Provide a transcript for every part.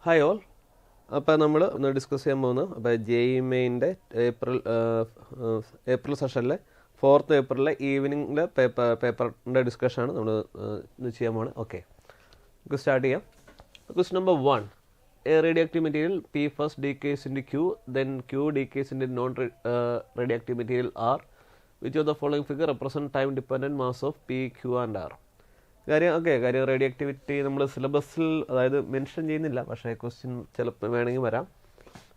Hi all. അപ്പോൾ നമ്മൾ ഒന്ന് ഡിസ്കസ് ചെയ്യാൻ പോകുന്നത് അപ്പോൾ JEE ഏപ്രിൽ സെഷനിലെ 4th ഏപ്രിലെ ഈവനിങ്ങിലെ പേപ്പറിൻ്റെ ഡിസ്കഷനാണ് നമ്മൾ ചെയ്യാൻ പോകുന്നത്. ഓക്കെ, നമുക്ക് സ്റ്റാർട്ട് ചെയ്യാം. Question number 1. A radioactive material P first decays into Q, then Q decays into non-radioactive material R. Which of the following figure represent time-dependent mass of P, Q and R? കാര്യം റേഡിയോആക്ടിവിറ്റി നമ്മൾ സിലബസിൽ അതായത് mention ചെയ്യുന്നില്ല, പക്ഷേ question ചിലപ്പോൾ വേണമെങ്കിൽ വരാം.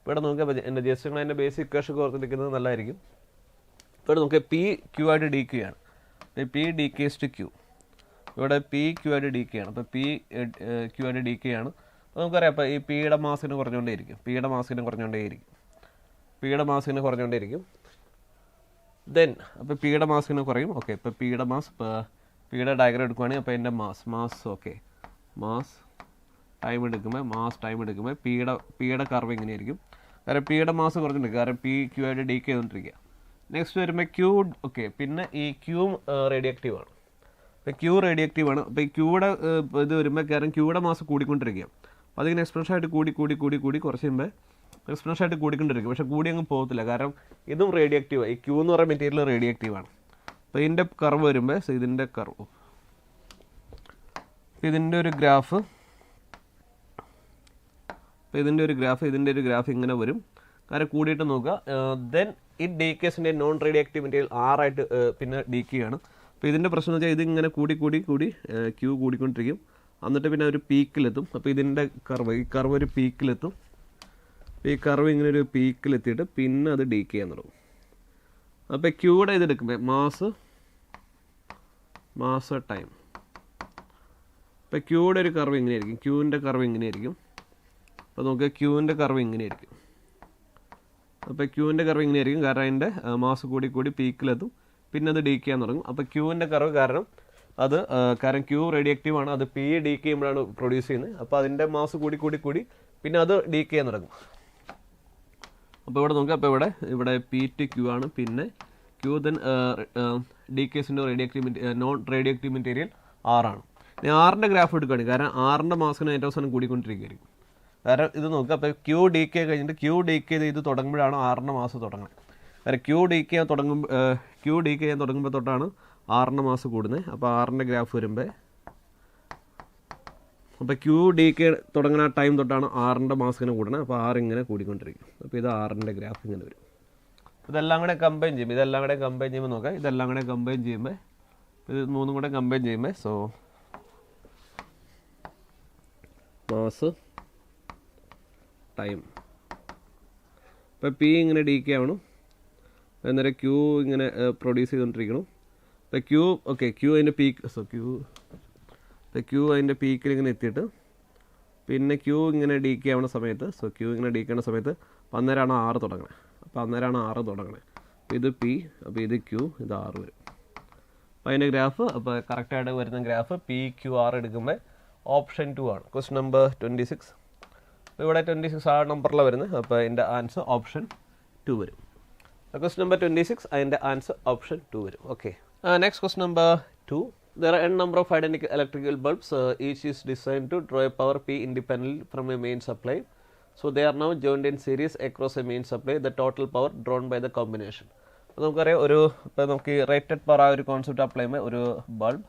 ഇവിടെ നോക്കിയാൽ എൻ്റെ ജസ്റ്റ് അതിൻ്റെ ബേസിക് ഇക്വേഷൻ ഓർത്തിരിക്കുന്നത് നല്ലതായിരിക്കും. ഇവിടെ നോക്കിയാൽ P Q ആയിട്ട് ഡി ക്യൂ ആണ്. P decays to Q. ഇവിടെ P Q ആയിട്ട് ഡി ക്യൂ ആണ്. അപ്പോൾ P Q ആയിട്ട് ഡി ക്യൂ ആണ്. അപ്പോൾ നമുക്കറിയാം, അപ്പോൾ ഈ പിയുടെ മാസിന് കുറഞ്ഞുകൊണ്ടേയിരിക്കും. ദെൻ അപ്പോൾ പിയുടെ മാസിന് കുറയും. ഓക്കെ, ഇപ്പോൾ പിയുടെ ഡയഗ്രം എടുക്കുകയാണെങ്കിൽ അപ്പോൾ എൻ്റെ മാസ് ഓക്കെ, മാസ് ടൈം എടുക്കുമ്പോൾ പിയുടെ കർവ് ഇങ്ങനെയായിരിക്കും. കാരണം പിയുടെ മാസ് കുറഞ്ഞിട്ടുണ്ട്, കാരണം P Q ആയിട്ട് ഡീക്ക് ചെയ്തുകൊണ്ടിരിക്കുക. നെക്സ്റ്റ് വരുമ്പോൾ Q. ഓക്കെ, പിന്നെ ഈ Q റേഡിയോആക്റ്റീവ് ആണ്. അപ്പോൾ Q റേഡിയോആക്റ്റീവ് ആണ്. അപ്പോൾ ഈ Qയുടെ ഇത് വരുമ്പോൾ കാരണം Qയുടെ മാസ് കൂടിക്കൊണ്ടിരിക്കുക. അപ്പോൾ അതിങ്ങനെ എക്സ്പെൻഷനായിട്ട് കൂടി കുറച്ച് കഴിയുമ്പോൾ എക്സ്പെൻഷനായിട്ട് കൂടിക്കൊണ്ടിരിക്കും. പക്ഷേ കൂടി അങ്ങ് പോകത്തില്ല, കാരണം ഇതും റേഡിയോആക്റ്റീവ്. ഈ Q എന്ന് പറയുന്ന മെറ്റീരിയൽ റേഡിയോആക്റ്റീവ് ആണ്. അപ്പോൾ ഇതിൻ്റെ കർവ് വരുമ്പോൾ ഇതിൻ്റെ കർവ്, ഇതിൻ്റെ ഒരു ഗ്രാഫ് ഇങ്ങനെ വരും. കാരണം കൂടിയിട്ട് നോക്കുക. ദെൻ ഇറ്റ് ഡീക്കേസിൻ്റെ നോൺ റേഡിയോആക്റ്റീവ് മെറ്റീരിയൽ R ആയിട്ട് പിന്നെ ഡീക്കേ ആണ്. അപ്പോൾ ഇതിൻ്റെ പ്രശ്നം എന്ന് വെച്ചാൽ ഇതിങ്ങനെ കൂടി Q കൂടിക്കൊണ്ടിരിക്കും. എന്നിട്ട് പിന്നെ ഒരു പീക്കിലെത്തും. അപ്പോൾ ഇതിൻ്റെ ഈ കർവ് ഒരു പീക്കിലെത്തും. ഈ കർവ് ഇങ്ങനെ ഒരു പീക്കിലെത്തിയിട്ട് പിന്നെ അത് ഡീക്കേ ചെയ്യാൻ തുടങ്ങും. അപ്പോൾ Qയുടെ ഇതെടുക്കുമ്പോൾ മാസ് ടൈം. ഇപ്പോൾ Qയുടെ ഒരു കർവ് ഇങ്ങനെയായിരിക്കും, Qൻ്റെ കർവ് ഇങ്ങനെയായിരിക്കും. അപ്പോൾ നമുക്ക് Qൻ്റെ കർവ് ഇങ്ങനെയായിരിക്കും. അപ്പോൾ Qൻ്റെ കർവ് ഇങ്ങനെയായിരിക്കും, കാരണം അതിൻ്റെ മാസ് കൂടി പീക്കിലെത്തും, പിന്നെ അത് ഡീക്ക് ചെയ്യാൻ തുടങ്ങും. അപ്പോൾ Qൻ്റെ കർവ് കാരണം Q റേഡിയോആക്റ്റീവ് ആണ്, അത് P ഡീക്ക് ചെയ്യുമ്പോഴാണ് പ്രൊഡ്യൂസ് ചെയ്യുന്നത്. അപ്പോൾ അതിൻ്റെ മാസ് കൂടി പിന്നെ അത് ഡീക്ക് ചെയ്യാൻ തുടങ്ങും. അപ്പോൾ ഇവിടെ നോക്കുക, അപ്പോൾ ഇവിടെ P to Q ആണ്, പിന്നെ Q ദെൻ ഡീക്കേസിൻ്റെ നോൺ റേഡിയോആക്റ്റീവ് മെറ്റീരിയൽ R ആണ്. ഇനി ആറിൻ്റെ ഗ്രാഫ് എടുക്കുകയാണ്, കാരണം ആറിൻ്റെ മാസിന് ഏറ്റവും അവസാനം കൂടിക്കൊണ്ടിരിക്കുകയായിരിക്കും. കാരണം ഇത് നോക്കുക, അപ്പോൾ Q ഡീക്കേ കഴിഞ്ഞിട്ട് Q ഡീക്കേ ചെയ്ത് ഇത് തുടങ്ങുമ്പോഴാണ് ആറിൻ്റെ മാസ് തുടങ്ങുന്നത്. കാരണം Q ഡീക്കേ ചെയ്യാൻ തുടങ്ങുമ്പോൾ തൊട്ടാണ് ആറിൻ്റെ മാസ് കൂടുന്നത്. അപ്പോൾ ആറിൻ്റെ ഗ്രാഫ് വരുമ്പോൾ അപ്പോൾ Q ഡീക്കേ തുടങ്ങുന്ന ടൈം തൊട്ടാണ് ആറിൻ്റെ മാസ് ഇങ്ങനെ കൂടുന്നത്. അപ്പോൾ ആറ് ഇങ്ങനെ കൂടിക്കൊണ്ടിരിക്കും. അപ്പോൾ ഇത് ആറിൻ്റെ ഗ്രാഫ് ഇങ്ങനെ വരും. ഇതെല്ലാം കൂടെ കമ്പൈൻ ചെയ്യുമ്പോൾ നോക്കാം. ഇതെല്ലാം കൂടെ കമ്പൈൻ ചെയ്യുമ്പോൾ ഇത് മൂന്നും കൂടെ കമ്പൈൻ ചെയ്യുമ്പോൾ സോ മാസ് ടൈം. ഇപ്പോൾ P ഇങ്ങനെ ഡീക്കേ ആവണം, അന്നേരം Q ഇങ്ങനെ പ്രൊഡ്യൂസ് ചെയ്തുകൊണ്ടിരിക്കണം. ഇപ്പോൾ Q അതിൻ്റെ Q അതിൻ്റെ പീക്കിൽ ഇങ്ങനെ എത്തിയിട്ട് പിന്നെ Q ഇങ്ങനെ ഡീക്കേ ആവുന്ന സമയത്ത് അന്നേരമാണ് R തുടങ്ങണത്. അപ്പോൾ ഇത് P, അപ്പോൾ ഇത് Q, ഇത് R വരും. അപ്പോൾ അതിൻ്റെ ഗ്രാഫ്, അപ്പോൾ കറക്റ്റായിട്ട് വരുന്ന ഗ്രാഫ് P Q R എടുക്കുമ്പോൾ ഓപ്ഷൻ 2 ആണ്. Question number 26. അപ്പോൾ ഇവിടെ 26 ആ നമ്പറിലാണ് വരുന്നത്. അപ്പോൾ അതിൻ്റെ ആൻസർ ഓപ്ഷൻ 2 വരും. ക്വസ്റ്റ്യൻ നമ്പർ 26, അതിൻ്റെ ആൻസർ ഓപ്ഷൻ 2 വരും. Okay, next question number 2. There are n number of identical electrical bulbs. Each is designed to draw a power P independently from a main supply. So they are now joined in series across a main supply. The total power drawn by the combination. അപ്പോൾ നമുക്കറിയാം, ഇപ്പോൾ നമുക്ക് rated power ആ ഒരു concept apply ചെയ്യുമ്പോൾ ഒരു bulb,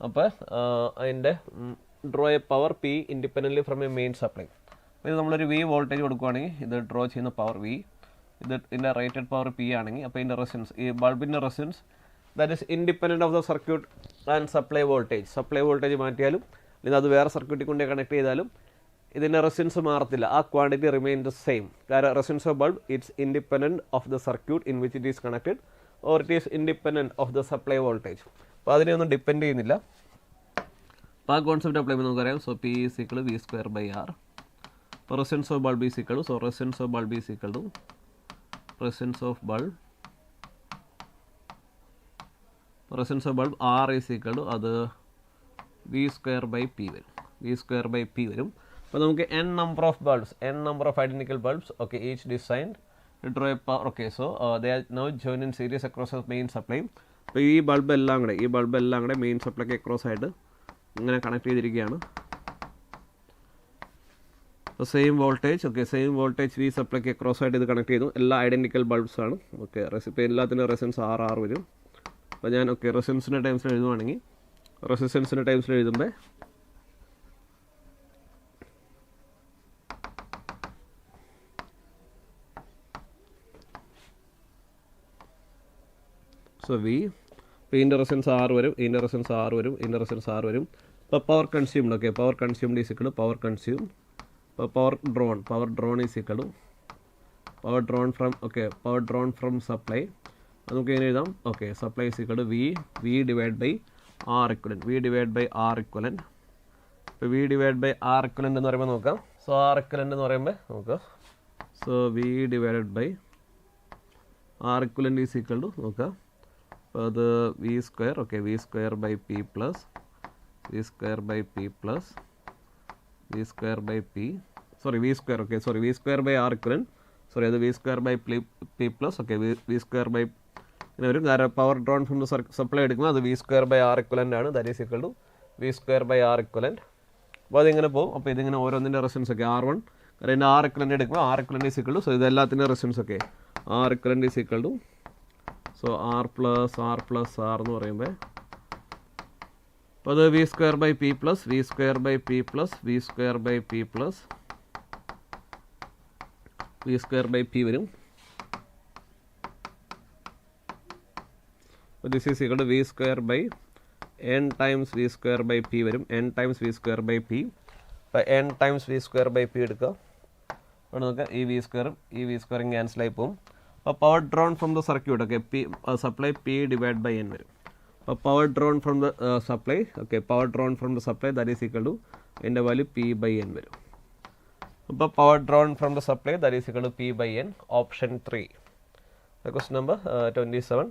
അപ്പോൾ അതിൻ്റെ draw a power P independently from a main supply. അപ്പോൾ ഇത് നമ്മളൊരു V വോൾട്ടേജ് കൊടുക്കുകയാണെങ്കിൽ ഇത് ഡ്രോ ചെയ്യുന്ന പവർ V, ഇതിൻ്റെ റേറ്റഡ് പവർ P ആണെങ്കിൽ അപ്പോൾ ഇതിൻ്റെ റെസിസ്റ്റൻസ്, ഈ ബൾബിൻ്റെ resistance that is independent of the circuit and supply voltage മാറ്റിയാലും അല്ലെങ്കിൽ അത് വേറെ സർക്യൂട്ടിൽ കൊണ്ട് കണക്ട് ചെയ്താലും ഇതിൻ്റെ റെസിസ്റ്റൻസ് മാറത്തില്ല, ആ ക്വാണ്ടിറ്റി റിമെയിൻ ദ സെയിം. കാരണം resistance of bulb it's independent of the circuit in which it is connected or it is independent of the supply voltage. അപ്പോൾ അതിനെയൊന്നും ഡിപ്പെൻഡ് ചെയ്യുന്നില്ല. അപ്പോൾ ആ കോൺസെപ്റ്റ് അപ്ലൈ ചെയ്യുമ്പോൾ നമുക്കറിയാം, so P is equal to V²/R. അപ്പോൾ resistance of bulb is equal to resistance of bulb R is equal to അത് V²/P വരും. അപ്പോൾ നമുക്ക് n number of identical bulbs, okay, each designed to draw a power. Okay, so they are now joined in series across the main supply. അപ്പോൾ ഈ bulb എല്ലാം കൂടെ main സപ്ലൈക്ക് across ആയിട്ട് ഇങ്ങനെ കണക്ട് ചെയ്തിരിക്കുകയാണ്. Same voltage, okay, same voltage V സപ്ലൈക്ക് cross ആയിട്ട് ഇത് കണക്ട് ചെയ്തു. എല്ലാ ഐഡൻറ്റിക്കൽ ബൾബ്സ് ആണ്. ഓക്കെ, ഇപ്പോൾ എല്ലാത്തിനും റെസിസ്റ്റൻസ് R വരും. അപ്പോൾ ഞാൻ ഓക്കെ റെസിസ്റ്റൻസിൻ്റെ ടൈംസിൽ എഴുതുവാണെങ്കിൽ റെസിസ്റ്റൻസിൻ്റെ ടൈംസിൽ എഴുതുമ്പോൾ സോ വി, ഇപ്പോൾ ഇതിൻ്റെ റെസിസ്റ്റൻസ് R വരും, ഇതിൻ്റെ റെസിസ്റ്റൻസ് R വരും, ഇതിൻ്റെ റെസിസ്റ്റൻസ് R വരും. ഇപ്പോൾ power consumed, okay, power consumed is equal to power consume. ഇപ്പോൾ power drawn is equal to power drawn from supply. നമുക്ക് ഇങ്ങനെ എഴുതാം, okay, supply is equal to V divide by R equivalent. ഇപ്പോൾ V divide by R equivalent എന്ന് പറയുമ്പോൾ നോക്കാം. So R equivalent എന്ന് പറയുമ്പോൾ നോക്കാം, so V divided by R equivalent is equal to നോക്കാം. അപ്പോൾ അത് V square, okay, V square by P plus V square by P plus V square by P V square by R equivalent, അത് V square by P plus, okay, V square by ഇങ്ങനെ വരും. കാരണം power drawn from the supply എടുക്കുമ്പോൾ അത് V square by R equivalent ആണ്. That is equal to V square by R equivalent. അപ്പോൾ അതിങ്ങനെ പോകും. അപ്പോൾ ഇതിങ്ങനെ ഓരോന്നിൻ്റെ റെസിസ്റ്റൻസ് ഒക്കെ R1, കാരണം ഇതിൻ്റെ R equivalent എടുക്കുമ്പോൾ R equivalent is equal to, so ഇതെല്ലാത്തിൻ്റെ റെസിസ്റ്റൻസ് ഒക്കെ R equivalent is equal to, so R plus R എന്ന് പറയുമ്പോൾ അപ്പോൾ അത് V square by P plus V square by P plus V square by P plus V square by P വരും. This is equal to V square by N times V square by P വരും. N times V square by P. അപ്പോൾ N times V square by P എടുക്കുക. അവിടെ നോക്കുക, ഈ V സ്ക്വയറും ക്യാൻസലായി പോകും. അപ്പോൾ power drawn from the circuit, okay, P supply P divide by N വരും. അപ്പോൾ power drawn from the supply, okay, power drawn from the supply that is equal to എൻ്റെ വാല്യൂ പി ബൈ എൻ വരും. അപ്പോൾ power drawn from the supply that is equal to P by N. Option 3, question number 27.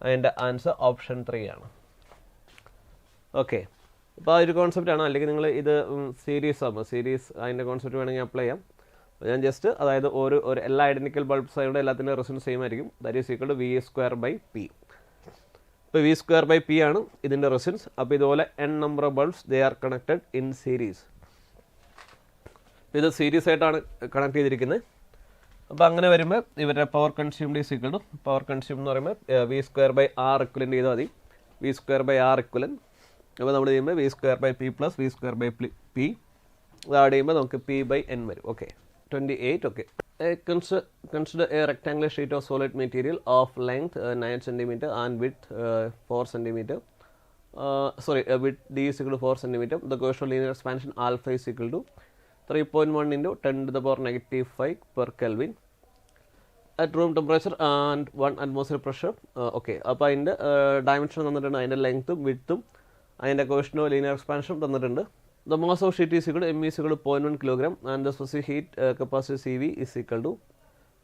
അതിൻ്റെ answer option 3 ആണ്. Okay, അപ്പോൾ ആ ഒരു കോൺസെപ്റ്റാണ്. അല്ലെങ്കിൽ നിങ്ങൾ ഇത് സീരീസ് അതിൻ്റെ കോൺസെപ്റ്റ് വേണമെങ്കിൽ അപ്ലൈ ചെയ്യാം. ഞാൻ ജസ്റ്റ് അതായത് ഒരു എല്ലാ ഐഡൻറ്റിക്കൽ ബൾബ്സ് ആയതുകൊണ്ട് എല്ലാത്തിൻ്റെ റെസിസ്റ്റൻസ് സെയിം ആയിരിക്കും. That is equal to V square by P. ഇപ്പോൾ വി സ്ക്വയർ ബൈ പി ആണ് ഇതിൻ്റെ റെസിസ്റ്റൻസ്. അപ്പോൾ ഇതുപോലെ n number of bulbs they are connected in series. ഇത് സീരീസ് ആയിട്ടാണ് കണക്ട് ചെയ്തിരിക്കുന്നത്. അപ്പോൾ അങ്ങനെ വരുമ്പോൾ ഇവരുടെ power consumed is equal to power consume എന്ന് പറയുമ്പോൾ V square by R equivalent ചെയ്താൽ മതി. V square by R equivalent. അപ്പോൾ നമ്മൾ ചെയ്യുമ്പോൾ V square by P plus V square by P അത് ആഡ് ചെയ്യുമ്പോൾ നമുക്ക് പി ബൈ എൻ വരും. Okay, 28. Okay, consider a rectangular sheet of solid material of length 9 cm and width 4 cm. Width d is equal to 4 cm. The coefficient linear expansion alpha is equal to 3.1 into 10 to the power negative 5 per Kelvin at room temperature and 1 atmosphere pressure. Okay, അപ്പോൾ അതിൻ്റെ dimension തന്നിട്ടുണ്ട്, അതിൻ്റെ ലെങ്ത്തും വിഡ്ത്തും അതിൻ്റെ കോഷ്യനോ linear എക്സ്പാൻഷനും തന്നിട്ടുണ്ട്. The mass of sheet is equal to m is equal to 0.1 kilogram and the specific heat capacity CV is equal to,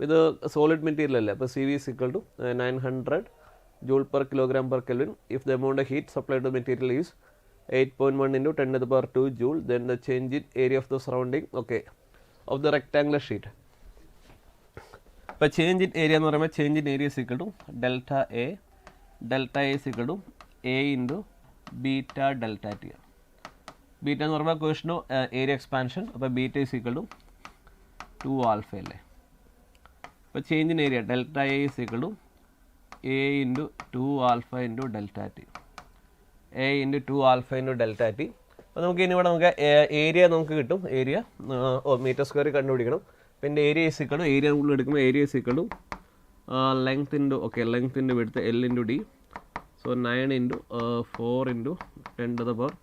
ഇത് solid material അല്ലേ, അപ്പോൾ CV is equal to 900 joule per kilogram per Kelvin. If the amount of heat supplied to the material is 8.1 into 10 to the power 2 joule, then the change in area of the surrounding, okay, of the rectangular sheet. ഇപ്പോൾ change in area എന്ന് പറയുമ്പോൾ change in area is equal to delta A is equal to A into beta delta T. Beta എന്ന് പറയുമ്പോൾ ക്വസ്റ്റനോ area expansion. അപ്പോൾ beta is equal to 2 alpha അല്ലേ. അപ്പോൾ change in area delta A is equal to A into 2 alpha into delta T. A into 2 alpha into delta T. അപ്പോൾ നമുക്ക് ഇനി ഇവിടെ നമുക്ക് ഏരിയ നമുക്ക് കിട്ടും. ഏരിയ മീറ്റർ സ്ക്വയർ കണ്ടുപിടിക്കണം. പിന്നെ area is equal to area ഉള്ളിൽ എടുക്കുമ്പോൾ area is equal to length into length into width L into D. So 9 into 4 into 10 to the power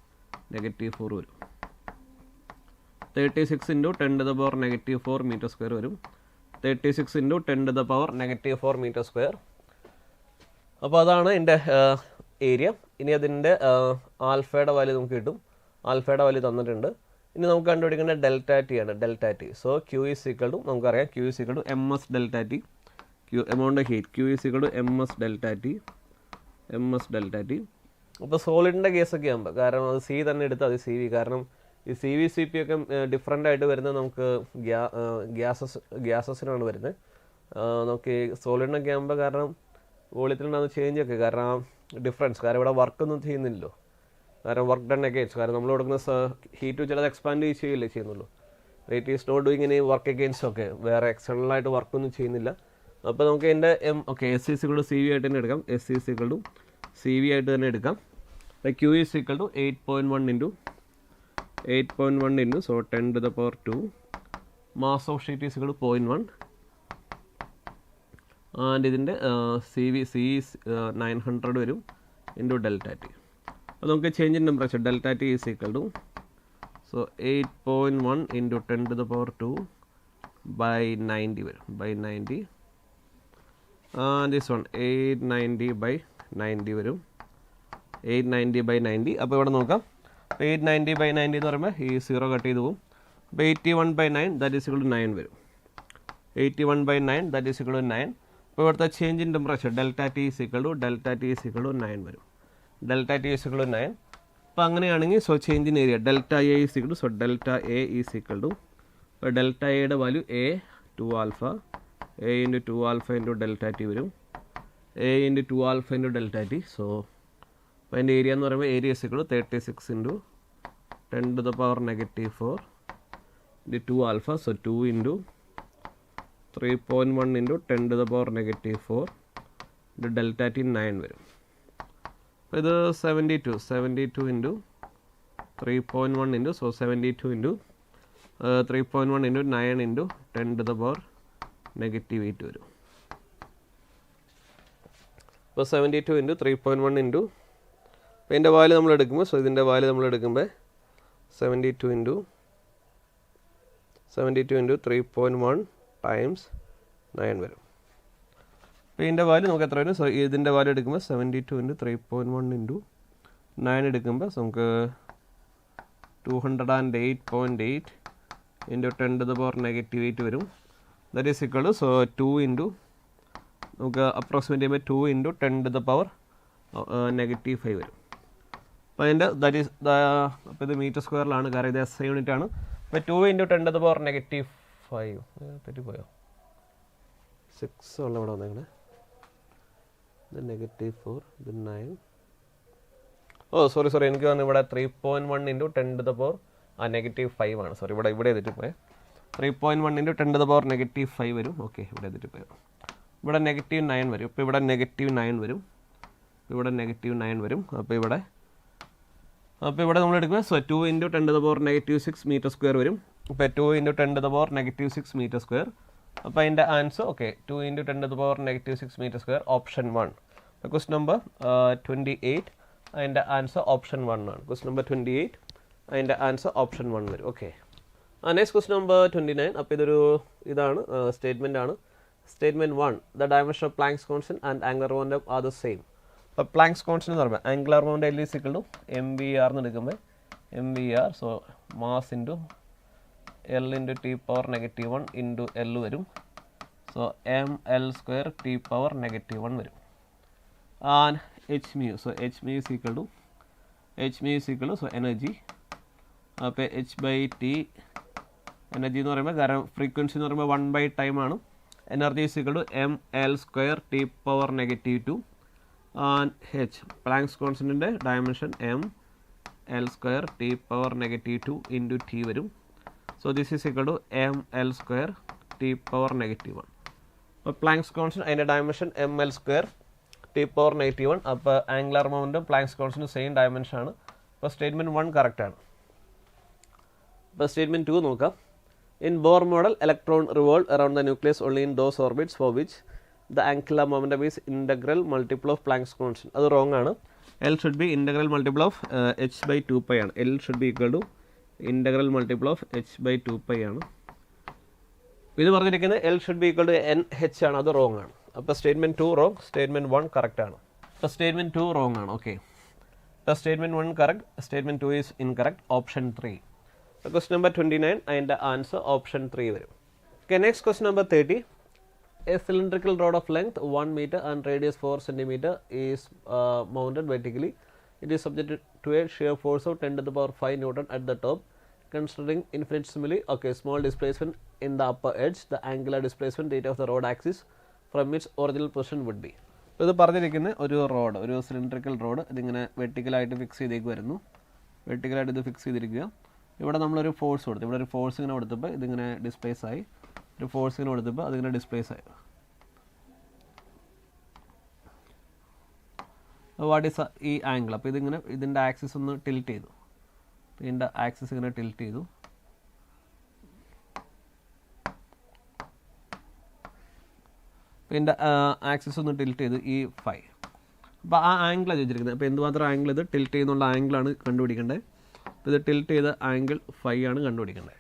-4 വരും. 36 into 10 to the power -4 metre square വരും. 36 into 10 to the power -4 metre square. അപ്പോൾ അതാണ് എൻ്റെ area. ഇനി അതിൻ്റെ ആൽഫയുടെ value നമുക്ക് കിട്ടും. ആൽഫയുടെ വാല്യൂ തന്നിട്ടുണ്ട്. ഇനി നമുക്ക് കണ്ടുപിടിക്കേണ്ട ഡെൽറ്റ ടി ആണ്. Delta T, so Q is equal to നമുക്കറിയാം Q is equal to M S delta T. Q amount of heat, Q is equal to M S delta T. അപ്പോൾ സോളിഡിൻ്റെ കേസൊക്കെ ആകുമ്പോൾ, കാരണം അത് സി തന്നെ എടുത്താൽ അത് സി വി, കാരണം ഈ സി വി സി പി ഒക്കെ ഡിഫറെൻ്റ് ആയിട്ട് വരുന്നത് നമുക്ക് ഗ്യാസസിനാണ് വരുന്നത്. നമുക്ക് ഈ സോളിഡിനൊക്കെ ആകുമ്പോൾ കാരണം വോളിയത്തിലുണ്ടാകുന്ന ചേഞ്ചൊക്കെ കാരണം ഡിഫറൻസ്, കാരണം ഇവിടെ വർക്കൊന്നും ചെയ്യുന്നില്ലല്ലോ, കാരണം വർക്ക് ഡൺ അഗെയിൻസ്റ്റ്, കാരണം നമ്മൾ കൊടുക്കുന്ന ഹീറ്റ് ചിലത് എക്സ്പാൻഡ് ചെയ്യുകയല്ലേ ചെയ്യുന്നുള്ളൂ. It is not doing any work against. Okay, വേറെ എക്സ്റ്റേണലായിട്ട് വർക്കൊന്നും ചെയ്യുന്നില്ല. അപ്പോൾ നമുക്ക് എൻ്റെ okay S is equal to C V ആയിട്ട് തന്നെ എടുക്കാം. S is equal to C V ആയിട്ട് തന്നെ എടുക്കാം. അപ്പോൾ Q is equal to 8.1 into 8.1 into so 10⁻². Mass of sheet is equal to 0.1 and ഇതിൻ്റെ സി 900 വരും ഇൻറ്റു ഡെൽറ്റ ടി. അപ്പോൾ നമുക്ക് change in temperature delta T is equal to so 8.1 into 10⁻² by 90 വരും, by 90. This one 890 by 90 വരും, 890 by 90. അപ്പോൾ ഇവിടെ നോക്കാം, 890 by 90 എന്ന് പറയുമ്പോൾ ഈ 0 കട്ട് ചെയ്ത് പോകും. അപ്പോൾ 81 by 9 that is equal to 9 വരും. 81 by 9 that is equal to 9. അപ്പോൾ ഇവിടുത്തെ change in temperature delta T is equal to 9 വരും. Delta T is equal to 9. അപ്പോൾ അങ്ങനെയാണെങ്കിൽ so change in area delta A is equal to so delta A is equal to delta എയുടെ value A 2 alpha, A into 2 alpha into delta T വരും, A into 2 alpha into delta T. So അപ്പോൾ അതിൻ്റെ area എന്ന് പറയുമ്പോൾ area is equal to 36 into 10⁻⁻4 into 2 alpha. So 2 into 3.1 into 10⁻⁻4 into delta T 9 വരും. അപ്പോൾ ഇത് 72 into 3.1 into so 72 into 3.1 into 9 into 10⁻⁻8 വരും. അപ്പോൾ 72 ഇൻറ്റു 3.1 ഇൻറ്റു അപ്പോൾ ഇതിൻ്റെ വാല്യൂ നമ്മൾ എടുക്കുമ്പോൾ സോ ഇതിൻ്റെ വാല്യൂ നമ്മൾ എടുക്കുമ്പോൾ 72 ഇൻറ്റു 3.1 ടൈംസ് 9 വരും. അപ്പോൾ ഇതിൻ്റെ വാല്യൂ നമുക്ക് എത്ര വരും? സോ ഇതിൻ്റെ വാല്യൂ എടുക്കുമ്പോൾ 72 ഇൻറ്റു 3.1 ഇൻറ്റു 9 എടുക്കുമ്പോൾ നമുക്ക് 208.8 ഇൻറ്റു 10⁻⁻8 വരും. That is equal to so 2 into നമുക്ക് അപ്രോക്സിമേറ്റ് ചെയ്യുമ്പോൾ 2 ഇൻറ്റു 10⁻⁻5 വരും. അപ്പോൾ അതിൻ്റെ ദാറ്റ് ഈസ് അപ്പോൾ ഇത് മീറ്റർ സ്ക്വയറിലാണ്, കാരണം ഇത് SI യൂണിറ്റ് ആണ്. അപ്പോൾ 2 ഇൻറ്റു 10⁻⁻5 തെറ്റിപ്പോയോ? 6 ഉള്ള ഇവിടെ വന്നേക്കണേ, ഇത് -4, ഇത് 9. ഓ സോറി എനിക്ക് വന്നു ഇവിടെ 3.1 ഇൻറ്റു 10⁻⁻5 ആണ്. സോറി ഇവിടെ എതിട്ട് 3.1 ഇൻറ്റു 10⁻⁻5 വരും. ഓക്കെ, ഇവിടെ എതിട്ട് ഇവിടെ -9 വരും. ഇപ്പോൾ ഇവിടെ -9 വരും, ഇവിടെ -9 വരും. അപ്പോൾ ഇവിടെ നമ്മൾ എടുക്കുന്നത് സോ 2 ഇൻറ്റു 10⁻⁻6 മീറ്റർ സ്ക്വയർ വരും. ഇപ്പോൾ 2 ഇൻറ്റു 10⁻⁻6 മീറ്റർ സ്ക്വയർ. അപ്പോൾ അതിൻ്റെ answer okay 2 into 10⁻⁻6 metre square option 1. Question number 28 അതിൻ്റെ ആൻസർ ഓപ്ഷൻ 1 ആണ്. ക്വസ്റ്റ്യൻ നമ്പർ 28 അതിൻ്റെ ആൻസർ ഓപ്ഷൻ 1 വരും. Okay, next question number 29. അപ്പോൾ ഇതാണ് സ്റ്റേറ്റ്മെൻ്റ് ആണ്. Statement 1, the dimension of Planck's constant and angular momentum are the same. അപ്പോൾ Planck's constant എന്ന് പറയുമ്പോൾ angular momentum L is equal to MVR എന്ന് എടുക്കുമ്പോൾ MVR so mass into L into T⁻⁻1 into L വരും. So ML² T⁻⁻1 വരും. And H mu, so H mu is equal to so energy. അപ്പോൾ H/T energy എന്ന് പറയുമ്പോൾ കാരണം frequency എന്ന് പറയുമ്പോൾ 1 ടൈം ആണ്. Energy is equal to ML² T⁻⁻2 and H Planck's കോൺസ്റ്റന്റിൻ്റെ dimension ML² T⁻⁻2 into T വരും. So this is equal to ML² T⁻⁻1. അപ്പോൾ പ്ലാങ്ക്സ് കോൺസ്റ്റന്റ് അതിൻ്റെ ഡയമെൻഷൻ ML² T⁻⁻1. അപ്പോൾ angular momentum planks constant same dimension ആണ്. അപ്പോൾ statement 1 correct ആണ്. അപ്പോൾ statement 2 നോക്കാം. In Bohr model electron revolve around the nucleus only in those orbits for which the angular momentum is integral multiple of Planck's constant. അത് wrong ആണ്. L should be integral multiple of h/2π ആണ്. L should be equal to integral multiple of h/2π ആണ്. ഇത് പറഞ്ഞിരിക്കുന്നത് L should be equal to NH ആണ്. അത് wrong ആണ്. അപ്പോൾ സ്റ്റേറ്റ്മെൻറ്റ് 2 റോങ്, സ്റ്റേറ്റ്മെൻറ്റ് 1 കറക്റ്റ് ആണ്. അപ്പോൾ സ്റ്റേറ്റ്മെൻറ്റ് 2 റോങ് ആണ്. ഓക്കെ, അപ്പോൾ statement 1 correct, statement 2 is incorrect, option 3. Question number 29 അതിൻ്റെ ആൻസർ ഓപ്ഷൻ 3 വരും. Okay, next question number 30. A cylindrical rod of length 1 meter and radius 4 centimeter is mounted vertically. It is subjected to a shear force of 10⁵ Newton at the top. Considering infinitesimally small displacement in the upper edge, the angular displacement theta of the rod axis from its original position would be. അപ്പോൾ ഇത് പറഞ്ഞിരിക്കുന്ന ഒരു cylindrical road ഇതിങ്ങനെ വെർട്ടിക്കലായിട്ട് fix ചെയ്തേക്ക് വരുന്നു. വെർട്ടിക്കലായിട്ട് ഇത് fix ചെയ്തിരിക്കുക. ഇവിടെ നമ്മളൊരു ഫോഴ്സ് കൊടുത്തു, ഇവിടെ ഒരു ഫോഴ്സ് ഇങ്ങനെ കൊടുത്തപ്പോൾ ഇതിങ്ങനെ ഡിസ്പ്ലേസ് ആയി, ഒരു ഫോഴ്സ് ഇങ്ങനെ കൊടുത്തപ്പോൾ അതിങ്ങനെ ഡിസ്പ്ലേസ് ആയി. വാട്ട് ഈസ് ഈ ആംഗിൾ? അപ്പോൾ ഇതിങ്ങനെ ഇതിൻ്റെ ആക്സിസ് ഒന്ന് ടിൽറ്റ് ചെയ്തു, ഇതിൻ്റെ ആക്സിസ് ഇങ്ങനെ ടിൽറ്റ് ചെയ്തു. ഇതിൻ്റെ ആക്സിസ് ഒന്ന് ടിൽറ്റ് ചെയ്തു ഈ ഫൈ. അപ്പോൾ ആ ആംഗിളാണ് ചോദിച്ചിരിക്കുന്നത്. അപ്പോൾ എന്തുമാത്രം ആംഗിൾ ഇത് ടിൽറ്റ് ചെയ്യുന്നുള്ള ആംഗിളാണ് കണ്ടുപിടിക്കേണ്ടത്. അപ്പോൾ ഇത് ടിൽറ്റ് ചെയ്ത ആംഗിൾ ഫൈ ആണ് കണ്ടുപിടിക്കേണ്ടത്.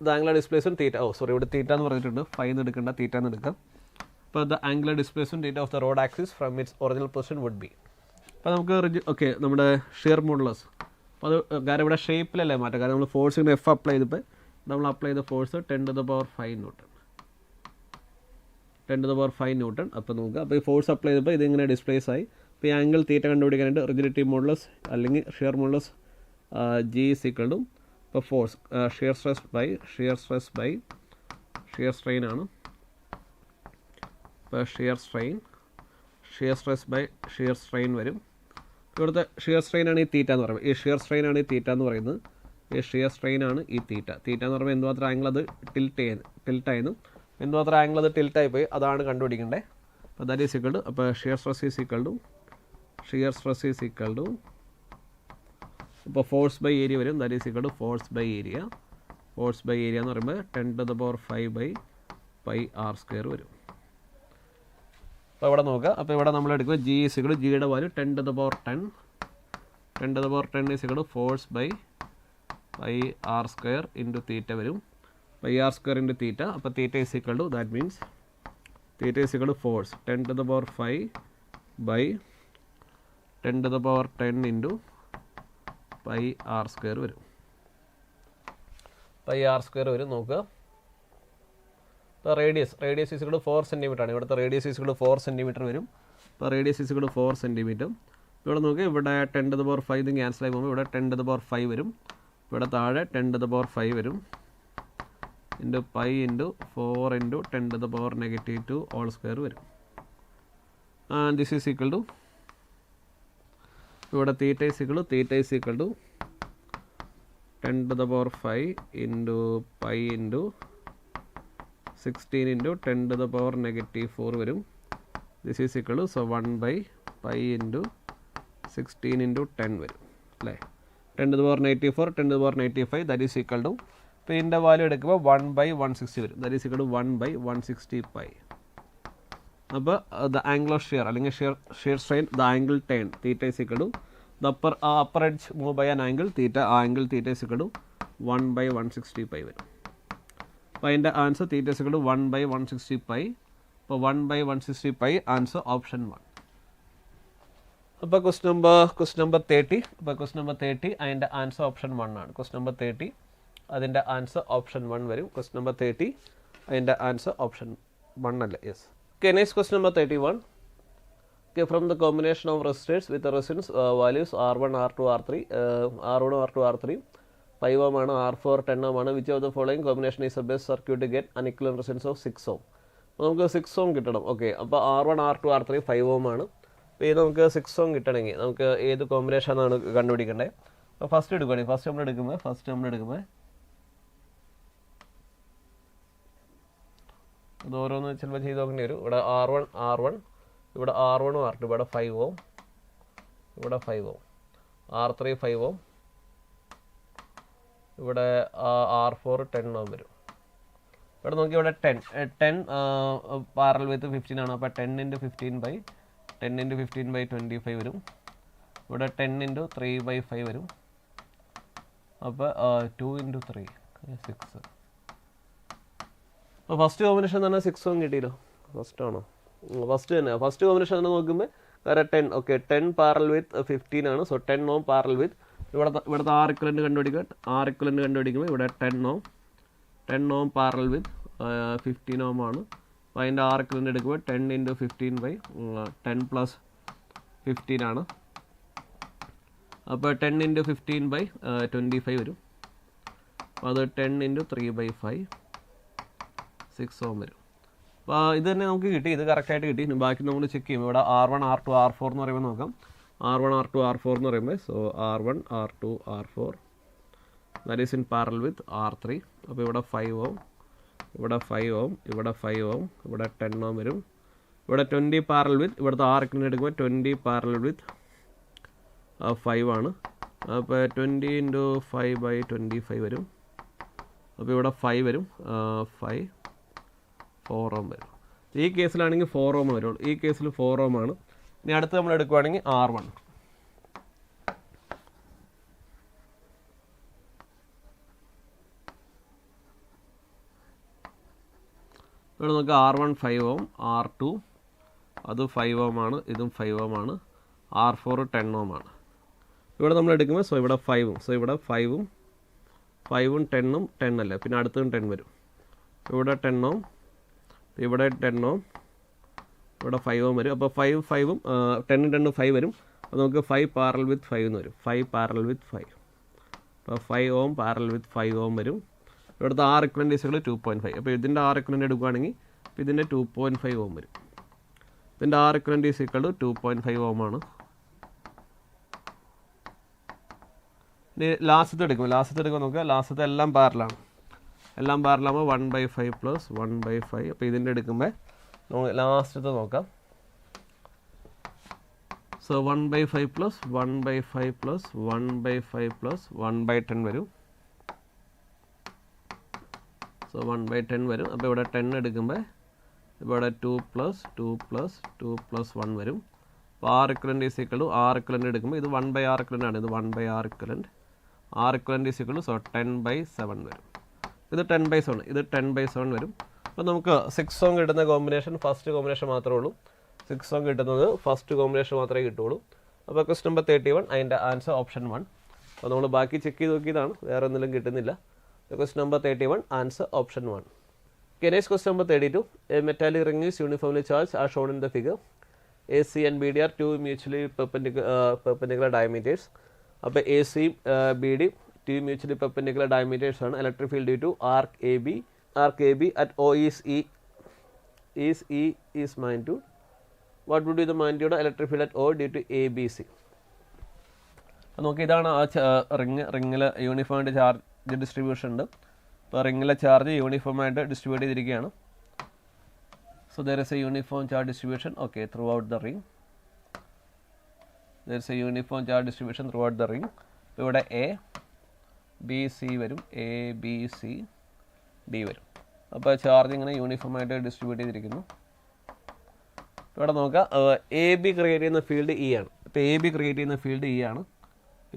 ഇത് ആംഗുലർ ഡിസ്പ്ലേസ്മെൻറ്റ് തീറ്റ, ഇവിടെ തീറ്റ എന്ന് പറഞ്ഞിട്ടുണ്ട്, ഫൈ എന്ന് എടുക്കേണ്ട, തീറ്റ എന്ന് എടുക്കാം. അപ്പോൾ the angular displacement theta of the rod axis from its original position would be. അപ്പോൾ നമുക്ക് നമ്മുടെ ഷിയർ മോഡുലസ്, അപ്പോൾ അത് കാരണം ഇവിടെ ഷേപ്പിലല്ലേ മാറ്റാം, കാരണം നമ്മൾ ഫോഴ്സ് ഇങ്ങനെ എഫ് അപ്ലൈ ചെയ്തപ്പോൾ നമ്മൾ അപ്ലൈ ചെയ്ത ഫോഴ്സ് 10⁵ Newton, 10⁵ Newton. അപ്പോൾ നോക്കുക, അപ്പോൾ ഈ ഫോഴ്സ് അപ്ലൈ ചെയ്തപ്പോൾ ഇതിങ്ങനെ ഡിസ്പ്ലേസ് ആയി. അപ്പോൾ ഈ ആംഗിൾ തീറ്റ കണ്ടുപിടിക്കാനായിട്ട് റിജിഡിറ്റി മോഡുലസ് അല്ലെങ്കിൽ ഷിയർ മോഡുലസ് G = ഇപ്പോൾ force shear stress by shear strain ആണ്. ഇപ്പോൾ shear stress by shear strain വരും. ഇവിടുത്തെ ഷിയർ സ്ട്രെയിൻ ആണ് ഈ തീറ്റ എന്ന് പറയുന്നത്. ഈ ഷിയർ സ്ട്രെയിൻ ആണ് ഈ തീറ്റ എന്ന് പറയുന്നത്. ഈ ഷിയർ സ്ട്രെയിൻ ആണ് ഈ തീറ്റ എന്ന് പറയുമ്പോൾ എന്തുമാത്രം ആംഗിൾ അത് ടിൽറ്റായിരുന്നു, എന്തുമാത്രം ആംഗിൾ അത് ടിൽറ്റായിപ്പോയി, അതാണ് കണ്ടുപിടിക്കേണ്ടത്. അപ്പോൾ ദാറ്റ് ഈസ് ഈക്വൽ ടു, അപ്പോൾ shear stress is equal to ഇപ്പോൾ ഫോഴ്സ് ബൈ ഏരിയ വരും. That is equal to force by area എന്ന് പറയുമ്പോൾ 10⁵ വരും. അപ്പോൾ ഇവിടെ നോക്കുക, അപ്പോൾ ഇവിടെ നമ്മൾ എടുക്കുക G = ജിയുടെ value 10⁻10 is equal to force by r² into theta വരും. r² into theta. അപ്പോൾ theta is equal to, that means theta is equal to force 10⁵ by 10⁻10 into r² വരും. r² വരും. നോക്കുക, ഇപ്പോൾ radius is equal to 4 centimetre ആണ്. ഇവിടുത്തെ radius is equal to 4 centimetre വരും. ഇപ്പോൾ radius is equal to 4 centimetre. ഇവിടെ നോക്കുക, ഇവിടെ 10⁵ ഇത് ക്യാൻസൽ ആയി പോകുമ്പോൾ ഇവിടെ 10⁵ വരും. ഇവിടെ താഴെ 10⁵ വരും into pi into 4 into 10⁻2 whole square വരും. And this is equal to, ഇവിടെ theta is equal to 10⁵ into pi into 16 into 10⁻4 വരും. This is equal to 1/π into 16 into 10 വരും അല്ലേ. 10⁻84 10⁻85 ദാറ്റ് ഈസ് ഈക്വൽ ടു, ഇപ്പോൾ ഇതിൻ്റെ വാല്യൂ എടുക്കുമ്പോൾ 1/160 വരും. That is equal to 1/160π. അപ്പോൾ ദ ആംഗിൾ ഓഫ് ഷിയർ അല്ലെങ്കിൽ shear strain the angle turn theta is equal to the upper edge move by an angle theta, ആ angle theta is equal to 1/160π വരും. അപ്പോൾ അതിൻ്റെ answer theta is equal to 1/160π. അപ്പോൾ 1/160π answer option 1. അപ്പോൾ question number 30. അപ്പോൾ question number 30 അതിൻ്റെ answer option 1 ആണ്. Question number 30 അതിൻ്റെ ആൻസർ ഓപ്ഷൻ 1 വരും. ക്വസ്റ്റ്യൻ നമ്പർ 30 അതിൻ്റെ ആൻസർ ഓപ്ഷൻ 1 അല്ലേ? Yes. Okay, next question number 31. Okay, from the combination of resistors with the resistance values R1, R2, R3, R1, R2, R3, 5 ohm ആണ്, R4 10 ohm ആണ്. Which of the following combination is the best circuit to get an equivalent resistance of 6 ohm? അപ്പോൾ നമുക്ക് 6 ohm കിട്ടണം. Okay, അപ്പോൾ R1, R2, R3 5 ohm ആണ്. അപ്പോൾ ഇത് നമുക്ക് 6 ohm കിട്ടണമെങ്കിൽ നമുക്ക് ഏത് കോമ്പിനേഷൻ ആണ് കണ്ടുപിടിക്കേണ്ടത്? അപ്പോൾ ഫസ്റ്റ് എടുക്കുകയാണെങ്കിൽ ഫസ്റ്റ് നമ്മൾ എടുക്കുമ്പോൾ അത് ഓരോന്ന് ചിലപ്പോൾ ചെയ്ത് നോക്കേണ്ടി വരും. ഇവിടെ R1 ഇവിടെ R1 R2 ഇവിടെ 5 ohm, ഇവിടെ 5 ohm, R3 5 ohm, ഇവിടെ R4 10 ohm വരും. ഇവിടെ നോക്കി ഇവിടെ 10 പാരലൽ വിത്ത് 15 ആണ്. അപ്പോൾ 10 × 15/25 വരും. ഇവിടെ 10 × 3/5 വരും. അപ്പോൾ 2 × 3 6. അപ്പോൾ ഫസ്റ്റ് കോമ്പിനേഷൻ തന്നെ 6 ohm കിട്ടിയല്ലോ. ഫസ്റ്റ് ആണോ? ഫസ്റ്റ് തന്നെ. ഫസ്റ്റ് കോമ്പിനേഷൻ തന്നെ നോക്കുമ്പോൾ കാരണം 10. ഓക്കെ, 10 പാരലൽ വിത്ത് 15 ആണ്. സോ 10 ohm പാരലൽ വിത്ത് ഇവിടുത്തെ R equivalent കണ്ടുപിടിക്കുമ്പോൾ ഇവിടെ 10 ohm പാരലൽ വിത്ത് 15 ohm ആണ്. അപ്പോൾ അതിൻ്റെ R equivalent എടുക്കുമ്പോൾ 10 × 15/10 + 15 ആണ്. അപ്പോൾ 10 × 15/25 വരും. അപ്പോൾ അത് 10 × 3/5 6 ohm വരും. അപ്പോൾ ഇത് തന്നെ നമുക്ക് കിട്ടി, ഇത് കറക്റ്റായിട്ട് കിട്ടി. ബാക്കി നമ്മൾ ചെക്ക് ചെയ്യും. ഇവിടെ R1 R2 R4 എന്ന് പറയുമ്പോൾ നോക്കാം. R1 R2 R4 എന്ന് പറയുമ്പോൾ so R1 R2 R4 that is in parallel with R3. അപ്പോൾ ഇവിടെ 5 Ω, ഇവിടെ 5 Ω, ഇവിടെ 5 Ω, ഇവിടെ 10 Ω വരും. ഇവിടെ 20 പാരലൽ വിത്ത് ഇവിടുത്തെ R equivalent എടുക്കുമ്പോൾ 20 പാരലൽ വിത്ത് 5 ആണ്. അപ്പോൾ 20 × 5/25 വരും. അപ്പോൾ ഇവിടെ 5 വരും, 5 4 Ω വരും. ഈ കേസിലാണെങ്കിൽ 4 Ω വരുള്ളൂ. ഈ കേസിൽ 4 Ω ആണ്. ഇനി അടുത്ത് നമ്മൾ എടുക്കുകയാണെങ്കിൽ R1. ഇവിടെ നമുക്ക് R1 5 Ω, R2 അത് 5 Ω ആണ്, ഇതും 5 Ω ആണ്, R4 10 Ω ആണ്. ഇവിടെ നമ്മൾ എടുക്കുമ്പോൾ ഇവിടെ 5 ഉം ഇവിടെ 5 ഉം 10 ഉം 10 അല്ല, പിന്നെ അടുത്തും 10 വരും. ഇവിടെ 10 Ω, ഇവിടെ 10 Ω, ഇവിടെ 5 Ω വരും. അപ്പോൾ 5 ഉം 10 ഉം 5 വരും. അപ്പോൾ നമുക്ക് 5 പാരലൽ വിത്ത് 5 എന്ന് വരും. 5 പാരലൽ വിത്ത് 5. അപ്പോൾ 5 Ω പാരലൽ വിത്ത് 5 Ω വരും. ഇവിടുത്തെ R equivalent ഈസ് 2.5. അപ്പോൾ ഇതിൻ്റെ R equivalent എടുക്കുകയാണെങ്കിൽ ഇതിൻ്റെ 2.5 Ω വരും. ഇതിൻ്റെ R equivalent ഈസ് 2.5 Ω ആണ്. ഇനി ലാസ്റ്റത്തെ എടുക്കുമ്പോൾ നോക്കുക, ലാസ്റ്റത്തെ എല്ലാം പാരലാണ്. എല്ലാം പാരലാകുമ്പോൾ 1/5 + 1/5. അപ്പോൾ ഇതിൻ്റെ എടുക്കുമ്പോൾ നമുക്ക് ലാസ്റ്റത്തെ നോക്കാം. സോ 1/5 + 1/5 + 1/5 + 1/10 വരും. സോ 1/10 വരും. അപ്പോൾ ഇവിടെ 10 എടുക്കുമ്പോൾ ഇവിടെ 2 + 2 + 2 + 1 വരും. അപ്പോൾ R equivalent is R equivalent എടുക്കുമ്പോൾ ഇത് 1/R equivalent ആണ്, ഇത് 1/R equivalent. R equivalent is 10/7 വരും. ഇത് 10/7, ഇത് 10/7 വരും. അപ്പോൾ നമുക്ക് 6 Ω കിട്ടുന്ന കോമ്പിനേഷൻ ഫസ്റ്റ് കോമ്പിനേഷൻ മാത്രമേ ഉള്ളൂ. 6 Ω കിട്ടുന്നത് ഫസ്റ്റ് കോമ്പിനേഷൻ മാത്രമേ കിട്ടുള്ളൂ. അപ്പോൾ ക്വസ്റ്റ്യൻ നമ്പർ 31 അതിൻ്റെ ആൻസർ ഓപ്ഷൻ 1. അപ്പോൾ നമ്മൾ ബാക്കി ചെക്ക് ചെയ്ത് നോക്കിയതാണ്, വേറെ ഒന്നിലും കിട്ടുന്നില്ല. Question number 31, answer option 1. Okay, next question number 32. A metallic ring is uniformly charged as shown in the figure. AC and BD are two mutually perpendicular diameters. അപ്പോൾ AC BD two mutually perpendicular diameters ആണ്. Electric field due to arc AB at O is magnitude. What would be the magnitude of electric field at O due to ABC? നോക്കി ഇതാണ് ആ റിങ്ങിൽ യൂണിഫോമായിട്ട് charge distribution ഉണ്ട്. അപ്പോൾ റിങ്ങിലെ charge യൂണിഫോമായിട്ട് distribute ചെയ്തിരിക്കുകയാണ്. So there is A uniform charge distribution okay through out the ring. There is A uniform charge distribution through out the ring. ഇപ്പോൾ ഇവിടെ ABC വരും, ABCD വരും. അപ്പോൾ ചാർജ് ഇങ്ങനെ യൂണിഫോമായിട്ട് ഡിസ്ട്രിബ്യൂട്ട് ചെയ്തിരിക്കുന്നു. ഇവിടെ നോക്കുക, AB ക്രിയേറ്റ് ചെയ്യുന്ന ഫീൽഡ് E ആണ്. ഇപ്പോൾ AB ക്രിയേറ്റ് ചെയ്യുന്ന ഫീൽഡ് E ആണ്.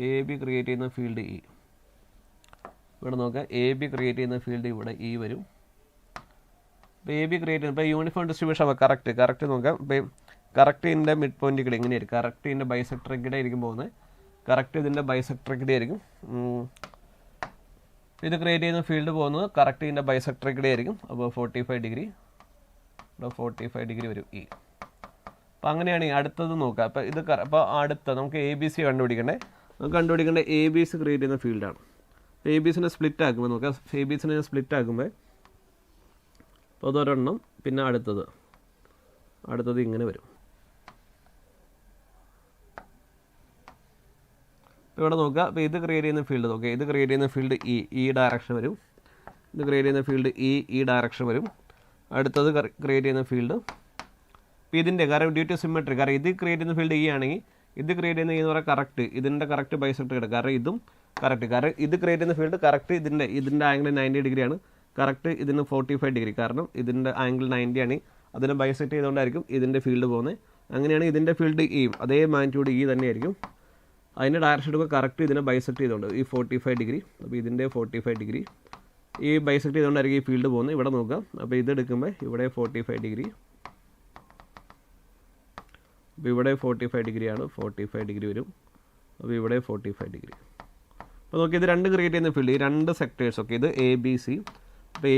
AB ക്രിയേറ്റ് ചെയ്യുന്ന ഫീൽഡ് E. ഇവിടെ നോക്കുക, AB ക്രിയേറ്റ് ചെയ്യുന്ന ഫീൽഡ് ഇവിടെ E വരും. ഇപ്പോൾ AB ക്രിയേറ്റ് ചെയ്യുന്ന ഇപ്പോൾ യൂണിഫോം ഡിസ്ട്രിബ്യൂഷൻ ആവുക കറക്റ്റ് നോക്കാം. ഇപ്പോൾ കറക്റ്റ് ഇതിൻ്റെ മിഡ് പോയിൻ്റ് കൂടെ എങ്ങനെയായിരിക്കും, കറക്റ്റ് ഇതിൻ്റെ ബൈസെക്ടറിക്കിടെ ആയിരിക്കും പോകുന്നത്. കറക്റ്റ് ഇതിൻ്റെ ബൈസെക്ടറിക്കിടെ ആയിരിക്കും. ഇത് ക്രിയേറ്റ് ചെയ്യുന്ന ഫീൽഡ് പോകുന്നത് കറക്റ്റ് ഇതിൻ്റെ ബൈസെക്ടറിക്കിടെ ആയിരിക്കും. അപ്പോൾ 45 ഡിഗ്രി, ഇവിടെ 45 ഡിഗ്രി വരും E. അപ്പോൾ അങ്ങനെയാണെങ്കിൽ അടുത്തത് നോക്കാം. അപ്പോൾ ഇത് അപ്പോൾ അടുത്ത നമുക്ക് ABC കണ്ടുപിടിക്കേണ്ടത് ABC ക്രിയേറ്റ് ചെയ്യുന്ന ഫീൽഡാണ്. ABCനെ സ്പ്ലിറ്റ് ആക്കുമ്പോൾ നോക്കാം, ABCനെ സ്പ്ലിറ്റ് ആക്കുമ്പോൾ അപ്പോൾ അതൊരെണ്ണം, പിന്നെ അടുത്തത് ഇങ്ങനെ വരും. ഇപ്പോൾ ഇവിടെ നോക്കുക, അപ്പോൾ ഇത് ക്രിയേറ്റ് ചെയ്യുന്ന ഫീൽഡ് നോക്കുക, ഇത് ക്രിയേറ്റ് ചെയ്യുന്ന ഫീൽഡ് ഈ ഡയറക്ഷൻ വരും. ഇത് ക്രിയേറ്റ് ചെയ്യുന്ന ഫീൽഡ് ഈ ഡയറക്ഷൻ വരും. അടുത്തത് ക്രിയേറ്റ് ചെയ്യുന്ന ഫീൽഡ് ഇപ്പോൾ ഇതിൻ്റെ കാരണം ഡ്യൂ ടു സിമെട്രി, കാരണം ഇത് ക്രിയേറ്റ് ചെയ്യുന്ന ഫീൽഡ് ആണെങ്കിൽ ഇത് ക്രിയേറ്റ് ചെയ്യുന്ന എന്ന് പറയുക കറക്റ്റ് ഇതിൻ്റെ കറക്റ്റ് ബൈസെക്ടർ കിട്ടും. കാരണം ഇതും കറക്റ്റ്, കാരണം ഇത് ക്രിയേറ്റ് ചെയ്യുന്ന ഫീൽഡ് കറക്റ്റ് ഇതിൻ്റെ ആംഗിൾ 90 ഡിഗ്രിയാണ്, കറക്റ്റ് ഇതിന് 45 ഡിഗ്രി. കാരണം ഇതിൻ്റെ ആംഗിൾ 90 ആണ്, അതിനെ ബൈസെക്ട് ചെയ്തുകൊണ്ടായിരിക്കും ഇതിൻ്റെ ഫീൽഡ് പോകുന്നത്. അങ്ങനെയാണ് ഇതിൻ്റെ ഫീൽഡ് അതേ മാഗ്നിറ്റ്യൂഡ് തന്നെയായിരിക്കും. അതിൻ്റെ ഡയറക്ഷൻ എടുക്കുമ്പോൾ കറക്റ്റ് ഇതിനെ ബൈസെക്ട് ചെയ്തുകൊണ്ട് ഈ 45 ഡിഗ്രി. അപ്പോൾ ഇതിൻ്റെ 45 ഡിഗ്രി ഈ ബൈസെക്ട് ചെയ്തുകൊണ്ടായിരിക്കും ഈ ഫീൽഡ് പോകുന്നത്. ഇവിടെ നോക്കാം, അപ്പോൾ ഇതെടുക്കുമ്പോൾ ഇവിടെ 45 ഡിഗ്രി, അപ്പോൾ ഇവിടെ 45 ഡിഗ്രിയാണ്, 45 ഡിഗ്രി വരും. അപ്പോൾ ഇവിടെ 45 ഡിഗ്രി. അപ്പോൾ നോക്കി, ഇത് രണ്ട് ക്രിയേറ്റ് ചെയ്യുന്ന ഫീൽഡ്, ഈ രണ്ട് സെക്ടേഴ്സ് ഒക്കെ ഇത് ABC. അപ്പോൾ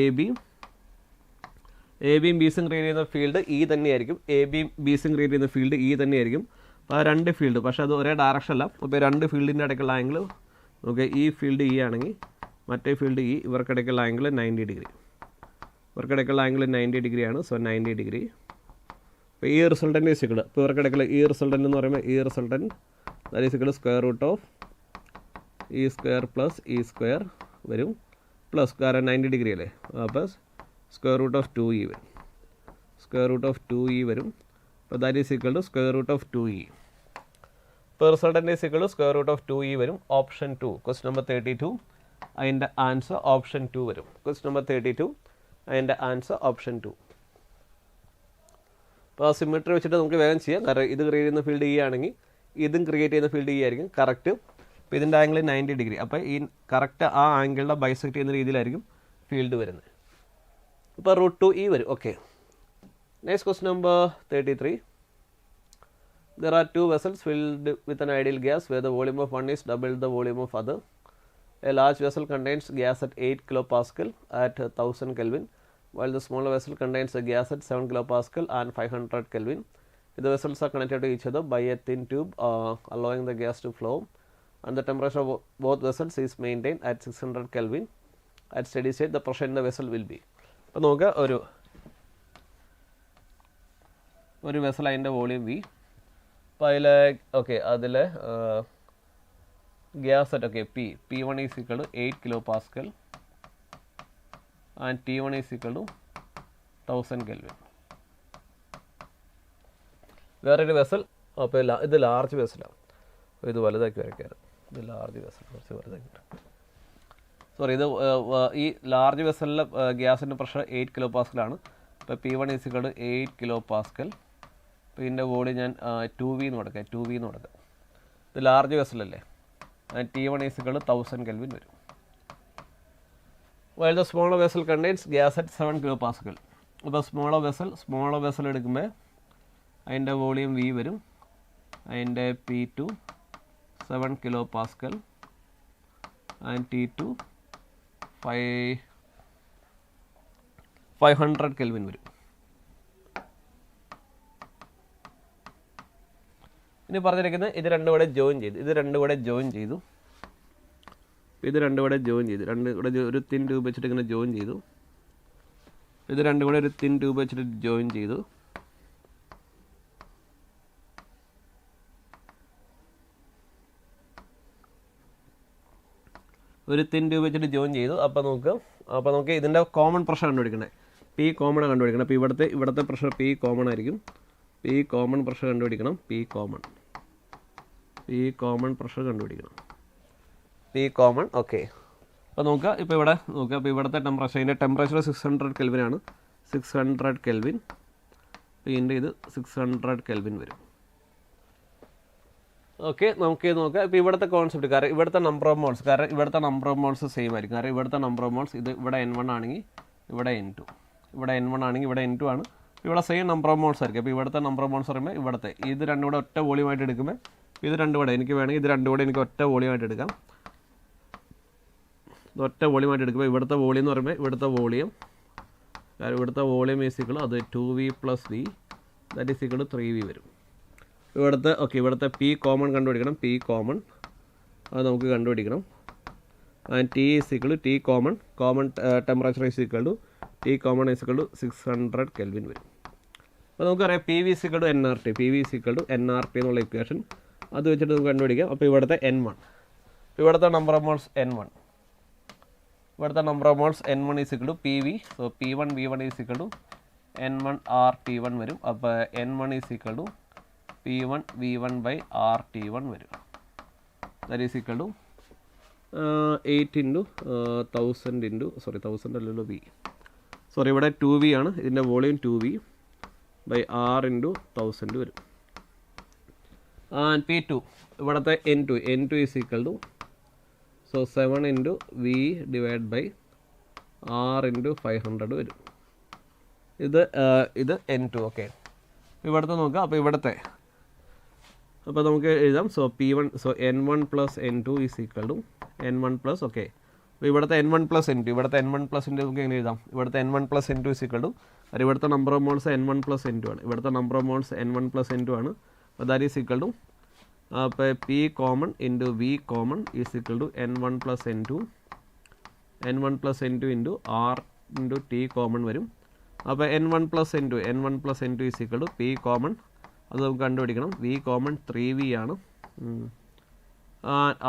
എബിയും ബിസിയും ക്രിയേറ്റ് ചെയ്യുന്ന ഫീൽഡ് തന്നെയായിരിക്കും. എബിയും ബിസിയും ക്രിയേറ്റ് ചെയ്യുന്ന ഫീൽഡ് തന്നെയായിരിക്കും. അപ്പോൾ ആ രണ്ട് ഫീൽഡ്, പക്ഷേ അത് ഒരേ ഡയറക്ഷൻ അല്ല. അപ്പോൾ രണ്ട് ഫീൽഡിൻ്റെ ഇടയ്ക്കുള്ള ആംഗിൾ നോക്കുക, ഈ ഫീൽഡ് ആണെങ്കിൽ മറ്റേ ഫീൽഡ് ഇവർക്കിടയ്ക്കുള്ള ആംഗിൾ 90 ഡിഗ്രി. ഇവർക്കിടയ്ക്കുള്ള ആംഗിൾ 90 ഡിഗ്രിയാണ്. So 90 degree. അപ്പോൾ ഈ റിസൾട്ടൻ്റ് ഈസിക്കൽ, ഇപ്പോൾ ഇവർക്കിടയ്ക്കുള്ള ഈ റിസൾട്ടൻ്റ് എന്ന് പറയുമ്പോൾ ഈ resultant that is equal square root of E square plus E square വരും പ്ലസ് കാരണം 90 ഡിഗ്രി അല്ലേ അപ്പോൾ സ്ക്വയർ റൂട്ട് ഓഫ് 2e വരും സ്ക്വയർ റൂട്ട് ഓഫ് 2e വരും അപ്പോൾ that is equal to square root of 2e ഇപ്പോൾ resultant is equal to square root of 2e വരും option 2 question number 32 അതിൻ്റെ ആൻസർ ഓപ്ഷൻ 2 വരും ക്വസ്റ്റ്യൻ നമ്പർ 32 അതിൻ്റെ answer option 2 അപ്പോൾ ആ സിമെട്രി വെച്ചിട്ട് നമുക്ക് വേഗം ചെയ്യാം കാരണം ഇത് ക്രിയേറ്റ് ചെയ്യുന്ന ഫീൽഡ് ഇ ആണെങ്കിൽ ഇതും ക്രിയേറ്റ് ചെയ്യുന്ന ഫീൽഡ് ഇ ആയിരിക്കും കറക്റ്റ് അപ്പോൾ ഇതിൻ്റെ ആംഗിൾ 90 ഡിഗ്രി അപ്പോൾ ഈ കറക്റ്റ് ആ ആംഗിളിൻ്റെ ബൈസെക്ട് ചെയ്യുന്ന രീതിയിലായിരിക്കും ഫീൽഡ് വരുന്നത് ഇപ്പോൾ റൂട്ട് 2e വരും okay next question number 33 there are two vessels filled with an ideal gas where the volume of one is double the volume of other. A large vessel contains gas at 8 kilopascal at 1000 Kelvin while the smaller vessel contains a gas at 7 kilopascal and 500 Kelvin. The vessels are connected to each other by a thin tube allowing the gas to flow and the temperature of both vessels is maintained at 600 Kelvin. At steady state the pressure in the vessel will be. അപ്പോൾ നോക്കുക ഒരു vessel അതിൻ്റെ volume V അപ്പോൾ അതിൽ okay അതിൽ gas set okay P1 is equal to 8 kilo pascal and T1 is equal to 1000 kelvin വേറൊരു vessel അപ്പോൾ ഇത് ലാർജ് വെസലാണ് അപ്പോൾ ഇത് വലുതാക്കി വരയ്ക്കാറ് ഇത് ലാർജ് വെസൽ കുറച്ച് വലുതാക്കി സോറി ഇത് ഈ ലാർജ് വെസലിലെ ഗ്യാസിൻ്റെ പ്രഷർ 8 കിലോ പാസ്കലാണ് അപ്പോൾ P1 is equal to 8 kilo pascal അപ്പോൾ ഇതിൻ്റെ വോളിയം ഞാൻ 2v എന്ന് കൊടുക്കാം 2v എന്ന് കൊടുക്കാം ഇത് ലാർജ് വെസലല്ലേ T1 is equal to 1000 kelvin വരും while the smaller vessel contains gas at 7 kilopascal അപ്പോൾ സ്മോളർ വെസൽ എടുക്കുമ്പോൾ അതിൻ്റെ വോളിയം v വരും അതിൻ്റെ P2 7 kilopascal and T2 500 kelvin വരും ഇനി പറഞ്ഞിരിക്കുന്നത് ഇത് രണ്ടും കൂടെ ജോയിൻ ചെയ്തു രണ്ടും കൂടെ ഒരു തിൻ ട്യൂബ് വെച്ചിട്ട് ഇങ്ങനെ ജോയിൻ ചെയ്തു ഇത് രണ്ടും കൂടെ ഒരു തിൻ ട്യൂബ് വെച്ചിട്ട് ജോയിൻ ചെയ്തു അപ്പോൾ നമുക്ക് ഇതിൻ്റെ കോമൺ പ്രഷർ കണ്ടുപിടിക്കണേ പി കോമൺ കണ്ടുപിടിക്കണം അപ്പോൾ ഇവിടുത്തെ പ്രഷർ പി കോമൺ ആയിരിക്കും പി കോമൺ പ്രഷർ കണ്ടുപിടിക്കണം പി കോമൺ പ്രഷർ കണ്ടുപിടിക്കണം പി കോമൺ ഓക്കെ അപ്പോൾ നോക്കുക ഇപ്പോൾ ഇവിടുത്തെ ടെമ്പറേച്ചർ ഇതിൻ്റെ ടെമ്പറേച്ചർ 600 കെൽവിനാണ് 600 കെൽവിൻ അപ്പോൾ ഇതിൻ്റെ ഇത് 600 കെൽവിൻ വരും ഓക്കെ നമുക്ക് നോക്കാം ഇപ്പോൾ ഇവിടുത്തെ കോൺസെപ്റ്റ് കാരണം ഇവിടുത്തെ നമ്പർ ഓഫ് മോൾസ് സെയിം ആയിരിക്കും കാരണം ഇവിടുത്തെ നമ്പർ ഓഫ് മോൾസ് ഇത് ഇവിടെ N1 ആണെങ്കിൽ ഇവിടെ N2 ആണ് ഇവിടെ സെയിം നമ്പർ ഓഫ് മോൾസ് ആയിരിക്കും അപ്പോൾ ഇവിടുത്തെ നമ്പർ ഓഫ് മോൾസ് പറയുമ്പോൾ ഇവിടുത്തെ ഇത് രണ്ടും കൂടെ ഒറ്റ വോളിയമായിട്ട് എടുക്കുമ്പോൾ ഇത് രണ്ടും കൂടെ എനിക്ക് വേണമെങ്കിൽ ഇത് രണ്ടും കൂടെ എനിക്ക് ഒറ്റ വോളിയമായിട്ട് എടുക്കാം എടുക്കുമ്പോൾ ഇവിടുത്തെ വോളിയം എന്ന് പറയുമ്പോൾ ഇവിടുത്തെ വോളിയം ഈസ് ഈക്വൽ അത് 2v + v that is equal to 3v വരും ഇവിടുത്തെ പി കോമൺ കണ്ടുപിടിക്കണം പി കോമൺ അത് നമുക്ക് കണ്ടുപിടിക്കണം and T is equal to T common temperature is equal to T common is equal to 600 kelvin വരും അപ്പോൾ നമുക്കറിയാം P V is equal to nRT എന്നുള്ള ഇക്വേഷൻ അത് വെച്ചിട്ട് നമുക്ക് കണ്ടുപിടിക്കാം അപ്പോൾ ഇവിടുത്തെ N1 ഇവിടുത്തെ number of moles N1 is equal to P V so P1 V1 is equal to N1 RT1 വരും അപ്പോൾ N1 is equal to P1 V1 by RT1 വരും ദാറ്റ് ഈസ് ഈക്വൽ ടു 8 × 1000 അല്ലല്ലോ v ഇവിടെ 2v ആണ് ഇതിൻ്റെ volume 2v by r × 1000 വരും and P2 ഇവിടുത്തെ N2 is equal to 7 × v / r × 500 വരും ഇത് N2 ഓക്കെ ഇവിടുത്തെ നോക്കുക അപ്പോൾ നമുക്ക് എഴുതാം N1 + N2 is equal to N1 + okay അപ്പോൾ ഇവിടുത്തെ N1 + N2 നമുക്ക് എങ്ങനെ എഴുതാം ഇവിടുത്തെ N1 + N2 is equal to ഇവിടുത്തെ number of moles N1 + N2 ആണ് അപ്പോൾ ദാറ്റ് ഈസ് ഈക്വൽ ടു അപ്പോൾ P common × V common is equal to N1 + N2 × r × t common വരും അപ്പോൾ N1 + N2 is equal to P common അത് നമുക്ക് കണ്ടുപിടിക്കണം V common 3v ആണ്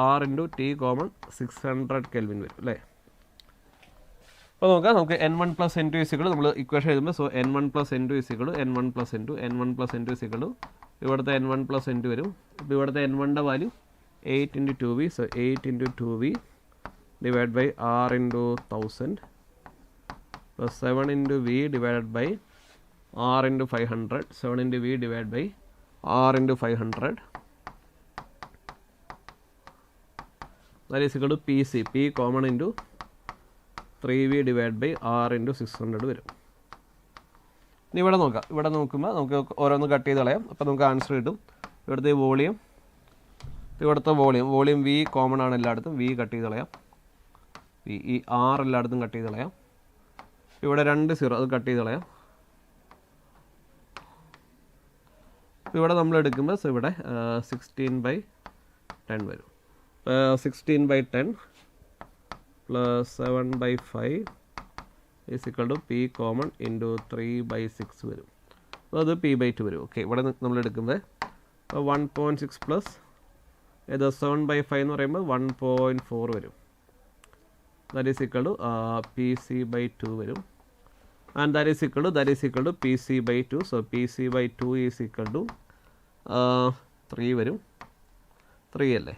R into T common 600 kelvin വരും അല്ലേ. അപ്പോൾ നോക്കാം, നമുക്ക് N1 + N2 ഇസിക്കൾ നമ്മൾ ഇക്വേഷൻ എഴുതുമ്പോൾ so N1 + N2 is equal N1 + N2 N1 + N2 is equal ഇവിടുത്തെ N1 + N2 വരും. അപ്പോൾ ഇവിടുത്തെ N1ൻ്റെ value 8 × 2v, so 8 × 2v divide by R × 1000 plus 7 × v divide by R × 500, 7 × v divide by R × 500 that is equal to PC, P common into 3v divided by R into 600 വരും. ഇനി ഇവിടെ നോക്കാം, ഇവിടെ നോക്കുമ്പോൾ നമുക്ക് ഓരോന്ന് കട്ട് ചെയ്ത് കളയാം. അപ്പോൾ നമുക്ക് ആൻസർ കിട്ടും. ഇവിടുത്തെ വോളിയം, ഇവിടുത്തെ വോളിയം V കോമൺ ആണ് എല്ലായിടത്തും, V കട്ട് ചെയ്ത് കളയാം. ഈ R എല്ലായിടത്തും കട്ട് ചെയ്ത് കളയാം. ഇവിടെ 2 0 അത് കട്ട് ചെയ്ത് കളയാം. ഇവിടെ നമ്മൾ എടുക്കുമ്പോൾ സോ ഇവിടെ 16/10 വരും. 16/10 plus 7/5 is equal to P common into 3/6 വരും. അപ്പോൾ അത് P/2 വരും. ഓക്കെ, ഇവിടെ നമ്മൾ എടുക്കുമ്പോൾ 1.6 പ്ലസ് ഇത് 7/5 എന്ന് പറയുമ്പോൾ 1.4 വരും. That is equal to PC/2 വരും. And that is equal to PC/2. So PC/2 is equal to 3 വരും. 3 അല്ലേ,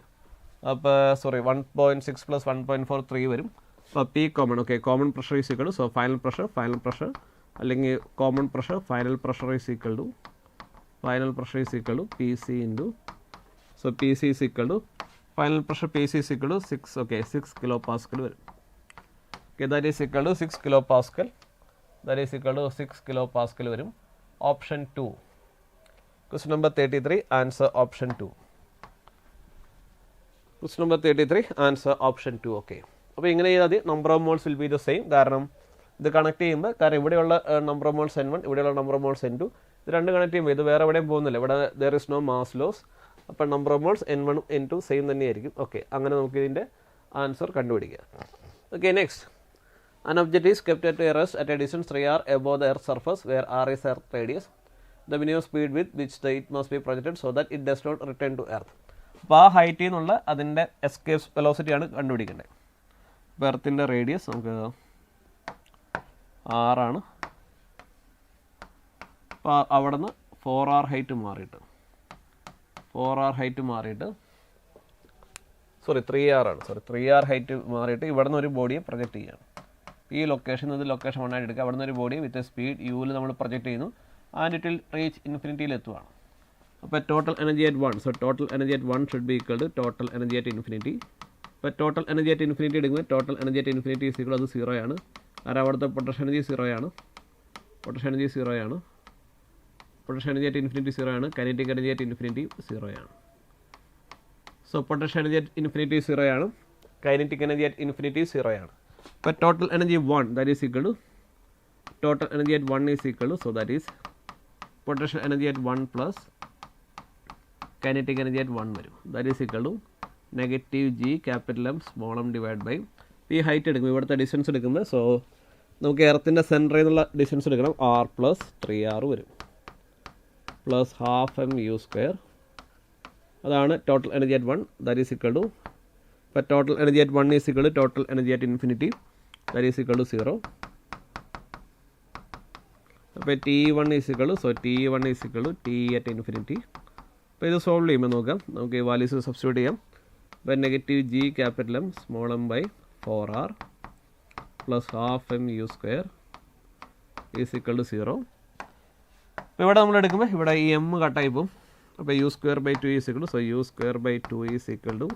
അപ്പോൾ സോറി 1.6 പ്ലസ് 1.4 3 വരും. അപ്പോൾ P common, okay, common pressure is equal to so final pressure അല്ലെങ്കിൽ common pressure final pressure is equal to PC into so PC is equal to final pressure PC is equal to 6, okay, 6 kilo pascal വരും. Okay, that is equal to 6 kilo pascal, that is equal to 6 kilo pascal വരും. Option 2, question number 33, answer option 2. Question number 33, answer option 2. Okay, അപ്പോൾ ഇങ്ങനെ ചെയ്താൽ മതി. Number of moles will be the same, കാരണം ഇത് connect ചെയ്യുമ്പോൾ, കാരണം ഇവിടെയുള്ള നമ്പർ ഓഫ് മോൾസ് N1, ഇവിടെയുള്ള നമ്പർ ഓഫ് മോൾസ് N2, ഇത് രണ്ട് കണക്ട് ചെയ്യുമ്പോൾ ഇത് വേറെ എവിടെയും പോകുന്നില്ല. ഇവിടെ there is no mass loss. അപ്പോൾ number of moles N1 N2 same തന്നെയായിരിക്കും. ഓക്കെ, അങ്ങനെ നമുക്ക് ഇതിൻ്റെ ആൻസർ കണ്ടുപിടിക്കുക. Okay, next, an object is kept at a rest at a distance 3r above the earth's surface where r is earth radius. The minimum speed with which it must be projected so that it does not return to earth. അപ്പോൾ ആ ഹൈറ്റിൽ നിന്നുള്ള അതിൻ്റെ escape വെലോസിറ്റിയാണ് കണ്ടുപിടിക്കേണ്ടത്. അപ്പോൾ എർത്തിൻ്റെ radius നമുക്ക് 6 ആണ്. അപ്പോൾ അവിടെ നിന്ന് 4r ഹൈറ്റ് മാറിയിട്ട് സോറി 3r ആണ്, 3r ഹൈറ്റ് മാറിയിട്ട് ഇവിടെ നിന്ന് ഒരു ബോഡിയെ പ്രൊജക്റ്റ് ചെയ്യുകയാണ്. ഈ ലൊക്കേഷൻ ഇത് ലൊക്കേഷൻ 1 ആയിട്ട് എടുക്കുക. അവിടെ നിന്ന് ഒരു ബോഡി വിത്ത് സ്പീഡ് യുവിൽ നമ്മൾ പ്രൊജക്റ്റ് ചെയ്യുന്നു. ആൻഡ് ഇറ്റ് വിൽ റീച്ച് ഇൻഫിനിറ്റിയിൽ എത്തുകയാണ്. അപ്പോൾ total energy at 1, so total energy at 1 should be equal to total energy at infinity. അപ്പോൾ ടോട്ടൽ എനർജി അറ്റ് ഇൻഫിനിറ്റി എടുക്കുമ്പോൾ total energy at infinity is equal, അത് 0 ആണ്. കാരണം അവിടുത്തെ പൊട്ടൻഷ്യൽ എനർജി 0 ആണ്. പൊട്ടൻഷ്യൽ എനർജി അറ്റ് ഇൻഫിനിറ്റി 0 ആണ്. Kinetic energy at infinity 0 ആണ്. So potential energy at infinity 0 ആണ്. കൈനറ്റിക് എനർജി അറ്റ് ഇൻഫിനിറ്റി 0 ആണ്. അപ്പോൾ total energy 1, that is equal to total energy at 1 is equal to, so that is potential energy at 1 plus kinetic energy at 1 വരും. That is equal to -G capital M small m divide by ഈ height എടുക്കും, ഇവിടുത്തെ distance എടുക്കുമ്പോൾ so നമുക്ക് എർത്തിൻ്റെ സെൻറ്ററിൽ നിന്നുള്ള distance എടുക്കണം. R plus 3r വരും പ്ലസ് ½ m u². അതാണ് total energy at 1, that is equal to, ഇപ്പോൾ total energy at 1 is equal to total energy at infinity, that is equal to 0. അപ്പോൾ T1 is equal to, so T1 is equal to T at infinity. അപ്പോൾ ഇത് solve ചെയ്യുമ്പോൾ നോക്കാം, നമുക്ക് ഈ values substitute ചെയ്യാം. അപ്പോൾ -G capital M small m by 4r plus ½ m u² is equal to 0. അപ്പോൾ ഇവിടെ നമ്മൾ എടുക്കുമ്പോൾ ഇവിടെ ഈ m കട്ടായി പോകും. അപ്പോൾ u²/2 is equal to, so u²/2 is equal to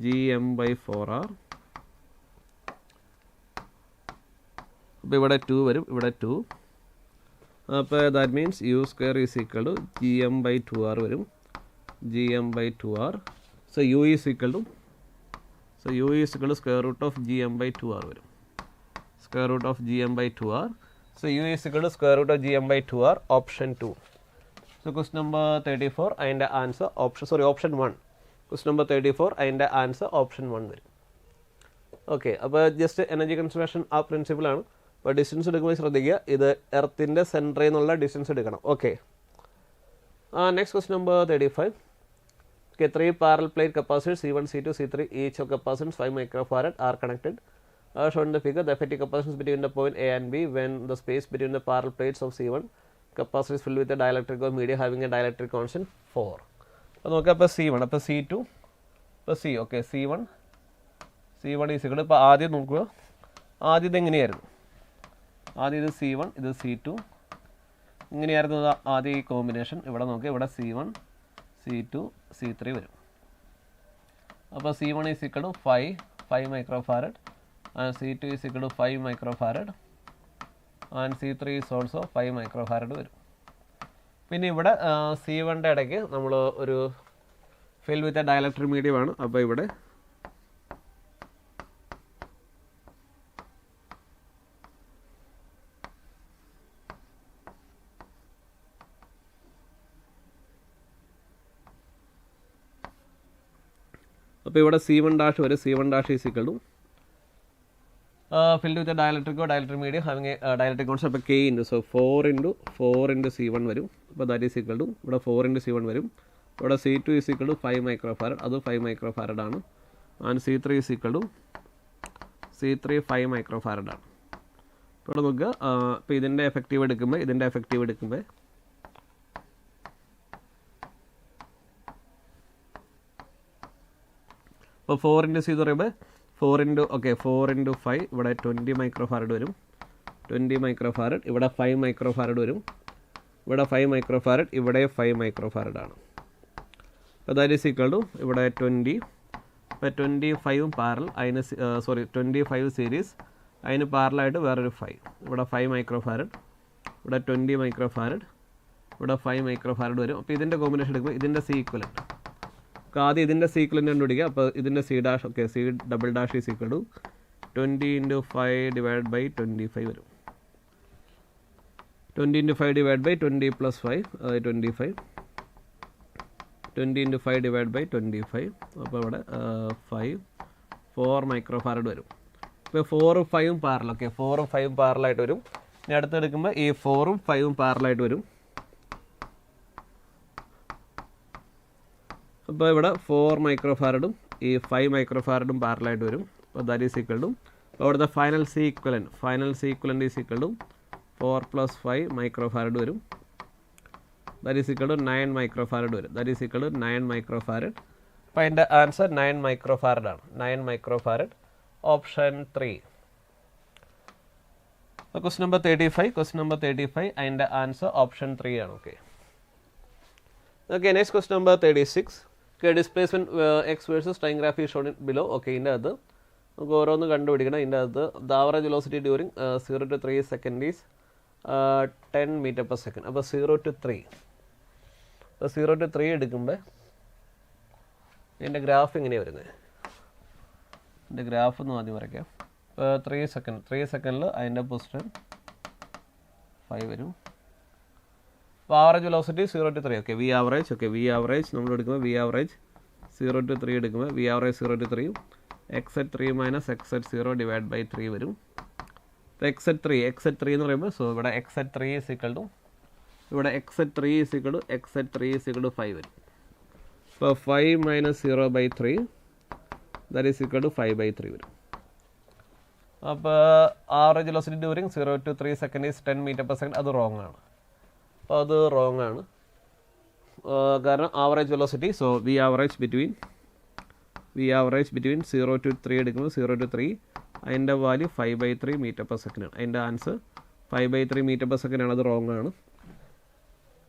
gm by 4r. അപ്പോൾ ഇവിടെ 2 വരും, ഇവിടെ 2. അപ്പോൾ that means u² is equal to gm/2r വരും, gm/2r. So u is equal to square root of gm/2r വരും, square root of gm/2r. So u is equal to square root of gm/2r, option 2. So question number 34 അതിൻ്റെ answer option 1. Question number 34 അതിൻ്റെ answer option 1 വരും. Okay, അപ്പോൾ just energy conservation ആ പ്രിൻസിപ്പിളാണ്. അപ്പോൾ distance എടുക്കുമ്പോൾ ശ്രദ്ധിക്കുക, ഇത് എർത്തിൻ്റെ സെൻറ്ററിൽ നിന്നുള്ള ഡിസ്റ്റൻസ് എടുക്കണം. Okay, next question number 35. Okay, 3 parallel plate capacitors C1, C2, C3 each of capacitance 5 microfarad are connected. Shown in the figure, the effective capacitance between the point A and B when the space between the parallel plates of C1 capacitor is filled with a dielectric or media having a dielectric constant 4. അപ്പോൾ നോക്കാം. അപ്പോൾ C1, അപ്പോൾ C2, അപ്പോൾ C, okay C1 is equal ഇപ്പോൾ ആദ്യം നോക്കുക. ആദ്യം ഇതെങ്ങനെയായിരുന്നു? ആദ്യം ഇത് C1, ഇത് C2 ഇങ്ങനെയായിരുന്നു ആദ്യം ഈ കോമ്പിനേഷൻ. ഇവിടെ നോക്കുക, ഇവിടെ C1, C2, C3 വരും. അപ്പോൾ C1 is equal to 5 microfarad and C2 is equal to 5 microfarad and C3 is also 5 microfarad വരും. പിന്നെ ഇവിടെ C1ൻ്റെ ഇടയ്ക്ക് നമ്മൾ ഒരു ഫിൽ വിത്ത് എ ഡയലക്ട്രിക് മീഡിയമാണ്. അപ്പോൾ ഇവിടെ C1 dash വരെ C1 dash is equal to filled with a dielectric or dielectric medium having a dielectric constant. അപ്പോൾ K into so 4 into C1 വരും. അപ്പോൾ that is equal to ഇവിടെ 4 into C1 വരും. ഇവിടെ C2 is equal to 5 microfarad, അത് 5 microfarad ആണ്. And C3 is equal to 5 microfarad ആണ്. ഇപ്പോൾ ഇവിടെ നോക്കുക, ഇപ്പോൾ ഇതിൻ്റെ എഫക്റ്റീവ് എടുക്കുമ്പോൾ അപ്പോൾ 4 into C എന്ന് പറയുമ്പോൾ 4 into 5 ഇവിടെ 20 മൈക്രോഫാരഡ് വരും. 20 മൈക്രോഫാരഡ്, ഇവിടെ 5 മൈക്രോഫാരഡ് വരും. ഇവിടെ 5 മൈക്രോഫാരഡ്, ഇവിടെ 5 മൈക്രോഫാരഡ് ആണ്. അപ്പോൾ ദാറ്റ് ഈസ് ഈക്വൽ ടു ഇവിടെ 20. ഇപ്പോൾ 25 പാരൽ, അതിന് 25 സീരീസ്, അതിന് പാരലായിട്ട് വേറൊരു 5. ഇവിടെ 5 മൈക്രോഫാരഡ്, ഇവിടെ 20 മൈക്രോഫാരഡ്, ഇവിടെ 5 മൈക്രോഫാരഡ് വരും. അപ്പോൾ ഇതിൻ്റെ കോമ്പിനേഷൻ എടുക്കുമ്പോൾ ഇതിൻ്റെ സി ഈക്വലൻറ്റ്, ആദ്യം ഇതിൻ്റെ സി ഈക്വലൻറ്റ് കണ്ടുപിടിക്കുക. അപ്പോൾ ഇതിൻ്റെ C dash C double dash is equal to 20 into 5 divided by 25 വരും. 20 into 5 divided by 20 plus 5 25. 20 into 5 divided by 25. അപ്പോൾ ഇവിടെ 4 മൈക്രോഫാരഡ് വരും. ഇപ്പോൾ 4ഉം 5ഉം പാരൽ, 4ഉം 5ഉം പാരലായിട്ട് വരും. ഇനി അടുത്തെടുക്കുമ്പോൾ ഈ 4ഉം 5ഉം പാരലായിട്ട് വരും. അപ്പോൾ ഇവിടെ 4 മൈക്രോഫാരഡും ഈ 5 മൈക്രോഫാരഡും പാരലായിട്ട് വരും. അപ്പോൾ ദാറ്റ് ഈസ് ഈക്വൽ ടു, അപ്പോൾ അവിടുത്തെ final C equivalent is equal to 4 plus 5 microfarad വരും. That is equal to 9 microfarad വരും. That is equal to 9 microfarad. അപ്പോൾ അതിൻ്റെ ആൻസർ 9 മൈക്രോഫാരഡ് ആണ്. 9 മൈക്രോഫാരഡ്, ഓപ്ഷൻ 3. അപ്പോൾ ക്വസ്റ്റ്യൻ നമ്പർ 35, അതിൻ്റെ ആൻസർ ഓപ്ഷൻ 3 ആണ്. Okay, next question number 36. Displacement X versus time graph is shown below. ഇതിൻ്റെ അകത്ത് നമുക്ക് ഓരോന്ന് കണ്ടുപിടിക്കണം. ഇതിൻ്റെ അകത്ത് the average velocity during 0 to 3 second is 10 meter per second. അപ്പോൾ 0 to 3, അപ്പോൾ 0 to 3 എടുക്കുമ്പോൾ ഇതിൻ്റെ ഗ്രാഫ് എങ്ങനെയാണ് വരുന്നത്? ഇതിൻ്റെ ഗ്രാഫ് ഒന്ന് ആദ്യം വരയ്ക്കാം. ഇപ്പോൾ 3 സെക്കൻഡിൽ അതിൻ്റെ പൊസിഷൻ 5 വരും. അപ്പോൾ average velocity 0 to 3. V average നമ്മൾ എടുക്കുമ്പോൾ വി ആവറേജ് 0 to 3 എടുക്കുമ്പോൾ V average 0 to 3 x at 3 minus x at 0 divided by 3 വരും. അപ്പോൾ x at 3 എന്ന് പറയുമ്പോൾ ഇവിടെ x at 3 is equal to 5 വരും. അപ്പോൾ 5 minus 0 by 3 that is equal to 5 by 3 വരും. അപ്പോൾ average velocity during 0 to 3 second is 10 meter per second. അത് റോങ് ആണ്. അപ്പോൾ അത് റോങ് ആണ്, കാരണം average velocity V average between 0 to 3 എടുക്കുമ്പോൾ 0 to 3 അതിൻ്റെ value 5 by 3 meter per second ആണ്. അതിൻ്റെ answer 5 by 3 meter per second ആണ്. അത് റോങ് ആണ്.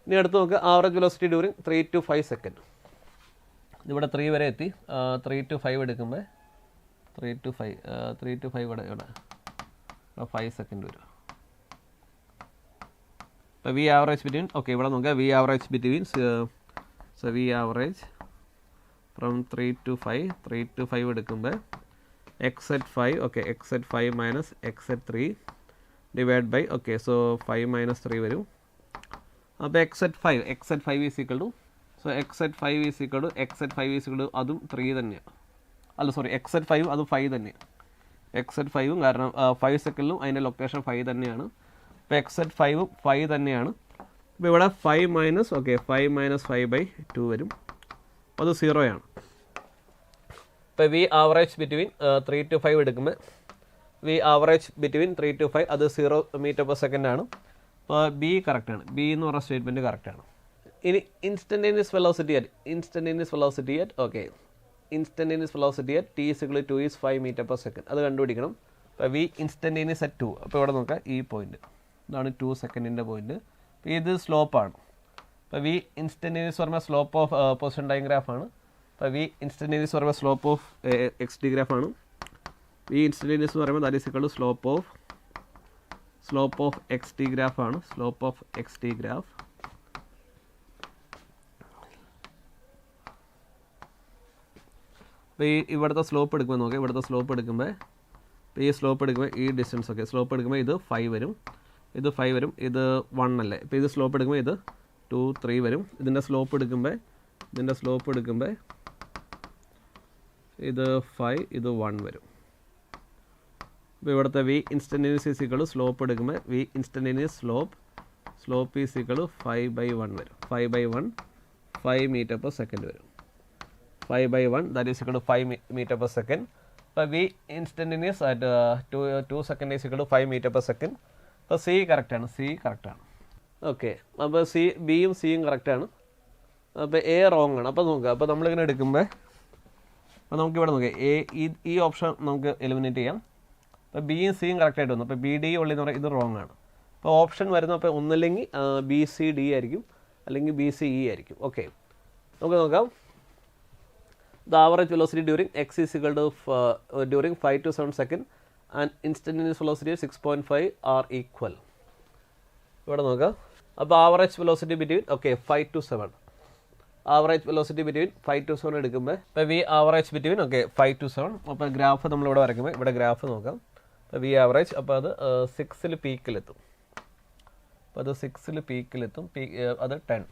ഇനി അടുത്ത് നോക്കുക, average velocity during 3 to 5 second. ഇവിടെ 3 വരെ എത്തി. 3 to 5 എടുക്കുമ്പോൾ 3 to 5 ഇവിടെ 5 സെക്കൻഡ് വരും. അപ്പോൾ വി ആവറേജ് ബിറ്റ്വീൻ ഇവിടെ നോക്കുക, V average between V average from 3 to 5 എടുക്കുമ്പോൾ x at 5 minus x at 3 divided by 5 minus 3 വരും. അപ്പോൾ x at 5 is equal to അതും 3 തന്നെയാണ്. അല്ല x at 5 അതും 5 തന്നെയാണ്. x at 5 കാരണം 5 സെക്കൻഡിലും അതിൻ്റെ ലൊക്കേഷൻ 5 തന്നെയാണ്. അപ്പോൾ x at 5 5 തന്നെയാണ്. അപ്പോൾ ഇവിടെ 5 minus 5 by 2 വരും. അപ്പോൾ അത് 0 ആണ്. ഇപ്പോൾ വി ആവറേജ് ബിറ്റ്വീൻ 3 to 5 എടുക്കുമ്പോൾ വി ആവറേജ് ബിറ്റ്വീൻ 3 to 5 അത് 0 m/s ആണ്. അപ്പോൾ ബി കറക്റ്റാണ്. ബി എന്ന് പറഞ്ഞ സ്റ്റേറ്റ്മെൻറ്റ് കറക്റ്റാണ്. ഇനി instantaneous velocity at instantaneous velocity at t = 2 is 5 m/s. അത് കണ്ടുപിടിക്കണം. അപ്പോൾ വി ഇൻസ്റ്റൻറ്റേനിയസ് അറ്റ് 2. അപ്പോൾ ഇവിടെ നോക്കാം ഈ പോയിന്റ് ഇതാണ് 2 സെക്കൻഡിൻ്റെ പോയിന്റ്. അപ്പോൾ ഇത് സ്ലോപ്പാണ്. അപ്പോൾ വി ഇൻസ്റ്റൻറ്റേനിയസ് പറയുമ്പോൾ സ്ലോപ്പ് ഓഫ് പൊസിഷൻ ടൈം ഗ്രാഫാണ്. അപ്പോൾ വി ഇൻസ്റ്റൻറ്റേനിയസ് പറയുമ്പോൾ സ്ലോപ്പ് ഓഫ് എക്സ് ഡി ഗ്രാഫാണ്. വി ഇൻസ്റ്റൻറ്റേനിയസ് എന്ന് പറയുമ്പോൾ that is equal to slope of X T ഗ്രാഫാണ്. Slope of X T graph. അപ്പോൾ ഇവിടുത്തെ സ്ലോപ്പ് എടുക്കുമ്പോൾ നോക്കാം. ഇവിടുത്തെ സ്ലോപ്പ് എടുക്കുമ്പോൾ ഈ സ്ലോപ്പ് എടുക്കുമ്പോൾ ഈ ഡിസ്റ്റൻസ് ഒക്കെ സ്ലോപ്പ് എടുക്കുമ്പോൾ ഇത് 5 വരും, ഇത് 5 വരും, ഇത് 1 അല്ലേ. ഇപ്പോൾ ഇത് സ്ലോപ്പ് എടുക്കുമ്പോൾ ഇത് 2, 3 വരും. ഇതിൻ്റെ സ്ലോപ്പ് എടുക്കുമ്പോൾ ഇത് 5, ഇത് 1 വരും. അപ്പോൾ ഇവിടുത്തെ V instantaneous is equal to slope എടുക്കുമ്പോൾ V instantaneous slope is equal to 5/1 വരും. 5/1 5 m/s വരും. 5/1 that is equal to 5 m/s. അപ്പോൾ V instantaneous at 2 second is equal to 5 m/s. അപ്പോൾ സി കറക്റ്റാണ്. ഓക്കെ, അപ്പോൾ ബിയും സിയും കറക്റ്റാണ്. അപ്പോൾ എ റോങ് ആണ്. അപ്പോൾ നോക്കുക, അപ്പോൾ നമ്മളിങ്ങനെ എടുക്കുമ്പോൾ അപ്പോൾ നമുക്കിവിടെ നോക്കാം ഈ ഓപ്ഷൻ നമുക്ക് എലിമിനേറ്റ് ചെയ്യാം. അപ്പോൾ ബിയും സിയും കറക്റ്റായിട്ട് വന്നു. അപ്പോൾ ബി ഡി ഉള്ളി എന്ന് പറയുന്നത് ഇത് റോങ് ആണ്. അപ്പോൾ ഓപ്ഷൻ വരുന്നത് അപ്പോൾ ഒന്നല്ലെങ്കിൽ ബി സി ഡി ആയിരിക്കും, അല്ലെങ്കിൽ ബി സി ഇ ആയിരിക്കും. ഓക്കെ, നമുക്ക് നോക്കാം. The average velocity during x is equal to during 5 to 7 seconds and instantaneous velocity 6.5 are equal. ഇവിടെ നോക്കാം. അപ്പോൾ average velocity between 5 to 7 average velocity between 5 to 7 എടുക്കുമ്പോൾ ഇപ്പോൾ വി ആവറേജ് ബിറ്റ്വീൻ 5 to 7. അപ്പോൾ graph നമ്മളിവിടെ വരയ്ക്കുമ്പോൾ ഇവിടെ ഗ്രാഫ് നോക്കാം. അപ്പോൾ വി ആവറേജ് അപ്പോൾ അത് 6ൽ പീക്കിലെത്തും. അപ്പോൾ അത് 6ൽ പീക്കിലെത്തും. അത് 10.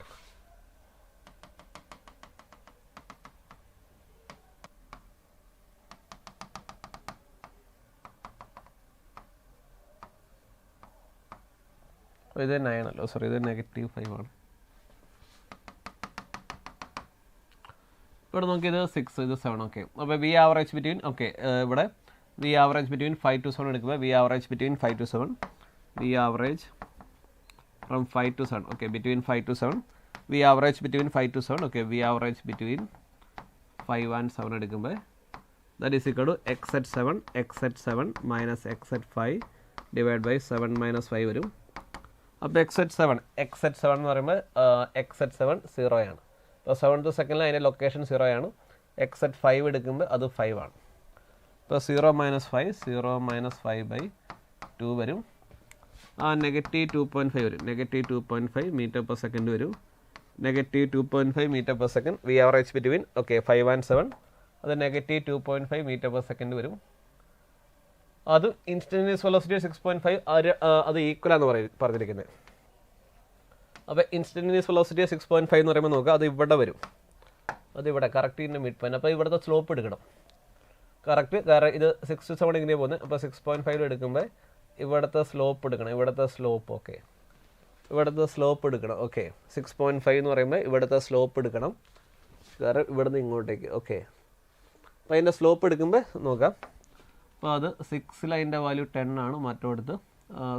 ഇത് 9 അല്ലോ, സോറി ഇത് -5 ആണ്. ഇവിടെ നോക്കി ഇത് 6, ഇത് 7. ഓക്കെ, അപ്പോൾ വി ആവറേജ് ബിറ്റ്വീൻ ഇവിടെ വി ആവറേജ് ബിറ്റ്വീൻ 5 to 7 എടുക്കുക. V average between 5 to 7 V average from 5 to 7 between 5 to 7 V average between 5 to 7 V average between 5 and 7 എടുക്കുമ്പോൾ that is equal to X at 7 minus X at 5 divide by 7 - 5 വരും. അപ്പോൾ X at 7 എന്ന് പറയുമ്പോൾ X at 7 0 ആണ്. അപ്പോൾ 7th സെക്കൻഡിൽ അതിൻ്റെ location 0 ആണ്. എക്സ് അറ്റ് 5 എടുക്കുമ്പോൾ അത് 5 ആണ്. അപ്പോൾ 0 - 5 (2) വരും. -2.5 വരും. -2.5 m/s വരും. -2.5 m/s. V average between 5 and 7 അത് -2.5 m/s വരും. അത് ഇൻസ്റ്റൻറ്റേനിയസ് വെലോസിറ്റി 6.5 അത് ഈക്വലാന്ന് പറഞ്ഞിരിക്കുന്നത്. അപ്പോൾ ഇൻസ്റ്റൻറ്റേനിയസ് വെലോസിറ്റി 6.5 എന്ന് പറയുമ്പോൾ നോക്കുക, അത് ഇവിടെ വരും. അതിവിടെ കറക്റ്റ് ഇതിൻ്റെ മിഡ് പോയിന്റ്. അപ്പോൾ ഇവിടുത്തെ സ്ലോപ്പ് എടുക്കണം കറക്റ്റ്. കാരണം ഇത് 6 to 7 ഇങ്ങനെ പോകുന്നത്. അപ്പോൾ 6.5 എടുക്കുമ്പോൾ ഇവിടുത്തെ സ്ലോപ്പ് എടുക്കണം. ഇവിടുത്തെ സ്ലോപ്പ് എടുക്കണം. 6.5 എന്ന് പറയുമ്പോൾ ഇവിടുത്തെ സ്ലോപ്പ് എടുക്കണം. കാരണം ഇവിടുന്ന് ഇങ്ങോട്ടേക്ക്. അപ്പോൾ അതിൻ്റെ സ്ലോപ്പ് എടുക്കുമ്പോൾ നോക്കാം. അപ്പോൾ അത് 6ൽ അതിൻ്റെ വാല്യൂ 10 ആണ്, മറ്റോടത്ത്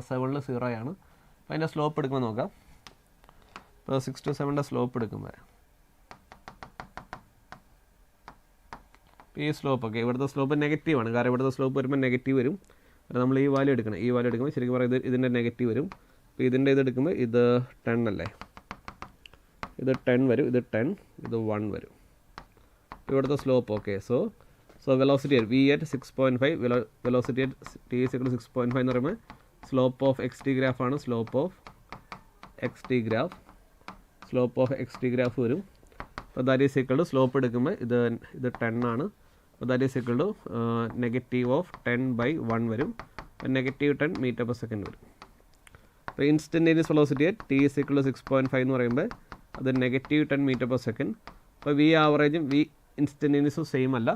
7ൽ 0 ആണ്. അപ്പോൾ അതിൻ്റെ സ്ലോപ്പ് എടുക്കുമ്പോൾ നോക്കാം. ഇപ്പോൾ 6 to 7 സ്ലോപ്പ് എടുക്കുമ്പോൾ ഈ സ്ലോപ്പ് ഇവിടുത്തെ സ്ലോപ്പ് നെഗറ്റീവാണ്. കാരണം ഇവിടുത്തെ സ്ലോപ്പ് വരുമ്പോൾ നെഗറ്റീവ് വരും. കാരണം നമ്മൾ ഈ വാല്യൂ എടുക്കുമ്പോൾ ശരിക്കും പറയുന്നത് ഇതിൻ്റെ നെഗറ്റീവ് വരും. അപ്പോൾ ഇതിൻ്റെ ഇത് എടുക്കുമ്പോൾ ഇത് 10 അല്ലേ, ഇത് 10 വരും, ഇത് 10, ഇത് 1 വരും. ഇവിടുത്തെ slope So velocity at v at 6.5 velocity at t is equal to 6.5 എന്ന് പറയുമ്പോൾ slope of X T graph ആണ്. Slope of X T graph വരും. അപ്പോൾ that is equal to slope എടുക്കുമ്പോൾ ഇത് 10 ആണ്. അപ്പോൾ ദാറ്റ് ഈസ് ഈക്വൽ ടു -10/1 വരും. -10 m/s വരും. അപ്പോൾ instantaneous velocity at t is equal to 6.5 എന്ന് പറയുമ്പോൾ അത് -10 m/s. അപ്പോൾ വി ആവറേജും വി ഇൻസ്റ്റൻറ്റേനിയസും സെയിം അല്ല.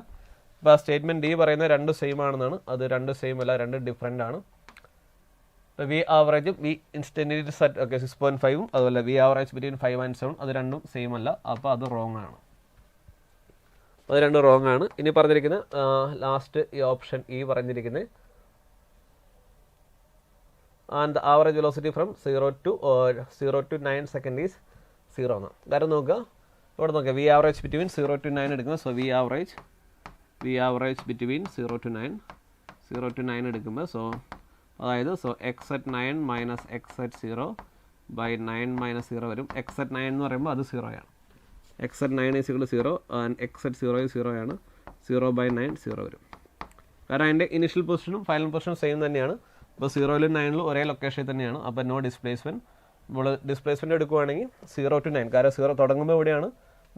അപ്പോൾ സ്റ്റേറ്റ്മെൻറ്റ് ഡി പറയുന്നത് 2 സെയിം ആണെന്നാണ്. അത് 2 സെയിം അല്ല, 2 ഡിഫറെൻ്റ് ആണ്. ഇപ്പോൾ വി ആവറേജും വി ഇൻസ്റ്റൻറ്റേനിയസ് അറ്റ് 6.5ഉം അതുപോലെ വി ആവറേജ് ബിറ്റ്വീൻ 5 and 7 അത് രണ്ടും സെയിം അല്ല. അപ്പോൾ അത് റോങ് ആണ്. അത് രണ്ട് റോങ് ആണ്. ഇനി പറഞ്ഞിരിക്കുന്ന ലാസ്റ്റ് ഈ ഓപ്ഷൻ ഈ പറഞ്ഞിരിക്കുന്നത് and average velocity from 0 to 9 second is 0 ആണ്. കാരണം നോക്കുക, ഇവിടെ നോക്കുക, വി ആവറേജ് ബിറ്റ്വീൻ 0 to 9 എടുക്കുക. So V average between 0 to 9 എടുക്കുമ്പോൾ സോ അതായത് so X at 9 minus X at 0 by 9 minus 0 വരും. എക്സ് അറ്റ് 9 എന്ന് പറയുമ്പോൾ അത് 0 ആണ്. X at 9 is equal to 0 and X at 0 0 ആണ്. 0 ബൈ 9 0 വരും. കാരണം അതിൻ്റെ ഇനിഷ്യൽ പൊസിഷനും ഫൈനൽ പൊസിഷനും സെയിം തന്നെയാണ്. അപ്പോൾ 0ലും 9ലും ഒരേ ലൊക്കേഷനിൽ തന്നെയാണ്. അപ്പോൾ നോ ഡിസ്പ്ലേസ്മെൻറ്റ്. നമ്മൾ ഡിസ്പ്ലേസ്മെൻറ്റ് എടുക്കുകയാണെങ്കിൽ 0 to 9, കാരണം 0 തുടങ്ങുമ്പോൾ എവിടെയാണ്,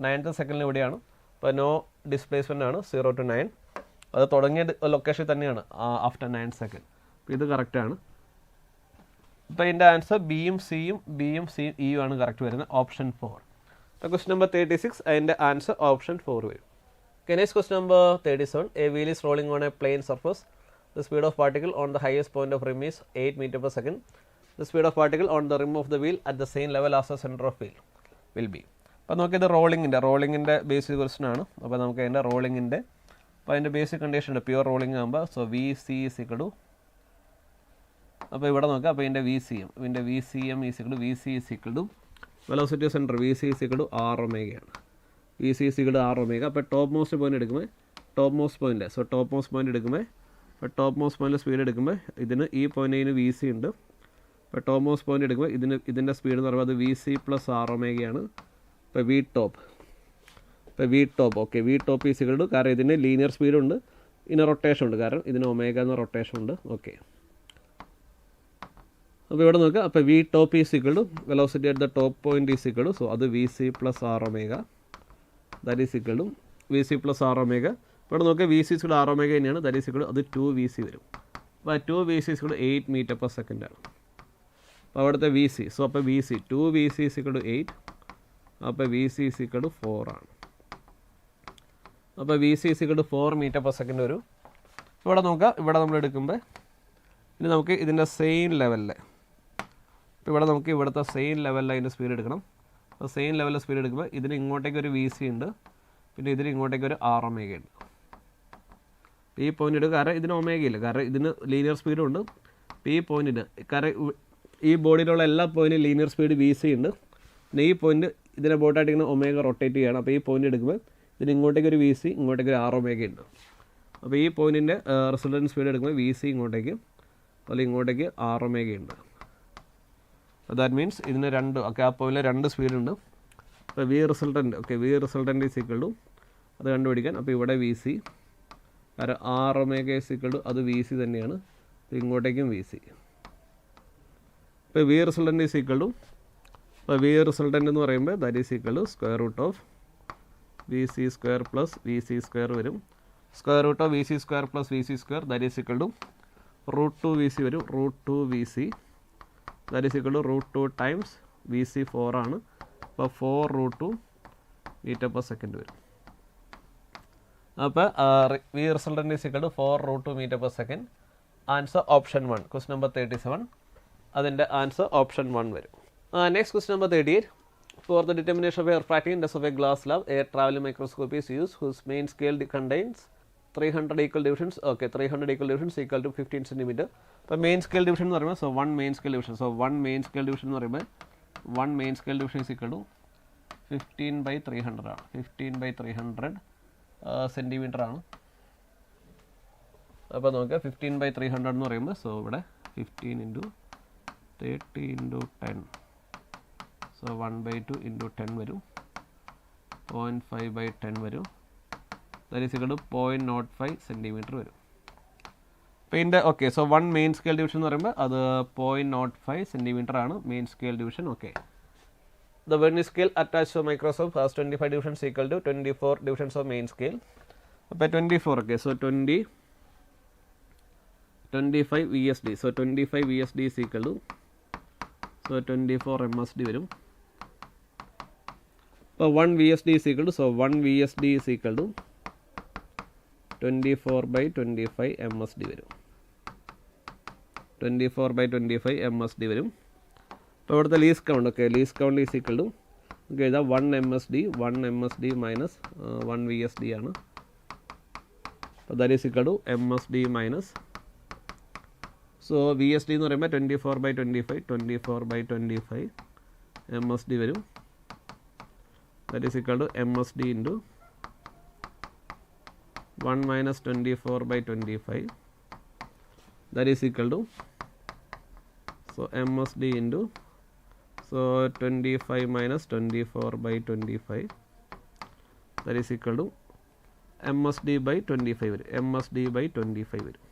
9th സെക്കൻഡിൽ എവിടെയാണ്. അപ്പോൾ നോ ഡിസ്പ്ലേസ്മെൻ്റ് ആണ് 0 to 9. അത് തുടങ്ങിയ ലൊക്കേഷനിൽ തന്നെയാണ് ആഫ്റ്റർ 9 സെക്കൻഡ്. അപ്പോൾ ഇത് കറക്റ്റാണ്. അപ്പോൾ ഇതിൻ്റെ ആൻസർ ബിയും സിയും ഇയും ആണ് കറക്റ്റ് വരുന്നത്, ഓപ്ഷൻ 4. അപ്പോൾ ക്വസ്റ്റ്യൻ നമ്പർ 36, അതിൻ്റെ ആൻസർ ഓപ്ഷൻ 4 വരും. Next question number 37, a wheel is rolling on a plane surface. The speed of particle on the highest point of rim is 8 meter per second. The speed of particle on the rim of the wheel at the same level as the center of wheel will be. അപ്പോൾ നമുക്കിത് റോളിങ്ങിൻ്റെ basic question ആണ്. അപ്പോൾ നമുക്ക് അതിൻ്റെ റോളിങ്ങിൻ്റെ അപ്പോൾ അതിൻ്റെ basic condition ഉണ്ട്. പ്യുവർ റോളിംഗ് ആകുമ്പോൾ so V C is equal to, അപ്പോൾ ഇവിടെ നോക്കുക, അപ്പോൾ ഇതിൻ്റെ V C M is equal to V C is equal to velocity centre V C is equal to R ഒമേഗയാണ്. V C is equal to R omega. അപ്പോൾ top most point എടുക്കുമ്പോൾ top most point എടുക്കുമ്പോൾ ഇപ്പോൾ top most point speed എടുക്കുമ്പോൾ ഇതിന് ഈ പോയിൻറ്റിന് V C ഉണ്ട്. ഇപ്പോൾ ടോപ്പ് മോസ്റ്റ് പോയിൻ്റ് എടുക്കുമ്പോൾ ഇതിൻ്റെ സ്പീഡ് എന്ന് പറയുമ്പോൾ അത് വി സി പ്ലസ് ആർ ഒമേഗയാണ്. ഇപ്പോൾ V top okay, V top is equal to, കാരണം ഇതിന് ലീനിയർ സ്പീഡുണ്ട്, ഇതിന് റൊട്ടേഷൻ ഉണ്ട്, കാരണം ഇതിന് ഒമേഗ എന്ന റൊട്ടേഷൻ ഉണ്ട്. ഓക്കെ, അപ്പോൾ ഇവിടെ നോക്കുക, അപ്പോൾ V top is equal to velocity at the top point is equal to, so അത് V C plus R omega, that is equal to V C plus R omega. ഇവിടെ നോക്കുക, V C school R omega തന്നെയാണ്, that is equal to അത് 2 V C വരും. അപ്പോൾ 2 V C school 8 metre per second ആണ്. അപ്പോൾ അവിടുത്തെ V C, so അപ്പോൾ V C 2 V C is equal to 8, അപ്പോൾ V C is equal to 4 ആണ്. അപ്പോൾ V C is equal to 4 metre per second വരും. ഇവിടെ നോക്കുക, ഇവിടെ നമ്മൾ എടുക്കുമ്പോൾ ഇനി നമുക്ക് ഇതിൻ്റെ സെയിം ലെവലിൽ, ഇപ്പോൾ ഇവിടെ നമുക്ക് ഇവിടുത്തെ സെയിം ലെവലിൽ അതിൻ്റെ സ്പീഡ് എടുക്കണം. അപ്പോൾ സെയിം ലെവലിൽ സ്പീഡ് എടുക്കുമ്പോൾ ഇതിന് ഇങ്ങോട്ടേക്ക് ഒരു വി സി ഉണ്ട്, പിന്നെ ഇതിന് ഇങ്ങോട്ടേക്ക് ഒരു ആർ ഒമേഗ ഉണ്ട്. ഈ പോയിന്റ് എടുക്കുക, കാരണം ഇതിന് ഒമേഗയില്ല, കാരണം ഇതിന് ലീനിയർ സ്പീഡും ഉണ്ട്. ഇപ്പോൾ ഈ പോയിന്റിന്, കാരണം ഈ ബോഡിയിലുള്ള എല്ലാ പോയിന്റും ലീനിയർ സ്പീഡ് വി സി ഉണ്ട്. പിന്നെ ഈ പോയിന്റ് ഇതിനെ ബോട്ടായിട്ട് ഇങ്ങനെ ഒമേഗ റൊട്ടേറ്റ് ചെയ്യുകയാണ്. അപ്പോൾ ഈ പോയിന്റ് എടുക്കുമ്പോൾ ഇതിന് ഇങ്ങോട്ടേക്ക് ഒരു വി സി, ഇങ്ങോട്ടേക്ക് ഒരു ആർ ഒമേഗ ഉണ്ട്. അപ്പോൾ ഈ പോയിന്റിൻ്റെ റിസൾട്ടൻറ്റ് സ്പീഡ് എടുക്കുമ്പോൾ വി സി ഇങ്ങോട്ടേക്ക്, അതുപോലെ ഇങ്ങോട്ടേക്ക് ആർ ഒമേഗ ഉണ്ട്. അപ്പോൾ ദാറ്റ് മീൻസ് ഇതിന് രണ്ട്, ഓക്കെ, ആ പോയിന്റിൽ രണ്ട് സ്പീഡുണ്ട്. അപ്പോൾ V resultant is equal to അത് കണ്ടുപിടിക്കാൻ, അപ്പോൾ ഇവിടെ വി സി, കാരണം R omega is equal to അത് വി സി തന്നെയാണ്. അപ്പോൾ ഇങ്ങോട്ടേക്കും വി സി. ഇപ്പോൾ V resultant is equal to, അപ്പോൾ വി റിസൾട്ടൻറ്റ് എന്ന് പറയുമ്പോൾ that is equal to square root of V C square plus V C square വരും. Square root of V C square plus V C square that is equal to root 2 V C വരും. Root 2 V C that is equal to root 2 times V C 4 ആണ്. അപ്പോൾ 4 root 2 metre per second വരും. അപ്പോൾ V resultant is equal to 4 root 2 metre per second. Answer option 1. Question number 37, അതിൻ്റെ answer option 1 വരും. Next question number 38, for the determination of refracting index of a glass slab a travelling microscope is use whose main scale contains 300 equal divisions. Okay, 300 equal divisions equal to 15 centimetre. അപ്പോൾ main scale division എന്ന് പറയുമ്പോൾ so 1 main scale division, so 1 main scale division എന്ന് പറയുമ്പോൾ 1 main scale division is equal to 15/300 ആണ്. 15/300 centimetre ആണ്. അപ്പോൾ നമുക്ക് 15/300 എന്ന് പറയുമ്പോൾ സോ ഇവിടെ 15 × 30 × 10, സോ 1/2 × 10 വരും. 0.5/10 വരും. That is equal to 0.05 centimetre വരും. അപ്പോൾ ഇതിൻ്റെ okay, so 1 main scale division എന്ന് പറയുമ്പോൾ അത് 0.05 സെൻറ്റിമീറ്റർ ആണ് main scale division. Okay, the vernier scale attached to microscope has 25 divisions equal to 24 divisions of main scale. അപ്പോൾ 24, okay, so 25 VSD, so 25 VSD is equal to so 24 MSD വരും. അപ്പോൾ 1 VSD is equal to, so 1 VSD is equal to 24/25 MSD വരും. 24/25 MSD വരും. അപ്പോൾ ഇവിടുത്തെ least count, okay, least count is equal to നമുക്ക് എഴുതാം 1 MSD minus 1 VSD ആണ്. അപ്പോൾ that is equal to MSD minus, so VSD എന്ന് പറയുമ്പോൾ 24/25 MSD വരും. That is equal to MSD into 1 minus 24/25, that is equal to, so MSD into, so 25 minus 24/25, that is equal to MSD by 25 വരും. MSD by 25 വരും.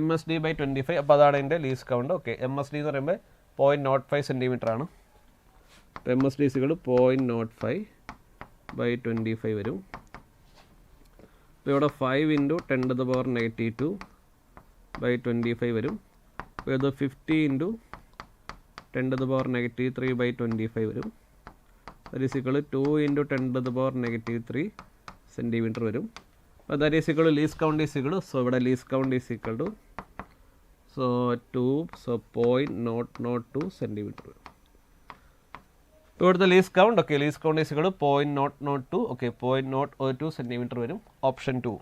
MSD by 25, അപ്പോൾ അതാണ് എൻ്റെ least count. Okay, MSD എന്ന് പറയുമ്പോൾ 0.05 centimetre ആണ്. അപ്പോൾ MSD is equal to 0.05/25 വരും. അപ്പോൾ ഇവിടെ 5 × 10⁻²/25 വരും. അപ്പോൾ ഇത് 50 × 10⁻³ വരും. That is equal to 2 × 10⁻³ centimetre വരും. അപ്പോൾ that is equal to least count is equal to, so ഇവിടെ least count is equal to, so 2, so 0.002 centimetre വരും. ഇവിടുത്തെ least count, okay, least count is equal to 0.002, okay, 0.002 centimetre വരും. Option 2.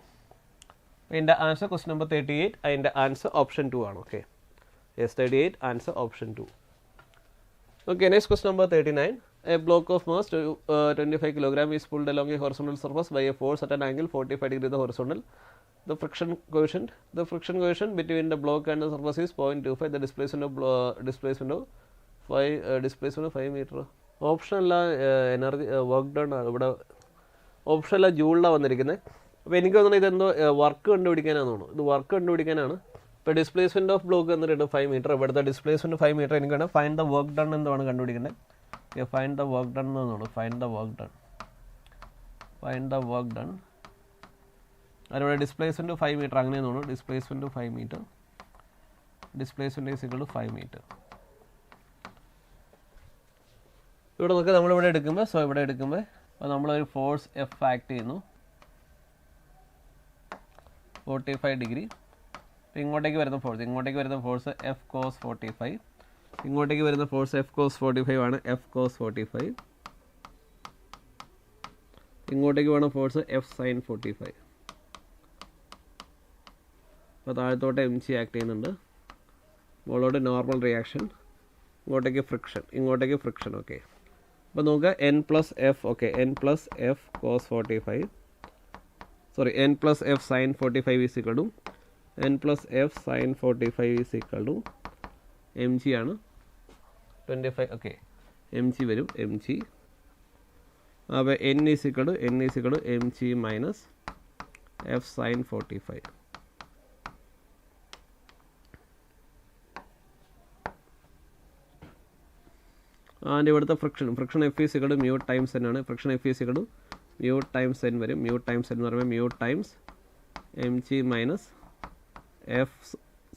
അതിൻ്റെ answer question number 38, അതിൻ്റെ answer option 2 ആണ്. Okay, yes, 38 answer option 2. Okay, next question number 39. A block of mass 25 kg is pulled along a horizontal surface by a force at an angle 45 degree the horizontal. The friction coefficient between the block and the surface is 0.25. The displacement of 5 meter. Option അല്ല energy work done ആണ് ഇവിടെ. Option അല്ല ജൂളിലാണ് വന്നിരിക്കുന്നത്. അപ്പോൾ എനിക്ക് തോന്നുന്നത് ഇതെന്തോ work കണ്ടുപിടിക്കാനാണെന്ന് തോന്നുന്നു. ഇത് വർക്ക് കണ്ടുപിടിക്കാനാണ്. ഇപ്പോൾ ഡിസ്പ്ലേസ്മെൻറ്റ് ഓഫ് ബ്ലോക്ക് എന്നിട്ട് 5 മീറ്റർ, ഇവിടുത്തെ ഡിസ്പ്ലേസ്മെൻറ്റ് 5 മീറ്റർ. എനിക്ക് വേണം ഫൈൻഡ് ദ വർക്ക് ഡൺ എന്താണ് കണ്ടുപിടിക്കേണ്ടത്. Okay, find the work done എന്നാണ്. ഫൈൻഡ് ദ വർക്ക് ഡൺ അതിവിടെ ഡിസ്പ്ലേസ്മെൻറ്റ് 5 മീറ്റർ അങ്ങനെയെന്ന് തോന്നുന്നു. Displacement 5 metre, displacement is equal to 5 metre. ഇവിടെ നോക്കുക, നമ്മളിവിടെ എടുക്കുമ്പോൾ, സോ ഇവിടെ എടുക്കുമ്പോൾ അപ്പോൾ നമ്മളൊരു ഫോഴ്സ് എഫ് ആക്ട് ചെയ്യുന്നു 45 ഡിഗ്രി. ഇങ്ങോട്ടേക്ക് വരുന്ന ഫോഴ്സ് എഫ് കോസ് 45, ഇങ്ങോട്ടേക്ക് വരുന്ന ഫോഴ്സ് എഫ് കോസ് 45 ആണ്. F cos 45. ഇങ്ങോട്ടേക്ക് വേണം ഫോഴ്സ് എഫ് സൈൻ 45. അപ്പോൾ താഴത്തോട്ട് എം ജി ആക്ട് ചെയ്യുന്നുണ്ട്. മുകളോട്ട് നോർമൽ റിയാക്ഷൻ, ഇങ്ങോട്ടേക്ക് ഫ്രിക്ഷൻ. ഓക്കെ, അപ്പോൾ നോക്കുക n plus F, okay, n plus F cos 45, sorry n plus F sine 45 is equal to n plus F sine 45 is equal to M G ആണ് 25. Okay, M G വരും, M G. അപ്പോൾ n is equal to M G minus F sine 45. അതിൻ്റെ ഇവിടുത്തെ friction F is equal to mu times N ആണ്. Friction F is equal to mu times N വരും. Mu times N എന്ന് പറയുമ്പോൾ mu times M G minus F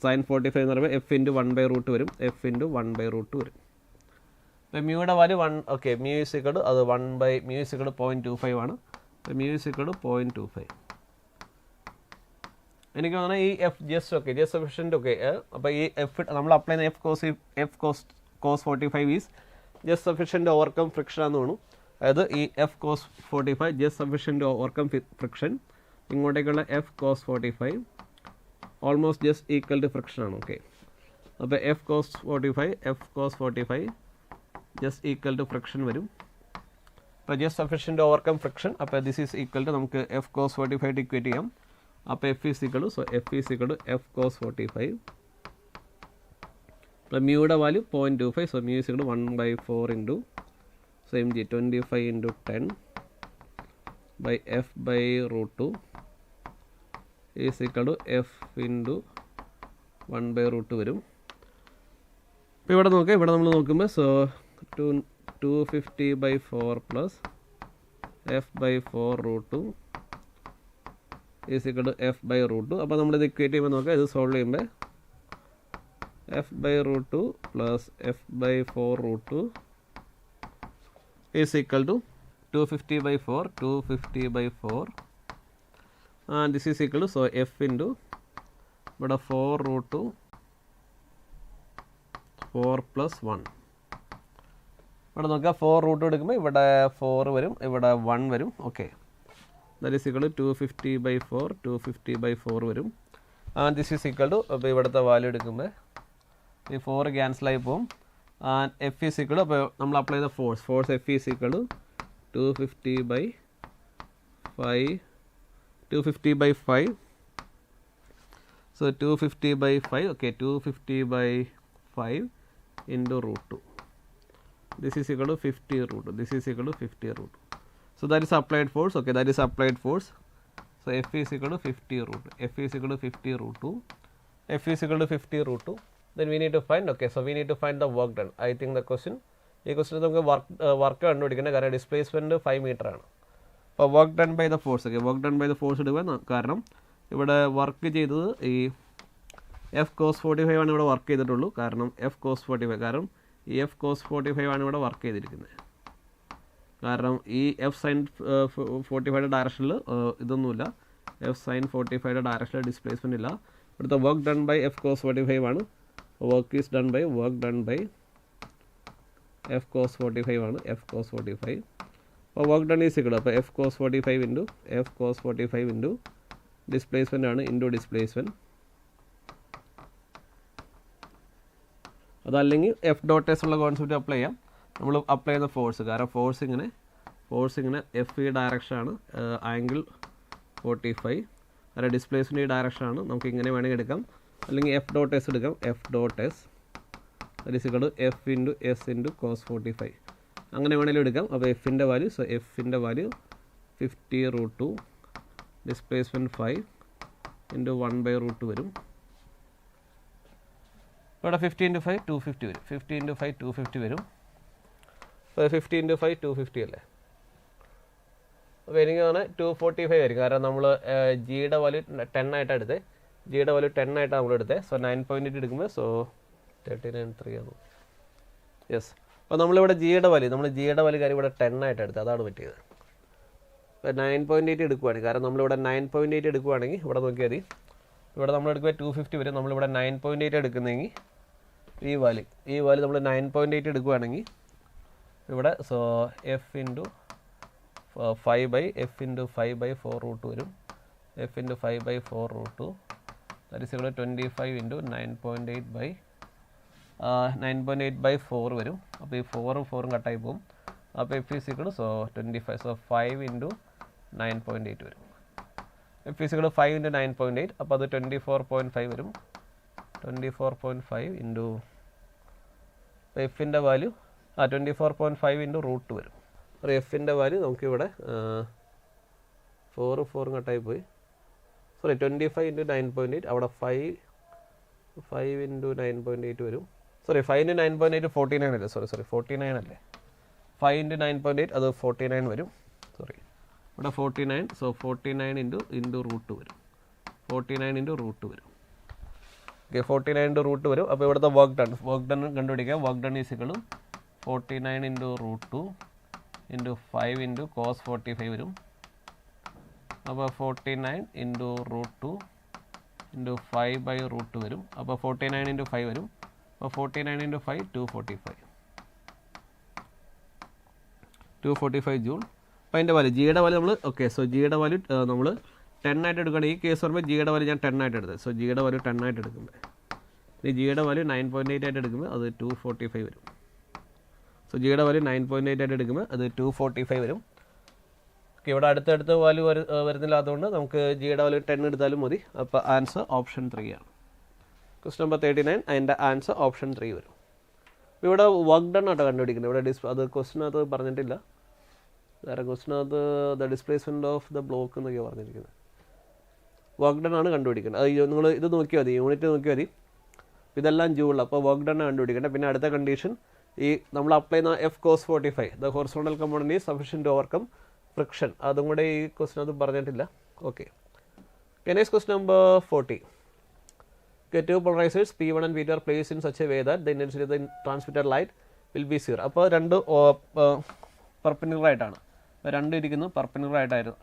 sine 45 എന്ന് പറയുമ്പോൾ F into 1/√2 വരും. F into 1/√2 വരും. അപ്പോൾ മ്യൂയുടെ value 1. Okay, mu is equal to അത് 1/മ്യൂ ഈസ് ഇക്വൽ ടു 0.25 ആണ്. അപ്പോൾ മ്യൂ ഈസ് ഇക്വൽ ടു 0.25. എനിക്ക് തോന്നുന്നത് ഈ എഫ് ജസ്റ്റ് സഫിഷ്യൻറ്റ്. ഓക്കെ, അപ്പോൾ ഈ എഫ് നമ്മൾ അപ്ലൈ ചെയ്യുന്ന F cos 45 is just sufficient overcome friction ആണെന്ന് തോന്നുന്നു. അതായത് ഈ F cos 45 just sufficient overcome friction. ഇങ്ങോട്ടേക്കുള്ള F cos 45 almost just equal to friction ആണ്. ഓക്കെ, അപ്പോൾ F cos 45 just equal to friction വരും. അപ്പോൾ ജസ്റ്റ് സഫിഷ്യൻറ്റ് ഓവർകം ഫ്രിക്ഷൻ. അപ്പോൾ ദിസ് ഈസ് ഈക്വൽ ടു നമുക്ക് എഫ് കോസ് 45 ഇക്വേറ്റ് ചെയ്യാം. അപ്പോൾ F is equal to, so F is equal to F cos 45. അപ്പോൾ മ്യൂയുടെ value 0.25, so mu is equal to 1/4 into, so M G 25 into 10 by F √2 is equal to F into 1/√2 വരും. അപ്പോൾ ഇവിടെ നോക്കുക, ഇവിടെ നമ്മൾ നോക്കുമ്പോൾ so 250/4 plus f/4√2 is equal to f/√2. അപ്പോൾ നമ്മളിത് ഇക്വേറ്റ് ചെയ്യുമ്പോൾ നോക്കുക, ഇത് സോൾവ് ചെയ്യുമ്പോൾ f/√2 plus f/4√2 is equal to 250/4 and this is equal to, so f into ഇവിടെ 4√2 4 plus 1 ഇവിടെ നോക്കുക 4 റൂട്ട് എടുക്കുമ്പോൾ ഇവിടെ 4 വരും, ഇവിടെ 1 വരും. Okay, that is equal to 250/4, 250/4 വരും. And this is equal to, അപ്പോൾ ഇവിടുത്തെ വാല്യൂ എടുക്കുമ്പോൾ ഈ 4 ക്യാൻസലായി പോകും. And F is equal to, അപ്പോൾ നമ്മൾ അപ്ലൈ ചെയ്ത force F is equal to 250/5. So 250/5, okay, 250/5 into root 2. This is equal to 50 root 2. This is equal to 50 root 2. So that is applied force. Okay, that is applied force. So F is equal to 50 root 2. F is equal to 50 root 2. F is equal to 50 root 2. Then we need to find. Okay, so we need to find the work done. I think the question. ഈ ക്വസ്റ്റിന് നമുക്ക് work കണ്ടുപിടിക്കേണ്ട, കാരണം displacement 5 metre ആണ്. അപ്പോൾ work done by the force. Okay, work done by the force എടുക്കുക. കാരണം ഇവിടെ work ചെയ്തത് ഈ എഫ് കോസ് 45 ആണ് ഇവിടെ വർക്ക് ചെയ്തിട്ടുള്ളൂ. കാരണം എഫ് കോസ് 45, കാരണം ഈ എഫ് കോസ് 45 ആണ് ഇവിടെ വർക്ക് ചെയ്തിരിക്കുന്നത്. കാരണം ഈ എഫ് സൈൻ 45യുടെ ഡയറക്ഷനിൽ ഇതൊന്നുമില്ല. എഫ് സൈൻ 45യുടെ ഡയറക്ഷനിൽ ഡിസ്പ്ലേസ്മെൻ്റ് ഇല്ല. ഇവിടുത്തെ work done by F cos 45 ആണ്. Work is done by F cos 45 ആണ്. F cos 45. അപ്പോൾ വർക്ക് ഡൺ ഈസ് ഇക്വൽ, അപ്പോൾ F cos 45 into F cos 45 into displacement ആണ്, ഇൻറ്റു ഡിസ്പ്ലേസ്മെൻറ്റ്. അതല്ലെങ്കിൽ എഫ് ഡോട്ട് എസ് ഉള്ള കോൺസെപ്റ്റ് അപ്ലൈ ചെയ്യാം. നമ്മൾ apply ചെയ്യുന്ന ഫോഴ്സ്, കാരണം ഫോഴ്സ് ഇങ്ങനെ എഫ് ഈ ഡയറക്ഷനാണ്, ആംഗിൾ 45. കാരണം ഡിസ്പ്ലേസ്മെൻറ്റ് ഈ ഡയറക്ഷനാണ്. നമുക്ക് ഇങ്ങനെ വേണമെങ്കിൽ എടുക്കാം, അല്ലെങ്കിൽ എഫ് ഡോട്ട് എസ് എടുക്കാം. F dot S equal to F into S into cos 45, അങ്ങനെ വേണമെങ്കിലും എടുക്കാം. അപ്പോൾ എഫിൻ്റെ വാല്യൂ, സോ എഫിൻ്റെ വാല്യൂ 50 root 2, ഡിസ്പ്ലേസ്മെൻറ്റ് 5 ഇൻറ്റു 1/√2 വരും. ഇവിടെ 50 × 5 250 വരും. 50 × 5 250 വരും. അപ്പോൾ 50 × 5 250 അല്ലേ. അപ്പോൾ എനിക്ക് തന്നെ 245 ആയിരിക്കും, കാരണം നമ്മൾ ജിയുടെ വാല്യൂ 10 ആയിട്ടാണ് എടുത്തത്. ജിയുടെ വാല്യൂ 10 ആയിട്ടാണ് നമ്മൾ എടുത്തത്. സോ 9.8 എടുക്കുമ്പോൾ സോ 39.3 ആണ്. യെസ്, അപ്പോൾ നമ്മളിവിടെ ജിയുടെ വാല്യൂ കാര്യം ഇവിടെ 10 ആയിട്ട് എടുത്തത്, അതാണ് പറ്റിയത്. ഇപ്പോൾ 9.8 എടുക്കുവാണെങ്കിൽ, കാരണം നമ്മളിവിടെ 9.8 എടുക്കുവാണെങ്കിൽ ഇവിടെ നോക്കിയാൽ മതി. ഇവിടെ നമ്മൾ എടുക്കുക 250 വരും. നമ്മളിവിടെ 9.8 എടുക്കുന്നെങ്കിൽ ഈ വാല്യൂ നമ്മൾ 9.8 എടുക്കുകയാണെങ്കിൽ ഇവിടെ സോ എഫ് ഇൻറ്റു 5/4 വരും. എഫ് ഇൻറ്റു 5/4 ദാറ്റ് ഈസ് ഇവിടെ 25 ഇൻറ്റു 9.8/4 വരും. അപ്പോൾ ഈ 4 കട്ടായി പോകും. അപ്പോൾ F is equal so 25, so 5 into 9.8 വരും. എഫ് ഈസ് ഈക്വൽ 5 ഇൻറ്റു 9.8, അപ്പോൾ അത് 24.5 വരും. 24.5 ഇൻറ്റു എഫിൻ്റെ വാല്യൂ 24.5 ഇൻറ്റു √2 വരും. അപ്പോൾ എഫിൻ്റെ വാല്യൂ നമുക്കിവിടെ 4 കട്ടായി പോയി. സോറി 25 ഇൻറ്റു 9.8, അവിടെ 5 ഇൻറ്റു 9.8 വരും. സോറി 5 ഇൻറ്റു 9.8 49 അല്ലേ, സോറി 49 അല്ലേ. 5 ഇൻറ്റു 9.8 അത് 49 വരും. സോറി ഇവിടെ 49, സോ 49 ഇൻറ്റു √2 വരും. 49 ഇൻറ്റു √2 വരും. ഓക്കെ, 49 ഇൻറ്റു √2 വരും. അപ്പോൾ ഇവിടുത്തെ വർക്ക് ഡൺ കണ്ടുപിടിക്കുക. Work done is equal to 49 into √2 into 5 into cos 45 വരും. അപ്പോൾ 49 ഇൻറ്റു √2 ഇൻറ്റു 5/√2 വരും. അപ്പോൾ 49 ഇൻറ്റു 5 വരും. അപ്പോൾ 49 ഇൻറ്റു 5 245 ജൂൾ. അപ്പോൾ അതിൻ്റെ വാല്യൂ ജിയുടെ വാല്യൂ നമ്മൾ ഓക്കെ, സോ ജിയുടെ വാല്യൂ നമ്മൾ 10 ആയിട്ട് എടുക്കുകയാണ്. ഈ കേസ് പറയുമ്പോൾ ജിയുടെ വാല്യൂ ഞാൻ 10 ആയിട്ട് എടുത്തത്. സോ ജിയുടെ വാല്യൂ 10 ആയിട്ട് എടുക്കുമ്പോൾ ഈ ജിയുടെ വാല്യൂ 9.8 ആയിട്ട് എടുക്കുമ്പോൾ അത് 245 വരും. സോ ജിയുടെ വാല്യൂ 9.8 ആയിട്ട് എടുക്കുമ്പോൾ അത് 245 വരും. ഓക്കെ, ഇവിടെ അടുത്തടുത്ത് വാല്യൂ വരുന്നില്ല, അതുകൊണ്ട് നമുക്ക് ജിയുടെ വാല്യൂ 10 എടുത്താലും മതി. അപ്പോൾ ആൻസർ ഓപ്ഷൻ 3 ആണ്. ക്വസ്റ്റ്യൻ നമ്പർ 39, അതിൻ്റെ ആൻസർ ഓപ്ഷൻ 3 വരും. ഇവിടെ വർക്ക് ഡൺ ആട്ടോ കണ്ടുപിടിക്കുന്നത്. ഇവിടെ അത് ക്വസ്റ്റിനകത്ത് പറഞ്ഞിട്ടില്ല. വേറെ ക്വസ്റ്റിനകത്ത് the displacement of the block എന്നൊക്കെയാണ് പറഞ്ഞിരിക്കുന്നത്. വർക്ക് ഡൺ ആണ് കണ്ടുപിടിക്കുന്നത്. അത് നിങ്ങൾ ഇത് നോക്കിയാൽ മതി, യൂണിറ്റ് നോക്കിയാൽ മതി. ഇതെല്ലാം ജൂളിൽ. അപ്പോൾ വർക്ക് ഡൺ കണ്ടുപിടിക്കേണ്ടത്. പിന്നെ അടുത്ത കണ്ടീഷൻ ഈ നമ്മൾ അപ്ലൈ ചെയ്യുന്ന F cos 45 the horizontal component is sufficient to overcome friction. അതും കൂടെ ഈ ക്വസ്റ്റിനകത്ത് പറഞ്ഞിട്ടില്ല. Okay, next question number 40. Two polarizers P1 and P2 are placed in such a way that the intensity of the transmitted light will be 0. അപ്പോൾ രണ്ട് perpendicular ആയിട്ടാണ്. രണ്ട് ഇരിക്കുന്നത് പെർപെൻഡിക്കുലർ ആയിട്ടായിരുന്നു.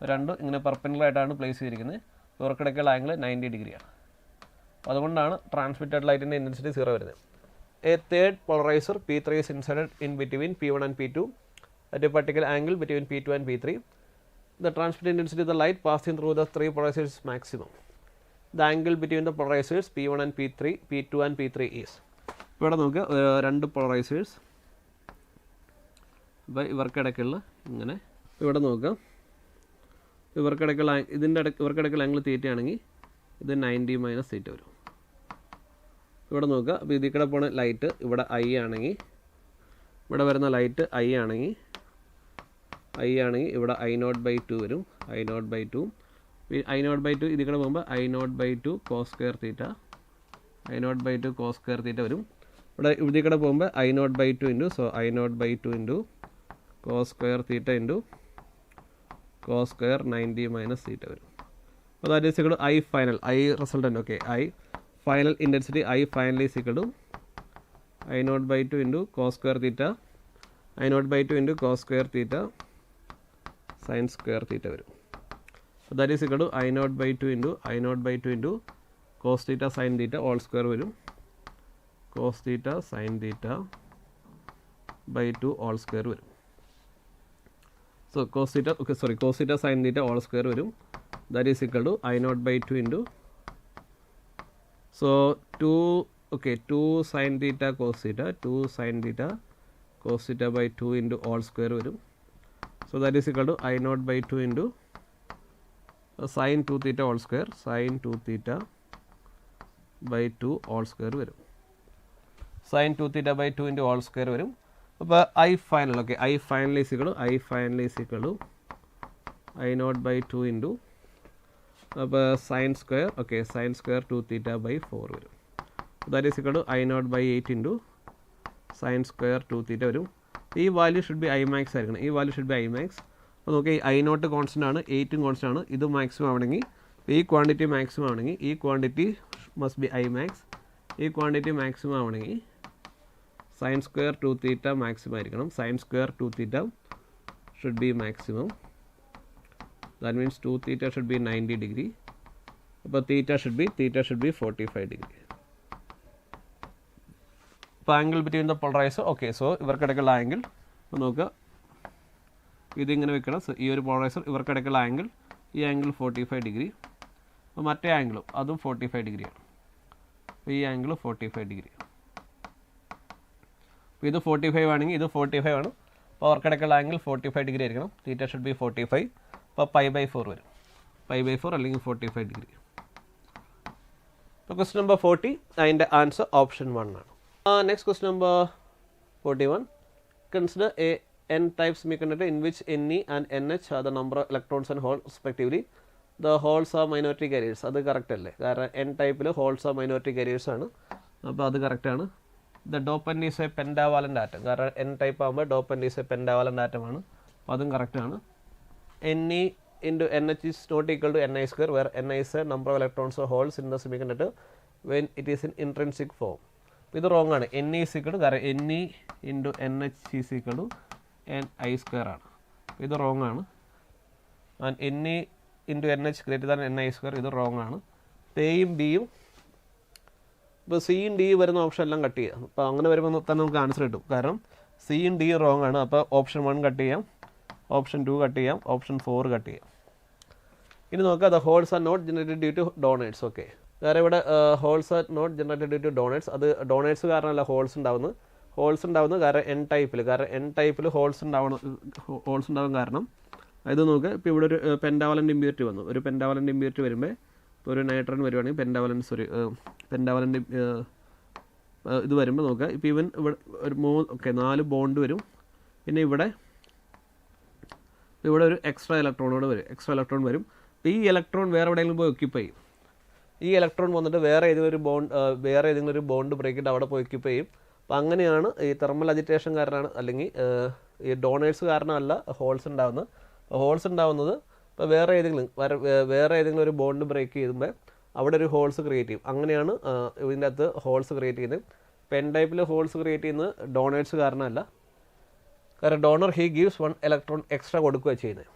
രണ്ട് ഇങ്ങനെ പെർപെൻഡിക്കുലർ ആയിട്ടാണ് പ്ലേസ് ചെയ്തിരിക്കുന്നത്. ഇവർക്കിടയ്ക്കുള്ള ആംഗിൾ 90 ഡിഗ്രിയാണ്. അപ്പോൾ അതുകൊണ്ടാണ് ട്രാൻസ്മിറ്റഡ് ലൈറ്റിൻ്റെ ഇൻറ്റൻസിറ്റി 0 വരുന്നത്. a third polarizer P3 is inserted in between P1 and P2 at a particular angle between P2 and P3. The transmitted intensity of the light passing through the three polarizers is maximum. The angle between the polarizers P1 and P3, P2 and P3 is. ഇവിടെ നമുക്ക് രണ്ട് പോളറൈസേഴ്സ് അപ്പോൾ ഇവർക്കിടയ്ക്കുള്ള ഇങ്ങനെ ഇവിടെ നോക്കാം. ഇവർക്കിടയ്ക്കുള്ള ഇവർക്കിടയ്ക്കുള്ള angle തീറ്റയാണെങ്കിൽ ഇത് 90 minus theta വരും. ഇവിടെ നോക്കുക. അപ്പോൾ ഇതിൽ കൂടെ പോണ ലൈറ്റ് ഇവിടെ ഐ ആണെങ്കിൽ ഇവിടെ വരുന്ന ലൈറ്റ് ഐ ആണെങ്കിൽ ഇവിടെ I0/2 വരും. I0/2 I0/2 ഇതിൽ കൂടെ പോകുമ്പോൾ I0/2 cos square തീറ്റ I0/2 cos square തീറ്റ വരും. ഇവിടെ ഇതിൽ കൂടെ പോകുമ്പോൾ I0/2 ഇൻറ്റു I0/2 ഇൻറ്റു cos square theta into cos square 90 minus theta വരും. അപ്പോൾ that is equal to I final I resultant. Okay, I final intensity I final is equal to I0/2 into cos square theta I0/2 into cos square theta sin square theta വരും. So that is equal to I0/2 into cos theta sin theta all square വരും. cos theta sin theta by 2 all square വരും. So cos theta sin theta all square vരും. That is equal to I0/2 into so 2 sin theta cos theta by 2 into all square vരും. So that is equal to I0/2 into sin 2 theta all square by 2 all square vരും. sin 2 theta by 2 into all square vരും. അപ്പോൾ I final is equal to I0/2 into അപ്പോൾ sin square 2 theta by 4 വരും. that is equal to I0/8 into sin square 2 theta വരും. ഈ value should be I max ആയിരിക്കണം. ഈ value should be I max. അപ്പോൾ നോക്കി I0 constant ആണ്, 8 constant ആണ്. ഇത് മാക്സിമം ആവണമെങ്കിൽ ഈ ക്വാണ്ടിറ്റി മാക്സിമം ആവണമെങ്കിൽ ഈ quantity must be I max. ഈ ക്വാണ്ടിറ്റി മാക്സിമം ആവണമെങ്കിൽ sin square 2 theta മാക്സിമം ആയിരിക്കണം. sin square 2 theta should be maximum. That means 2 theta should be 90 degree. But theta should be 45 degree. So angle between the polarizer. Okay, so ഇവർക്കിടയ്ക്കുള്ള angle നോക്കുക. ഇതിങ്ങനെ വെക്കണം. ഈ ഒരു polarizer ഇവർക്കിടയ്ക്കുള്ള angle ഈ angle 45 degree. അപ്പോൾ മറ്റേ ആംഗിളും അതും 45 ഡിഗ്രിയാണ്. അപ്പോൾ ഈ ആംഗിൾ 45 ഡിഗ്രി. അപ്പോൾ ഇത് 45 ആണെങ്കിൽ ഇത് 45 ആണ്. അപ്പോൾ അവർക്കിടയ്ക്കുള്ള ആംഗിൾ 45 ഡിഗ്രി ആയിരിക്കണം. തീറ്റ ഷുഡ് ബി 45. അപ്പോൾ π/4 വരും. π/4 അല്ലെങ്കിൽ 45 ഡിഗ്രി. അപ്പോൾ ക്വസ്റ്റ്യൻ നമ്പർ 40 അതിൻ്റെ ആൻസർ ഓപ്ഷൻ 1 ആണ്. Next question number 41. Consider A n-type semiconductor in which Ne and NH are the number of electrons and holes respectively. The holes are minority carriers. അത് correct അല്ലേ? കാരണം n-typeൽ holes are minority carriers ആണ്. അപ്പോൾ അത് കറക്റ്റാണ്. The dopant is a pentavalent atom. കാരണം n-type ആകുമ്പോൾ dopant is a pentavalent atom ആണ്. അപ്പോൾ അതും കറക്റ്റാണ്. Ne into NH is not equal to Ni square, where Ni is a number of electrons or holes in the semiconductor when it is in intrinsic form. ഇത് wrong ആണ്. Ne is equal to കാരണം Ne into NH is equal to Ni square ആണ്. ഇത് wrong ആണ്. And Ne into NH greater than Ni square ഇത് wrong ആണ്. എയും ബിയും ഇപ്പോൾ സിയും ഡി വരുന്ന ഓപ്ഷൻ എല്ലാം കട്ട് ചെയ്യാം. അപ്പോൾ അങ്ങനെ വരുമ്പോൾ തന്നെ നമുക്ക് ആൻസർ കിട്ടും. കാരണം സിയും ഡി റോങ് ആണ്. അപ്പോൾ ഓപ്ഷൻ 1 കട്ട് ചെയ്യാം, ഓപ്ഷൻ 2 കട്ട് ചെയ്യാം, ഓപ്ഷൻ 4 കട്ട് ചെയ്യാം. ഇനി നോക്കാം. The holes are not generated due to donates. Okay, കാരണം ഇവിടെ holes are not generated due to donates. അത് ഡോണേറ്റ്സ് കാരണമല്ല ഹോൾസ് ഉണ്ടാവുന്നത്. കാരണം n-typeൽ ഹോൾസ് ഉണ്ടാവും. കാരണം ഇത് നോക്കുക. ഇപ്പോൾ ഇവിടെ ഒരു പെൻഡാവലൻ്റ് ഇമ്പ്യൂരിറ്റി വന്നു. ഒരു പെൻഡാവലൻ്റ് ഇമ്പ്യൂരിറ്റി വരുമ്പോൾ ഇപ്പോൾ ഒരു നൈട്രജൻ വരുവാണെങ്കിൽ പെൻഡാവലൻ്റ് ഇത് വരുമ്പോൾ നോക്കുക. ഇപ്പോൾ ഇവൻ ഇവിടെ ഒരു 4 ബോണ്ട് വരും. പിന്നെ ഇവിടെ ഒരു എക്സ്ട്രാ ഇലക്ട്രോൺ വരും. അപ്പോൾ ഈ ഇലക്ട്രോൺ വേറെ എവിടെയെങ്കിലും പോയി ഒക്യുപ്പൈ ചെയ്യും. ഈ ഇലക്ട്രോൺ വന്നിട്ട് വേറെ ഏതെങ്കിലും ഒരു ബോണ്ട് ബ്രേക്ക് ചെയ്ത് അവിടെ പോയി ഒക്യുപ്പൈ ചെയ്യും. അപ്പോൾ അങ്ങനെയാണ് ഈ തെർമൽ അജിറ്റേഷൻ കാരണമാണ്, അല്ലെങ്കിൽ ഈ ഡോണേഴ്സ് കാരണമല്ല ഹോൾസ് ഉണ്ടാകുന്നത്. ഹോൾസ് ഉണ്ടാകുന്നത് ഇപ്പോൾ വേറെ ഏതെങ്കിലും ഒരു ബോണ്ട് ബ്രേക്ക് ചെയ്യുമ്പോൾ അവിടെ ഒരു ഹോൾസ് ക്രിയേറ്റ് ചെയ്യും. അങ്ങനെയാണ് ഇതിൻ്റെ അകത്ത് ഹോൾസ് ക്രിയേറ്റ് ചെയ്യുന്നത്. n-typeൽ ഹോൾസ് ക്രിയേറ്റ് ചെയ്യുന്നത് ഡോണേഴ്സ് കാരണമല്ല. കാരണം donor he gives 1 electron extra കൊടുക്കുകയാണ് ചെയ്യുന്നത്.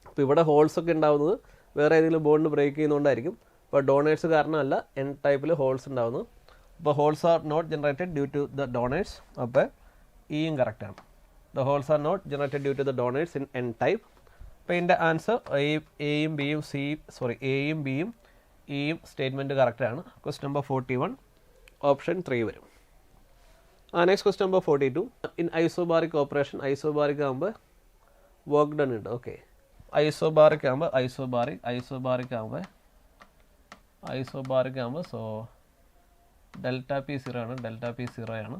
അപ്പോൾ ഇവിടെ ഹോൾസ് ഒക്കെ ഉണ്ടാകുന്നത് വേറെ ഏതെങ്കിലും ബോണ്ട് ബ്രേക്ക് ചെയ്യുന്നതുകൊണ്ടായിരിക്കും. അപ്പോൾ ഡോണേഴ്സ് കാരണമല്ല n-typeൽ ഹോൾസ് ഉണ്ടാകുന്നത്. അപ്പോൾ holes are not generated due to the donors. അപ്പോൾ ഇയും കറക്റ്റാണ്. The holes are not generated due to the donors in N type. അപ്പോൾ ഇതിൻ്റെ ആൻസർ എയും ബിയും എയും ബിയും ഇയും സ്റ്റേറ്റ്മെൻറ്റ് കറക്റ്റാണ്. ക്വസ്റ്റ്യൻ നമ്പർ 41 ഓപ്ഷൻ 3 വരും. Next question number 42. In isobaric operation, isobaric ആകുമ്പോൾ വർക്ക് ഡൺ ഉണ്ട്. ഓക്കെ, ഐസോബാറിക് ആകുമ്പോൾ സോ ഡെൽറ്റ പി 0 ആണ്.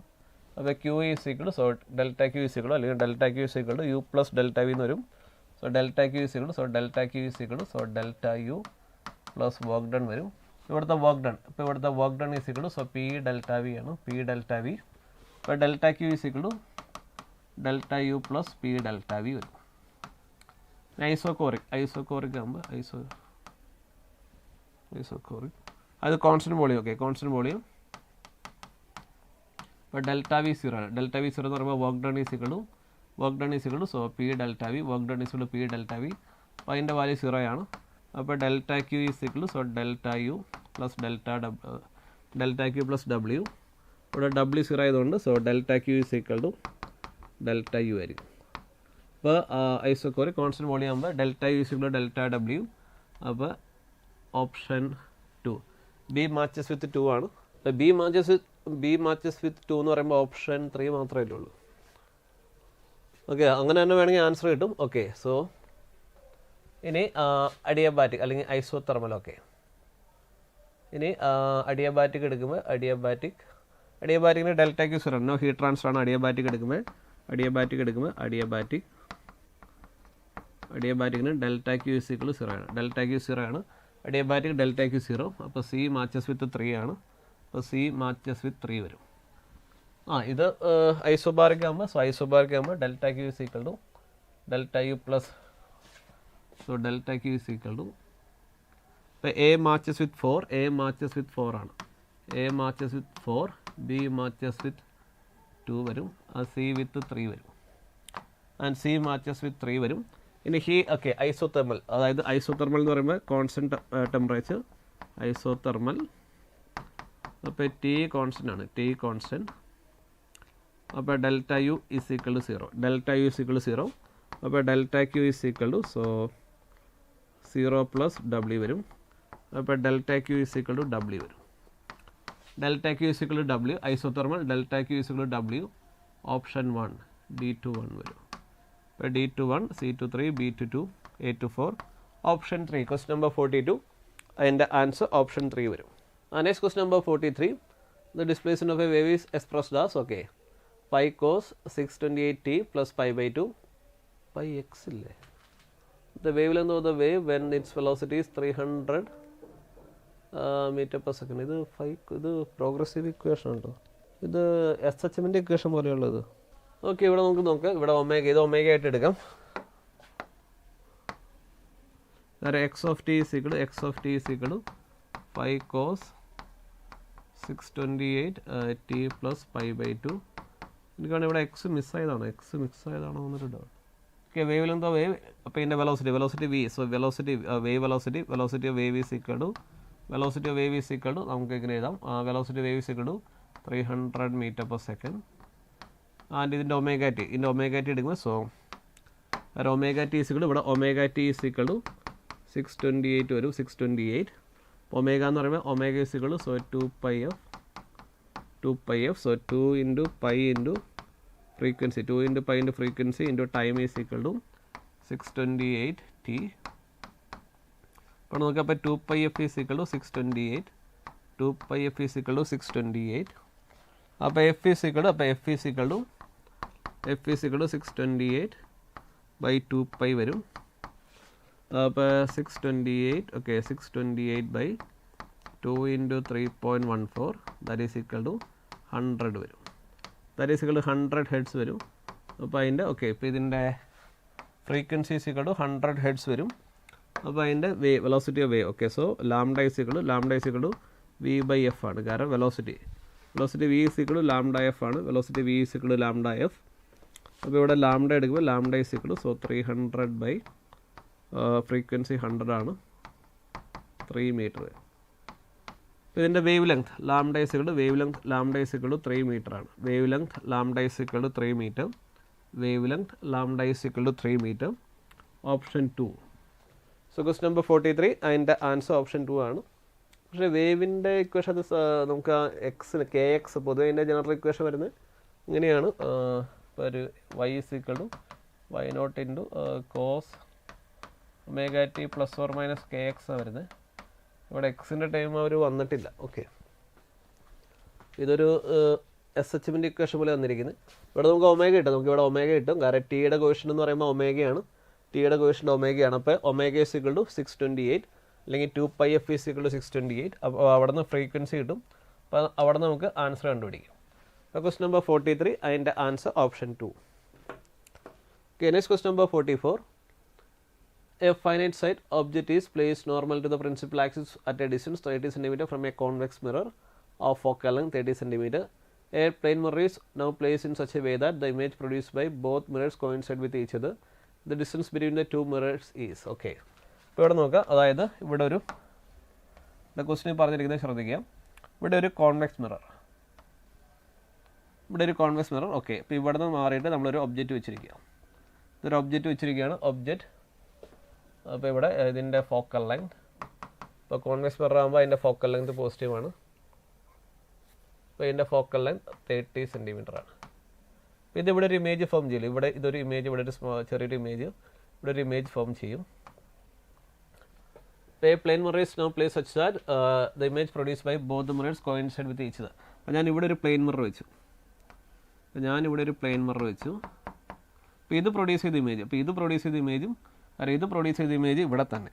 അപ്പോൾ Q is equal, so delta Q is equal, അല്ലെങ്കിൽ delta Q is equal U plus delta V എന്ന് വരും. So delta Q is equal, so delta U plus work done വരും. ഇവിടുത്തെ work done is equal, so P delta V ആണ്, അപ്പോൾ delta Q is equal delta U plus P delta V വരും. Isochoric ആകുമ്പോൾ isochoric അത് constant volume. Okay, constant volume. അപ്പോൾ delta V 0 ആണ്. Delta V 0 എന്ന് പറയുമ്പോൾ work done is equal so P delta V, work done is equal P delta V. അപ്പോൾ അതിൻ്റെ value 0 ആണ്. അപ്പോൾ delta Q is equal, so delta U plus delta Q plus W. ഇവിടെ W 0 ആയതുകൊണ്ട് so delta Q is equal to delta U ആയിരിക്കും. അപ്പോൾ isochoric constant volume ആകുമ്പോൾ delta U is equal delta W. അപ്പോൾ option 2 B matches with 2 ആണ്. B matches with 2 എന്ന് പറയുമ്പോൾ option 3 മാത്രമേ ഉള്ളൂ. ഓക്കെ, അങ്ങനെ തന്നെ വേണമെങ്കിൽ ആൻസർ കിട്ടും. ഓക്കെ, സോ ഇനി അഡിയബാറ്റിക് അല്ലെങ്കിൽ ഐസോതെർമൽ. ഓക്കെ, ഇനി അഡിയബാറ്റിക് എടുക്കുമ്പോൾ അഡിയബാറ്റിക്കിന് delta Q 0 no heat transfer ആണ്. അഡിയബാറ്റിക്കിന് ഡെൽറ്റ ക്യൂ ഈസ് ഈക്വൾ 0 ആണ്. Adiabatic delta Q 0. അപ്പോൾ സി മാച്ചസ് വിത്ത് 3 ആണ്. അപ്പോൾ സി മാച്ചസ് വിത്ത് 3 വരും. ഇത് ഐസോബാറിക് ആകുമ്പോൾ delta Q is equal to delta U plus, so delta Q is equal to, ഇപ്പോൾ എ മാച്ചസ് വിത്ത് 4 ആണ്. A matches with 4, B matches with 2 വരും, C with 3 വരും, ആൻഡ് സി മാച്ചസ് വിത്ത് 3 വരും. ഇനി okay, isothermal, അതായത് isothermal എന്ന് പറയുമ്പോൾ constant temperature isothermal. അപ്പോൾ ടി കോൺസ്റ്റൻ്റ് ആണ്, അപ്പോൾ delta U is equal to 0. അപ്പോൾ delta Q is equal to, so 0 plus W വരും. അപ്പോൾ delta Q is equal to W വരും. Isothermal delta Q is equal to W. Option 1 D21 വരും. അപ്പോൾ D21, C23, B22, A24, option 3. Question number 42 അതിൻ്റെ answer option 3 വരും. Next question number 43. The displacement of a wave is expressed as, okay, pi cos 628t plus pi by 2 pi X ഇല്ലേ. The wavelength of the wave when its velocity is 300 metre per second. ഇത് progressive equation ഉണ്ടോ? ഇത് SHMൻ്റെ equation പോലെയുള്ളത്. Okay, ഇവിടെ നമുക്ക് നോക്കാം. ഇവിടെ ഇത് omega ആയിട്ട് എടുക്കാം. X of T is equal pi cos 628t plus pi by 2. എനിക്കാണ് ഇവിടെ എക്സ് മിസ്സായതാണോ എന്നൊരു doubt. Okay, wavelength of wave. അപ്പോൾ ഇതിൻ്റെ velocity V. So velocity of wave is equal to നമുക്ക് എങ്ങനെ എഴുതാം? Velocity wave is equal to 300 metre per second. And ഇതിൻ്റെ ഒമേഗ ടി എടുക്കുമ്പോൾ, so omega T is equal, ഇവിടെ omega T is equal to 628 വരും. 628 omega എന്ന് പറയുമ്പോൾ omega is equal, so 2πf. So 2 into pi into frequency, 2 into pi into frequency into time is equal to 628t. അപ്പോൾ നോക്കാം. അപ്പോൾ 2πf is equal to 628. അപ്പോൾ f is equal to 628 by 2π വരും. അപ്പോൾ 628, okay, 628 by 2 into 3.14 that is equal to 100 വരും. 100 hertz വരും. അപ്പോൾ അതിൻ്റെ ഇപ്പോൾ ഇതിൻ്റെ frequency is equal to 100 hertz വരും. അപ്പോൾ അതിൻ്റെ velocity of wave, okay, so lambda is equal to V by F ആണ്. കാരണം velocity V is equal to lambda F ആണ്. Velocity V is equal to lambda F. അപ്പോൾ ഇവിടെ lambda എടുക്കുമ്പോൾ lambda is equal to, so 300 by frequency 100 ആണ്, 3 metre. അപ്പോൾ ഇതിൻ്റെ wavelength lambda is equal to wavelength lambda is equal to 3 metre ആണ്. Wavelength lambda is equal to 3 metre. Wavelength lambda is equal to 3 metre. Option 2. So question number 43 അതിൻ്റെ answer option 2 ആണ്. പക്ഷേ വേവിൻ്റെ equation അത് നമുക്ക് എക്സിന് K X പൊതുവെ അതിൻ്റെ general equation വരുന്നത് ഇങ്ങനെയാണ്. ഇപ്പോൾ ഒരു Y is equal to Y naught into cos omega T plus or minus K X വരുന്നത്. ഇവിടെ എക്സിൻ്റെ ടൈം അവർ വന്നിട്ടില്ല. ഓക്കെ, ഇതൊരു എസ് എച്ച് എമ്മിൻ്റെ ഇക്വേഷൻ പോലെ വന്നിരിക്കുന്നത്. ഇവിടെ നമുക്ക് ഒമേഗ കിട്ടും. നമുക്ക് ഇവിടെ ഒമേഗ കിട്ടും. കാരണം ടിയുടെ കോഷ്യൻ എന്ന് പറയുമ്പോൾ ഒമേഗയാണ്. ടിയുടെ കോഷ്യൻ്റെ ഒമേഗയാണ്. അപ്പോൾ ഒമേഗ ഇസ് ഈക്വൽ ടു 628 അല്ലെങ്കിൽ 2πf ഇസ് ഈക്വൽ ടു 628. അപ്പോൾ അവിടെ നിന്ന് ഫ്രീക്വൻസി കിട്ടും. അപ്പോൾ അവിടെ നിന്ന് നമുക്ക് ആൻസർ കണ്ടുപിടിക്കും. അപ്പോൾ ക്വസ്റ്റ്യൻ നമ്പർ 43 അതിൻ്റെ answer option 2. Okay, next question number 44. A finite side object is placed normal to the principal axis at a distance 30 cm from a convex mirror of focal length 30 cm. A plane mirror is now placed in such a way that the image produced by both mirrors coincide with each other. The distance between the two mirrors is. Okay. ഇപ്പോൾ ഇവിടെ നോക്കുക, അതായത് ഇവിടെ ഒരു ക്വസ്റ്റിന് പറഞ്ഞിരിക്കുന്നത് ശ്രദ്ധിക്കുക. ഇവിടെ ഒരു കോൺവെക്സ് മിറർ, ഓക്കെ. ഇപ്പോൾ ഇവിടെ നിന്ന് മാറിയിട്ട് നമ്മളൊരു ഒബ്ജക്റ്റ് വെച്ചിരിക്കുക. ഇതൊരു ഒബ്ജക്റ്റ് വെച്ചിരിക്കുകയാണ്. ഒബ്ജക്റ്റ് അപ്പോൾ ഇവിടെ ഇതിൻ്റെ ഫോക്കൽ ലെങ്ത്, ഇപ്പോൾ കോൺവെക്സ് മിറർ ആകുമ്പോൾ അതിൻ്റെ ഫോക്കൽ ലെങ്ത് പോസിറ്റീവാണ്. അപ്പോൾ ഇതിൻ്റെ ഫോക്കൽ ലെങ്ത് 30 സെൻറ്റിമീറ്റർ ആണ്. അപ്പോൾ ഇതിവിടെ ഒരു ഇമേജ് ഫോം ചെയ്യില്ല. ഇവിടെ ഇതൊരു ഇമേജ്, ഇവിടെ ഒരു ചെറിയൊരു ഇമേജ്, ഇവിടെ ഒരു ഇമേജ് ഫോം ചെയ്യും. A plane mirror is now placed such that the image produced by both the mirrors coincide with each other. അപ്പോൾ ഞാൻ ഇവിടെ ഒരു പ്ലെയിൻ മിറർ വെച്ചു. അപ്പോൾ ഇത് പ്രൊഡ്യൂസ് ചെയ്ത ഇമേജ്, അപ്പോൾ ഇത് പ്രൊഡ്യൂസ് ചെയ്ത ഇമേജും കാരണം ഇത് പ്രൊഡ്യൂസ് ചെയ്ത ഇമേജ് ഇവിടെ തന്നെ.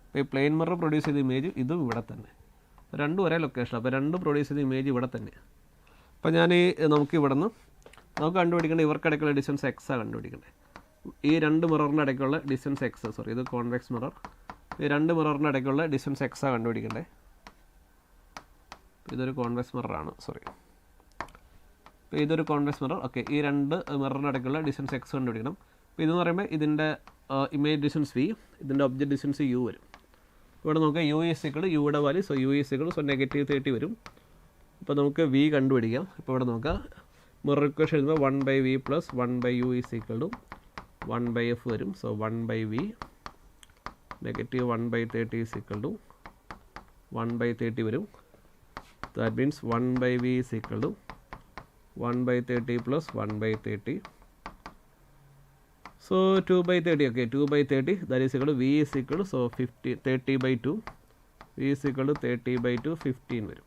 അപ്പോൾ ഈ പ്ലെയിൻ മിറർ പ്രൊഡ്യൂസ് ചെയ്ത ഇമേജ് ഇതും ഇവിടെ തന്നെ. രണ്ടും ഒരേ ലൊക്കേഷൻ. അപ്പോൾ രണ്ടും പ്രൊഡ്യൂസ് ചെയ്ത ഇമേജ് ഇവിടെ തന്നെ. അപ്പോൾ ഞാൻ നമുക്ക് ഇവിടെ നിന്ന് നമുക്ക് കണ്ടുപിടിക്കേണ്ടത് ഇവർക്കിടയ്ക്കുള്ള ഡിസ്റ്റൻസ് എക്സാണ് കണ്ടുപിടിക്കേണ്ടത്. ഈ രണ്ട് മിററിൻ്റെ ഇടയ്ക്കുള്ള ഡിസ്റ്റൻസ് എക്സ്, സോറി ഇത് കോൺവെക്സ് മിറർ. ഈ രണ്ട് മിററിൻ്റെ ഇടയ്ക്കുള്ള ഡിസ്റ്റൻസ് എക്സാണ് കണ്ടുപിടിക്കേണ്ടത്. ഇതൊരു കോൺവെക്സ് മിററാണ്, സോറി. അപ്പോൾ ഇതൊരു കോൺവെക്സ് മിറർ. ഓക്കെ, ഈ രണ്ട് മിററിൻ്റെ ഇടയ്ക്കുള്ള ഡിസ്റ്റൻസ് എക്സ് കണ്ടുപിടിക്കണം. അപ്പോൾ ഇതെന്ന് പറയുമ്പോൾ ഇതിൻ്റെ ഇമേജ് ഡിസ്റ്റൻസ് വി, ഇതിൻ്റെ ഒബ്ജക്റ്റ് ഡിസ്റ്റൻസ് യു വരും. ഇവിടെ നോക്കുക യു ഈസ് ഈക്വൽ ടു യുടെ വാല്യൂ, so U is equal to -30 വരും. അപ്പോൾ നമുക്ക് വി കണ്ടുപിടിക്കാം. ഇപ്പോൾ ഇവിടെ നോക്കുക മിറർ ഇക്വേഷൻ എഴുതുമ്പോൾ 1/v + 1/u is equal to 1/f വരും. So 1/v -1/30 is equal to 1/30 വരും. That means 1/v is equal to 1/30 + 1/30. So 2/30, okay, 2/30 that is equal to v is equal to, so 30/2, v is equal to 30/2 15 വരും.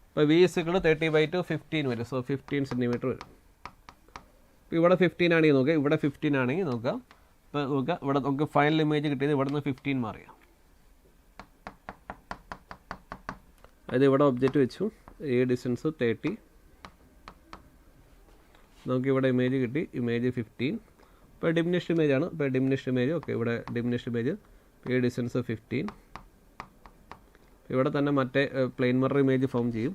അപ്പോൾ v is equal to 30/2 15 വരും. So 15 centimetre വരും. ഇപ്പോൾ ഇവിടെ 15 ആണെങ്കിൽ നോക്കുക, ഇവിടെ 15 ആണെങ്കിൽ നോക്കുക. ഇപ്പോൾ നോക്കുക ഇവിടെ നമുക്ക് ഫൈനൽ ഇമേജ് കിട്ടിയത് ഇവിടെ നിന്ന് 15 മാറിയാൽ, അതായത് ഇവിടെ ഒബ്ജക്റ്റ് വെച്ചു, ഈ ഡിസ്റ്റൻസ് 30, നമുക്കിവിടെ ഇമേജ് കിട്ടി, ഇമേജ് 15. ഇപ്പോൾ ഡിമിനിഷ്ഡ് ഇമേജ് ആണ്. ഇപ്പോൾ ഡിമിനിഷ്ഡ് ഇമേജ്, ഓക്കെ, ഇവിടെ ഡിമിനിഷ്ഡ് ഇമേജ്, ഈ ഡിസ്റ്റൻസ് 15. ഇവിടെ തന്നെ മറ്റേ പ്ലെയിൻ മിറർ ഇമേജ് ഫോം ചെയ്യും.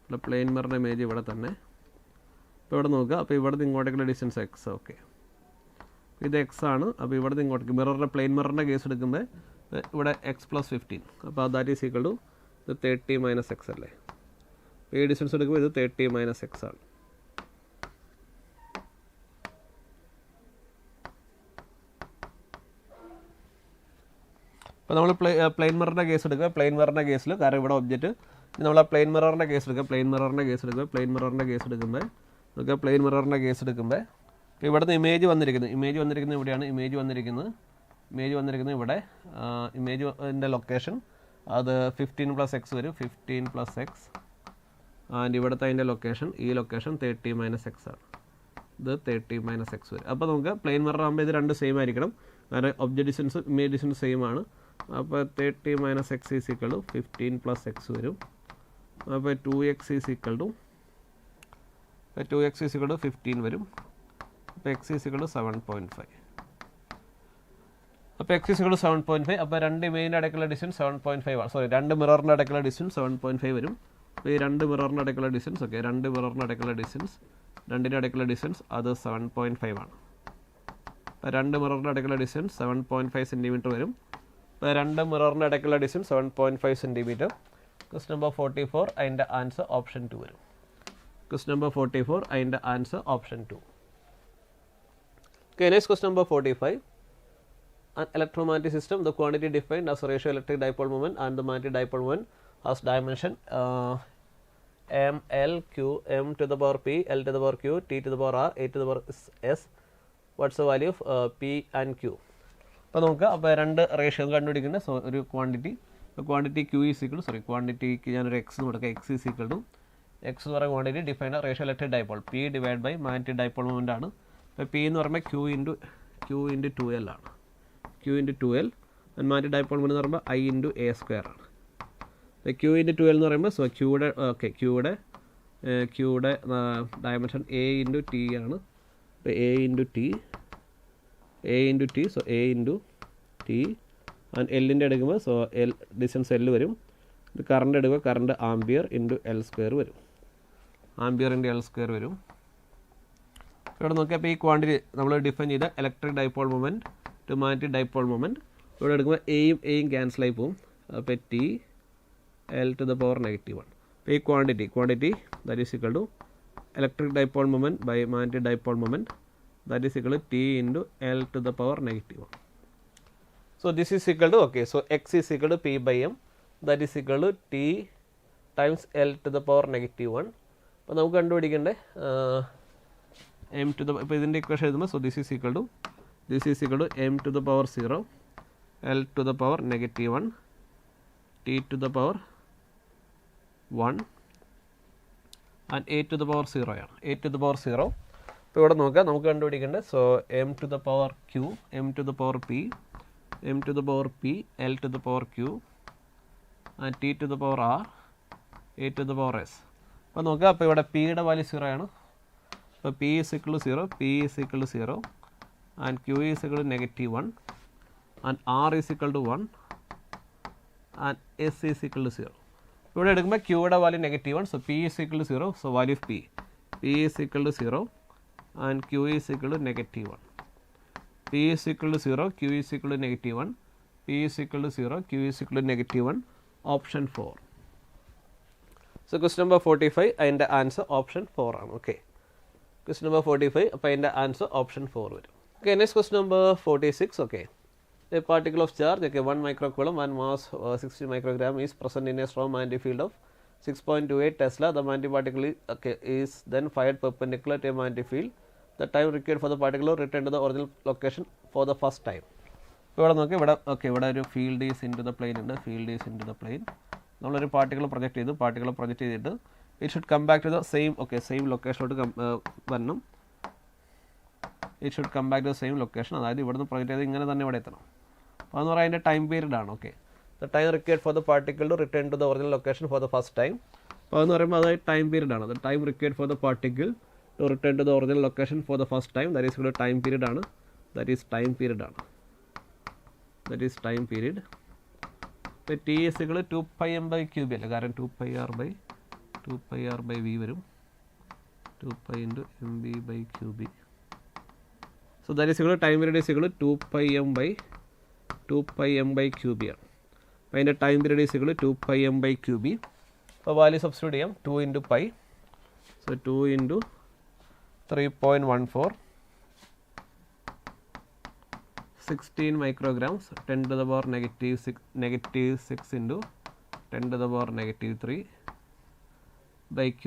ഇവിടെ പ്ലെയിൻ മിററിൻ്റെ ഇമേജ് ഇവിടെ തന്നെ. ഇപ്പോൾ ഇവിടെ നോക്കുക, അപ്പോൾ ഇവിടെ നിന്ന് ഇങ്ങോട്ടേക്കുള്ള ഡിസ്റ്റൻസ് എക്സ്, ഓക്കെ, ഇത് എക്സ് ആണ്. അപ്പോൾ ഇവിടെ നിന്ന് ഇങ്ങോട്ടേക്ക് മിററിൻ്റെ പ്ലെയിൻ മിററിൻ്റെ കേസ് എടുക്കുമ്പോൾ ഇവിടെ എക്സ് + 15, അപ്പോൾ ദാറ്റ് ഈസ് ഈക്വൽ ടു ഇത് 30 - x അല്ലേ. ഈ ഡിസ്റ്റൻസ് എടുക്കുമ്പോൾ ഇത് 30 - x ആണ്. അപ്പോൾ നമ്മൾ പ്ലെയിൻ മിററിൻ്റെ കേസ് എടുക്കുക. പ്ലെയിൻ മിററിൻ്റെ കേസിൽ കാരണം ഇവിടെ ഒബ്ജക്റ്റ് നമ്മൾ ആ പ്ലെയിൻ മിററിൻ്റെ കേസ് എടുക്കുക. പ്ലെയിൻ മിററിൻ്റെ കേസ് എടുക്കുമ്പോൾ നമുക്ക് പ്ലെയിൻ മിററിൻ്റെ കേസ് എടുക്കുമ്പോൾ ഇപ്പോൾ ഇവിടുന്ന് ഇമേജ് വന്നിരിക്കുന്നത് ഇവിടെയാണ്. ഇമേജ് വന്നിരിക്കുന്നത് ഇവിടെ. ഇമേജിൻ്റെ ലൊക്കേഷൻ അത് 15 + x വരും, 15 + x. ആൻഡ് ഇവിടുത്തെ അതിൻ്റെ ലൊക്കേഷൻ, ഈ ലൊക്കേഷൻ 30 - x ആണ്. ഇത് 30 - x വരും. അപ്പോൾ നമുക്ക് പ്ലെയിൻ മിറർ ആകുമ്പോൾ ഇത് രണ്ട് സെയിം ആയിരിക്കണം, കാരണം object distance image distance same ആണ്. അപ്പോൾ 30 - x is equal to 15 + x വരും. അപ്പോൾ 2x ഈസ് ഈക്വൽ ടു 15 വരും. അപ്പോൾ x ഈസ് ഈക്വൽ ടു 7.5. അപ്പോൾ x ഈസ് ഈക്വൽ ടു 7.5. അപ്പോൾ രണ്ട് ഇമേജിൻ്റെ ഇടയ്ക്കുള്ള ഡിസ്റ്റൻസ് 7.5 ആണ്. സോറി, രണ്ട് മിററിൻ്റെ ഇടയ്ക്കുള്ള ഡിസ്റ്റൻസ് 7.5 വരും. അപ്പോൾ ഈ രണ്ട് മിററിൻ്റെ ഇടയ്ക്കുള്ള ഡിസ്റ്റൻസ്, ഓക്കെ, രണ്ട് മിററിൻ്റെ ഇടയ്ക്കുള്ള ഡിസ്റ്റൻസ്, രണ്ടിൻ്റെ ഇടയ്ക്കുള്ള ഡിസ്റ്റൻസ് അത് 7.5 ആണ്. അപ്പോൾ രണ്ട് മിററിൻ്റെ ഇടയ്ക്കുള്ള ഡിസ്റ്റൻസ് 7.5 സെൻറ്റിമീറ്റർ വരും. അപ്പോൾ രണ്ട് മിററിൻ്റെ ഇടയ്ക്കുള്ള ഡിസ്റ്റൻസ് 7.5 സെൻറ്റിമീറ്റർ. ക്വസ്റ്റ്യൻ നമ്പർ 44 അതിൻ്റെ ആൻസർ ഓപ്ഷൻ 2 വരും. ക്വസ്റ്റ്യൻ നമ്പർ 44 അതിൻ്റെ answer option 2. Okay, next question number 45. An electromagnetic system, the quantity defined as ratio electric dipole moment and the magnetic dipole moment has dimension m, l, q, m to the power p, l to the power q, t to the power r, a to the power s. What's the value of p and q? അപ്പോൾ നമുക്ക് അപ്പോൾ രണ്ട് ratio കണ്ടുപിടിക്കേണ്ട. So ഒരു quantity Q is equal ക്വാണ്ടിറ്റിക്ക് ഞാനൊരു X എന്ന് കൊടുക്കുക. X is equal to X എന്ന് പറയുന്ന quantity define ratio electric dipole P divide by magnetic dipole moment ആണ്. അപ്പോൾ പി എന്ന് പറയുമ്പോൾ ക്യൂ ഇൻറ്റു 2l ആണ്. Q into 2l and magnetic dipole moment എന്ന് പറയുമ്പോൾ ഐ ഇൻറ്റു എ സ്ക്വയർ ആണ്. അപ്പോൾ ക്യൂ ഇൻറ്റു 2l എന്ന് പറയുമ്പോൾ സോ ക്യൂയുടെ ഡയമെൻഷൻ എ ഇൻറ്റു ടി ആണ്. അപ്പോൾ A into T so A into T and എല്ലിൻ്റെ എടുക്കുമ്പോൾ സോ എൽ ഡിസ്റ്റൻസ് എൽ വരും. ഇത് കറണ്ട് എടുക്കുക, current ampere into L square വരും. ഇവിടെ നോക്കിയാൽ അപ്പോൾ ഈ ക്വാണ്ടിറ്റി നമ്മൾ ഡിഫൈൻ ചെയ്ത electric dipole moment to magnetic dipole moment ഇവിടെ എടുക്കുമ്പോൾ എയും ക്യാൻസലായി പോകും. അപ്പോൾ T L to the power -1. അപ്പോൾ ഈ quantity that is equal to electric dipole moment by magnetic dipole moment that is equal to T into L to the power -1. So this is equal to, okay, so x is equal to p by m, that is equal to t times l to the power -1. അപ്പോൾ നമുക്ക് കണ്ടുപിടിക്കേണ്ടേ m to the, ഇപ്പോൾ ഇതിൻ്റെ equation എഴുതുമ്പോൾ so this is equal to m to the power 0, l to the power -1, t to the power 1 and a to the power 0 ആണ്. a to the power 0. അപ്പോൾ ഇവിടെ നോക്കാം നമുക്ക് കണ്ടുപിടിക്കേണ്ടത് so m to the power q, m to the power p, m to the power p, l to the power q and t to the power r, a to the power s. അപ്പോൾ നോക്കുക അപ്പോൾ ഇവിടെ പിയുടെ value 0 ആണ്. അപ്പോൾ p is equal to 0 and q is equal to -1 and r is equal to 1 and s is equal to 0. ഇവിടെ എടുക്കുമ്പോൾ qയുടെ value -1, so p is equal to 0, so value of p is equal to 0 and q is equal to -1. P is equal to 0, q is equal to -1, P is equal to 0, q is equal to -1, option 4. So question number 45 and the answer option 4 ആണ്. Okay, question number 45 അപ്പോൾ അതിൻ്റെ answer option 4 വരും. Okay, next question number 46. Okay, a particle of charge, okay, 1 microcoulomb and mass 60 microgram is present in a strong magnetic field of 6.28 Tesla. The magnetic particle is then fired perpendicular to a magnetic field. The time required for the particle to return to the original location for the first time. ഇവിടെ നോക്കി ഇവിടെ ഒരു field is into the plane ഉണ്ട്. നമ്മളൊരു particle project ചെയ്തിട്ട് it should come back to the same ലൊക്കേഷനിലോട്ട് വരണം. അതായത് ഇവിടുന്ന് പ്രൊജക്റ്റ് ചെയ്ത് ഇങ്ങനെ തന്നെ ഇവിടെ എത്തണം. അപ്പോൾ എന്ന് പറയുന്നത് അതിൻ്റെ ടൈം പീരീഡ് ആണ്. Okay, the time required for the particle to return to the original location for the first time. അപ്പോൾ എന്ന് പറയുമ്പോൾ അതായത് ടൈം പീരീഡ് ആണ്. The time required for the particle to return to the original location for the first time, that is equal to time period ആണ്. That is time period. ഇപ്പോൾ t is equal to 2πm by cube അല്ല, കാരണം 2πr by v വരും. 2π into mv by qb. So that is equal to time period is equal to 2πm by qb ആണ്. അപ്പോൾ അതിൻ്റെ time period is equal to 2πm by qb. അപ്പോൾ value substitute ചെയ്യാം. 2 into pi, so 2 into 3.14, 16 micrograms, 10 to the power -6 into 10 to the power -3 by q,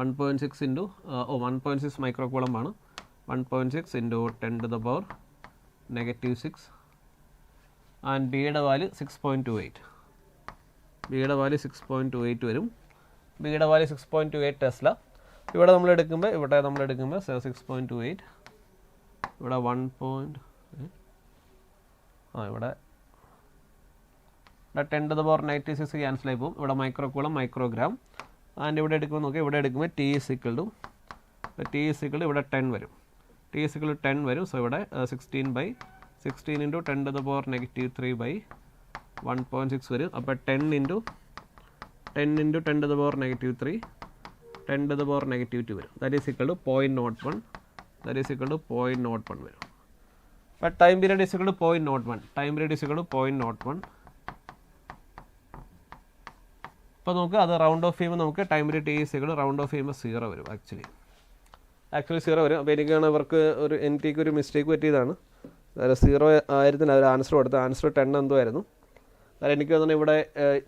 1.6 into 1.6 microcoulomb ആണ്. 1.6 into 10 to the power -6 and b യുടെ value 6.28 വരും. ബിയുടെ value 6.28 Tesla. ഇവിടെ നമ്മൾ എടുക്കുമ്പോൾ 6.28, ഇവിടെ 10 to the power -6 ക്യാൻസൽ ആയി പോകും. ഇവിടെ മൈക്രോഗ്രാം ആൻഡ് ഇവിടെ എടുക്കുമ്പോൾ നോക്കി, ഇവിടെ എടുക്കുമ്പോൾ t is equal to ഇവിടെ 10 വരും. സോ ഇവിടെ 16 into 10 to the power -3 by 1.6 വരും. അപ്പോൾ 10 into 10 to the power -3, 10 to the power -2 വരും. That is equal to 0.01 വരും. But time period is equal to 0.01. Time period is equal to 0.01. അപ്പോൾ നമുക്ക് അത് റൗണ്ട് ഓഫ് ചെയ്യുമ്പോൾ നമുക്ക് time period T is equal round of ചെയ്യുമ്പോൾ 0 വരും. Actually 0 വരും. അപ്പോൾ എനിക്കാണ് ഇവർക്ക് ഒരു എനിക്ക് ഒരു മിസ്റ്റേക്ക് പറ്റിയതാണ്. അതായത് 0 ആയിരുന്നില്ല അവർ ആൻസർ കൊടുത്തത്. ആൻസർ 10 എന്തോ ആയിരുന്നു. അതായത് എനിക്ക് തോന്നുന്നു ഇവിടെ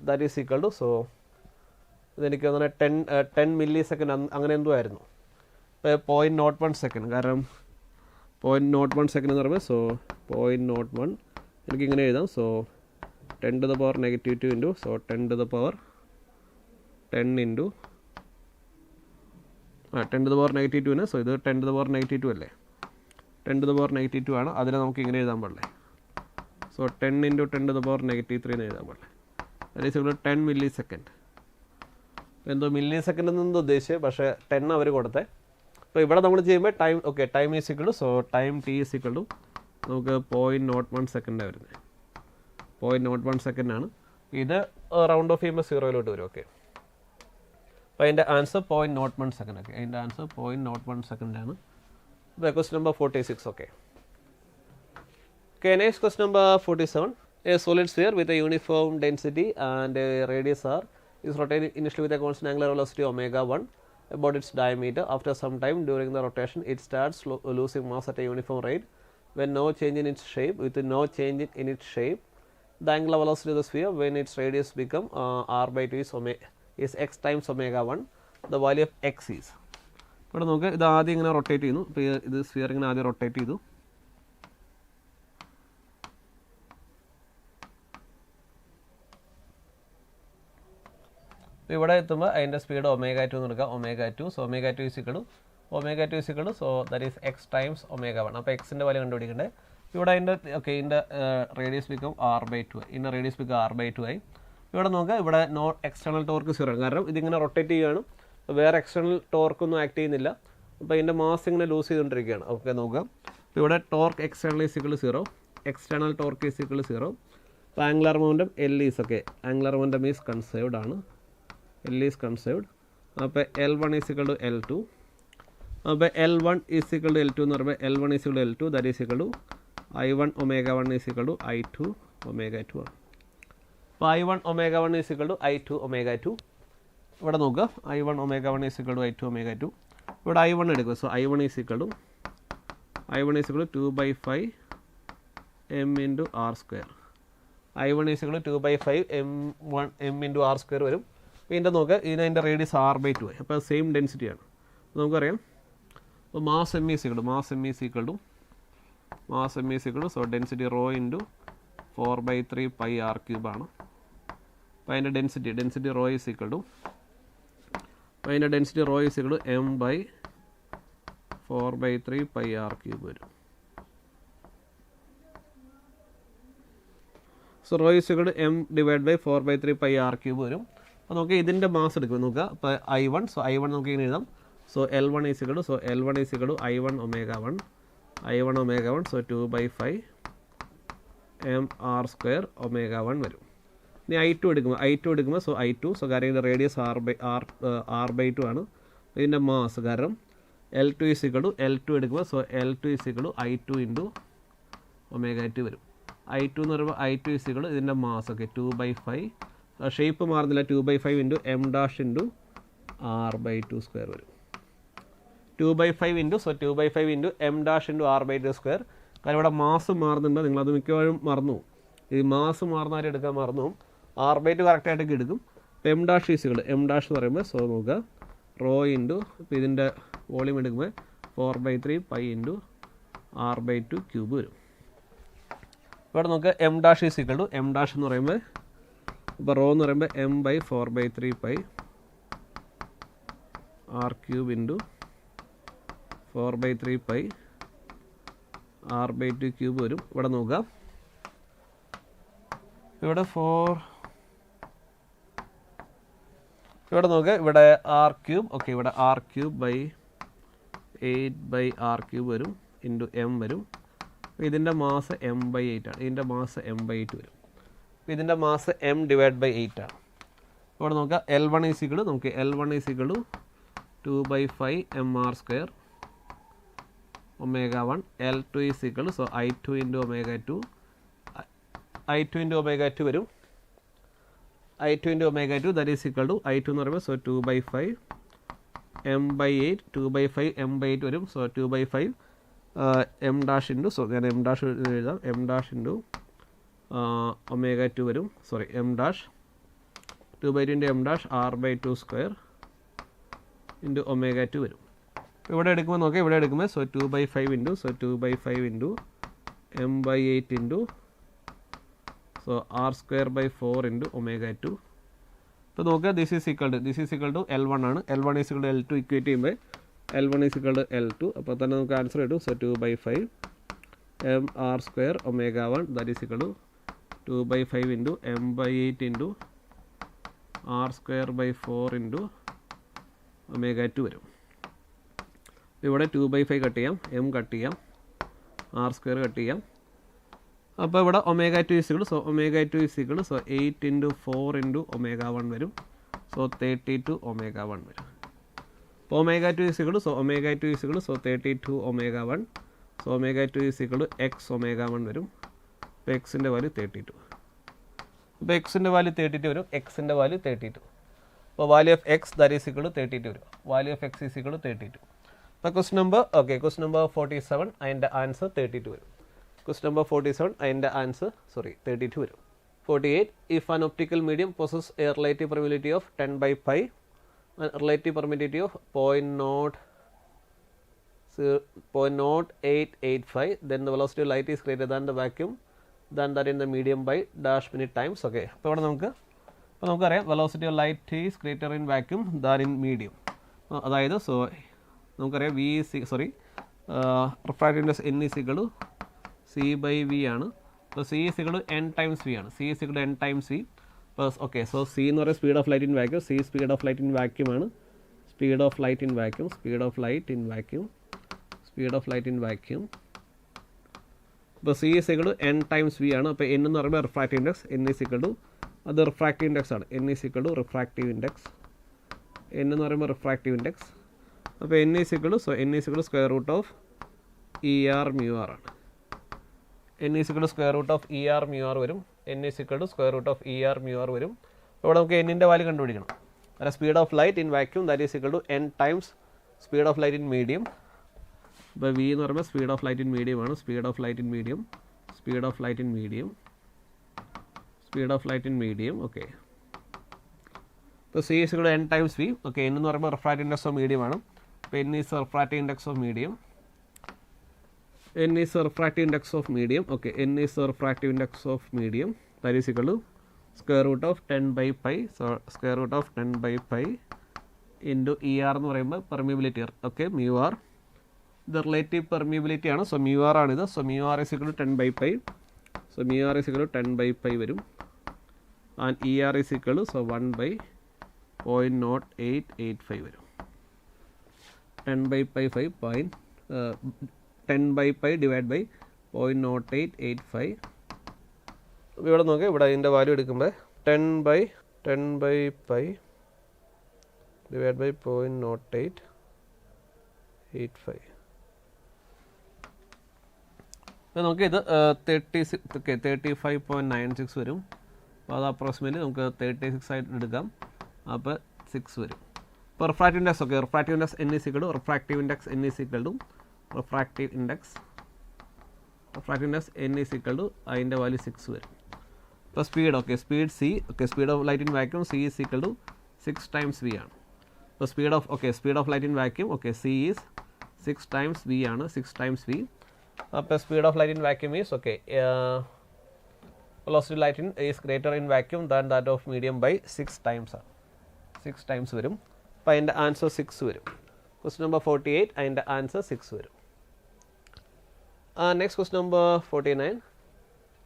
that is equal to, so ഇതെനിക്ക് തോന്നുന്നത് 10 മില്ലി സെക്കൻഡ് അങ്ങനെ എന്തോ ആയിരുന്നു. ഇപ്പോൾ 0.01 സെക്കൻഡ്, കാരണം 0.01 സെക്കൻഡ് എന്ന് പറയുമ്പോൾ സോ 0.01 എനിക്കിങ്ങനെ എഴുതാം. So 10 to the power -2 into so 10 to the power 10 into 10 to the power -2 so ഇത് 10 to the power -2 അല്ലേ, 10 to the power -2 ആണ്. അതിനെ നമുക്ക് ഇങ്ങനെ എഴുതാൻ പാടില്ലേ. So 10 into 10 to the power -3 എന്ന് എഴുതാൻ പാടില്ലേ. That is equal to 10 millisecond. എന്തോ മില്ലി സെക്കൻഡ് എന്നെന്തോ ഉദ്ദേശിച്ചത്, പക്ഷേ 10 അവർ കൊടുത്തേ. അപ്പോൾ ഇവിടെ നമ്മൾ ചെയ്യുമ്പോൾ time okay time is equal to, so time T is equal to നമുക്ക് 0.01 സെക്കൻഡാണ് വരുന്നത്. 0.01 സെക്കൻഡാണ്. ഇത് റൗണ്ട് ഓഫ് ചെയ്യുമ്പോൾ 0 വരും. ഓക്കെ, അപ്പോൾ അതിൻ്റെ ആൻസർ 0.01 സെക്കൻഡ്. ഓക്കെ, അതിൻ്റെ ആൻസർ 0.01 സെക്കൻഡാണ്. Question number 46. Okay, next question number 47. A solid sphere with a uniform density and a radius r is rotated initially with a constant angular velocity omega 1 about its diameter. After some time during the rotation, it starts losing mass at a uniform rate. When no change in its shape, with no change in its shape, the angular velocity of the sphere when its radius become r/2 is x times omega 1. The value of x is. ഇവിടെ നമുക്ക് ഇത് ആദ്യം ഇങ്ങനെ rotate ചെയ്യുന്നു. ഇപ്പോൾ ഇത് sphere ഇങ്ങനെ ആദ്യം റൊട്ടേറ്റ് ചെയ്തു. ഇവിടെ എത്തുമ്പോൾ അതിൻ്റെ സ്പീഡ് omega 2 എന്ന് എടുക്കുക. omega 2, so omega 2 is equal to, so that is X times omega 1. അപ്പോൾ എക്സിൻ്റെ വാല്യൂ കണ്ടുപിടിക്കണ്ടേ. ഇവിടെ അതിൻ്റെ ഓക്കെ ഇതിൻ്റെ റേഡിയസ് ബിക്കം r/2 ആയി. ഇതിൻ്റെ റേഡിയസ് ബിക്കം r/2 ആയി. ഇവിടെ നോക്കുക, ഇവിടെ നോ എക്സ്റ്റേണൽ ടോർക്ക് 0 ആണ്, കാരണം ഇതിങ്ങനെ റൊട്ടേറ്റ് ചെയ്യുകയാണ്. വേറെ എക്സ്റ്റേണൽ ടോർക്കൊന്നും ആക്ട് ചെയ്യുന്നില്ല. അപ്പോൾ ഇതിൻ്റെ മാസ് ഇങ്ങനെ ലൂസ് ചെയ്തുകൊണ്ടിരിക്കുകയാണ്. ഓക്കെ, നോക്കുക, അപ്പോൾ ഇവിടെ torque external is equal to 0, external torque is equal to 0. അപ്പോൾ angular momentum L is okay, angular momentum is conserved ആണ്. L is conserved. അപ്പോൾ L1 is equal to L2. അപ്പോൾ L1 is equal to L2 എന്ന് പറയുമ്പോൾ L1 is equal to L2, that is equal to I1 omega 1 is equal to I2 omega 2 ആണ്. അപ്പോൾ I1 omega 1 is equal to I2 omega 2. ഇവിടെ നോക്കുക, I1 omega 1 is equal to I2 omega 2. ഇവിടെ I1 എടുക്കുക. So I1 is equal to 2/5 m into r square. I1 is equal to 2/5 m into r square വരും. ഇതിൻ്റെ നോക്കുക, ഇതിൻ്റെ radius r/2 ആയി. അപ്പോൾ സെയിം ഡെൻസിറ്റിയാണ്. നമുക്കറിയാം, അപ്പോൾ mass M is equal to so density rho into 4/3 pi r cube ആണ്. അപ്പോൾ അതിൻ്റെ density rho is equal to, അപ്പോൾ അതിൻ്റെ density rho is equal to m/4/3 pi r cube വരും. So rho is equal to m/4/3 pi r cube വരും. അപ്പോൾ നമുക്ക് ഇതിൻ്റെ മാസ് എടുക്കുക. നോക്കുക, അപ്പോൾ I1, സോ I1 നമുക്ക് ഇങ്ങനെ എഴുതാം. So L1 is equal to I1 omega 1, so 2/5 m r square omega 1 വരും. ഇനി I2 എടുക്കുമ്പോൾ സോ I2, സോ കാരണം ഇതിൻ്റെ റേഡിയസ് r/2 ആണ്. ഇതിൻ്റെ മാസ് കാരണം L2 is equal to L2 എടുക്കുമ്പോൾ so L2 is equal to I2 into omega 2 വരും. I2 എന്ന് പറയുമ്പോൾ I2 ഈസ് ഈക്വൽ ടു ഇതിൻ്റെ മാസ് ഓക്കെ 2/5, ഷേപ്പ് മാറുന്നില്ല, 2/5 into m dash into r/2 square വരും. 2/5 into m dash into r/2 square. കാരണം ഇവിടെ mass മാറുന്നുണ്ട്, നിങ്ങളത് മിക്കവാറും മറന്നു. ഈ മാസ് മാറുന്നവരെ എടുക്കാൻ മറന്നു. r/2 കറക്റ്റായിട്ടൊക്കെ എടുക്കും. m dash is m dash എന്ന് പറയുമ്പോൾ സോ നോക്കുക, റോ ഇൻറ്റു ഇപ്പോൾ ഇതിൻ്റെ വോളിയം എടുക്കുമ്പോൾ 4/3 പൈ ഇൻറ്റു r/2 ക്യൂബ് വരും. ഇവിടെ നോക്കുക, m dash is equal to m dash എന്ന് പറയുമ്പോൾ ഇപ്പോൾ റോ എന്ന് പറയുമ്പോൾ m/4/3 pi r cube into 4/3 pi r/2 cube വരും. ഇവിടെ നോക്കുക, ഇവിടെ ഇവിടെ r ക്യൂബ് ഓക്കെ, ഇവിടെ r cube by 8/r cube വരും ഇൻറ്റു m വരും. ഇതിൻ്റെ മാസ് m/8 ആണ്. ഇതിൻ്റെ മാസ് m/8 വരും. ഇതിൻ്റെ മാസ് m/8 ആണ്. ഇവിടെ നോക്കുക, L1 is equal to 2/5 mr square omega 1, L2 is equal to, so I2 into omega 2, I2 into omega 2 വരും, I2 into omega 2 that is equal to I2 എന്ന് പറയുമ്പോൾ so 2 by 5 m by 8, 2 by 5 m by 8 വരും, so 2 by 5 m dash into, so ഞാൻ m dash എഴുതാം, m dash into omega 2 വരും, sorry m dash 2 by 2 into m dash r by 2 square into omega 2 വരും. ഇവിടെ എടുക്കുമ്പോൾ നോക്കാം, ഇവിടെ എടുക്കുമ്പോൾ so 2 by 5 into, so 2 by 5 into m by 8 into, so r square by 4 into omega 2. അപ്പോൾ നോക്കുക this is equal to L1 ആണ്, L1 is equal to L2 equate ചെയ്യുമ്പോൾ L1 is equal to L2, അപ്പോൾ തന്നെ നമുക്ക് answer കിട്ടും, so 2 by 5 m r square omega 1 that is equal to 2 by 5 into m by 8 into r square by 4 into omega 2 വരും. ഇവിടെ 2 by 5 cut ചെയ്യാം, m cut ചെയ്യാം, r square cut ചെയ്യാം, അപ്പോൾ ഇവിടെ omega 2 is equal to, so omega 2 is equal to, so 8 into 4 into omega 1 വരും, so 32 omega 1 വരും. അപ്പോൾ omega 2 is equal to, so omega 2 is equal to, so 32 omega 1, so omega 2 is equal to x omega 1 വരും, അപ്പോൾ എക്സിൻ്റെ value 32, അപ്പോൾ എക്സിൻ്റെ value 32 വരും, എക്സിൻ്റെ വാല്യൂ 32, അപ്പോൾ value of X that is equal to 32 വരും, value of X is equal to 32. അപ്പോൾ ക്വസ്റ്റ്യൻ നമ്പർ 47 അതിൻ്റെ ആൻസർ 32 വരും. Question number 47 അതിൻ്റെ ആൻസർ 32 വരും. 48 if an optical medium possesses a relative permeability of 10 by pi and relative permittivity of 0.0885, then the velocity of light is greater than the vacuum than that in the medium by dash minute times. Okay, അപ്പോൾ ഇവിടെ നമുക്കറിയാം velocity of light is greater in vacuum than in medium. അതായത് so നമുക്കറിയാം refractive index n is equal to C by V ആണ്, അപ്പോൾ C is equal to n times V ആണ്, C is equal to n times V plus okay, so C എന്ന് പറയുന്നത് speed of light in vacuum, C speed of light in vacuum ആണ്, speed of light in vacuum, speed of light in vacuum, speed of light in vacuum, അപ്പോൾ C is equal to n times V ആണ്, അപ്പോൾ n എന്ന് പറയുമ്പോൾ refractive index, n is equal to അത് refractive index ആണ്, n is equal to refractive index, n എന്ന് പറയുമ്പോൾ refractive index, അപ്പോൾ n is equal to, so n is equal to square root of ER mu r ആണ്, n is equal to square root of ER mu r വരും, n is equal to square root of ER mu r വരും. ഇവിടെ നമുക്ക് n ൻ്റെ value കണ്ടുപിടിക്കണം, അതായത് speed of light in vacuum that is equal to n times speed of light in medium, ഇപ്പോൾ V എന്ന് പറയുമ്പോൾ speed of light in medium ആണ്, speed of light in medium, speed of light in medium, speed of light in medium, okay. ഇപ്പോൾ C is equal to n times V, okay. n എന്ന് പറയുമ്പോൾ refractive index of medium ആണ്, അപ്പോൾ n is refractive index of medium, n is a refractive index of medium, okay, n is a refractive index of medium that is equal to square root of 10 by pi, so square root of 10 by pi into ER എന്ന് പറയുമ്പോൾ permeability, okay, mu r ഇത് relative permeability ആണ്, so mu r ആണിത്, so mu r is equal to 10 by pi, so mu r is equal to 10 by pi വരും, and ER is equal to, so 1 by 0.0885 വരും, 10 by pi 10 by pi divided by 0.0885. ഇവിടെ നോക്കുക, ഇവിടെ അതിൻ്റെ value എടുക്കുമ്പോൾ 10 by pi divided by 0.0885. അപ്പോൾ നമുക്ക് ഇത് 35.96 വരും, അപ്പോൾ അത് അപ്രോക്സിമേറ്റ്ലി നമുക്ക് 36 ആയിട്ട് എടുക്കാം, അപ്പോൾ 6 വരും. ഇപ്പോൾ refractive index, okay, refractive index n is equal to refractive index n is equal to refractive index n is equal to അതിൻ്റെ വാല്യൂ 6 വരും. ഇപ്പോൾ speed, okay, speed C, okay, speed of light in vacuum C is equal to 6 times V ആണ്, ഇപ്പോൾ speed of light in vacuum, okay, C is 6 times V ആണ്, 6 times V, അപ്പോൾ speed of light in vacuum is, okay, velocity light in is greater in vacuum than that of medium by 6 times ആണ്, 6 times വരും, അപ്പോൾ അതിൻ്റെ answer 6 വരും. Question number 48 അതിൻ്റെ answer 6 വരും. Next question number 49.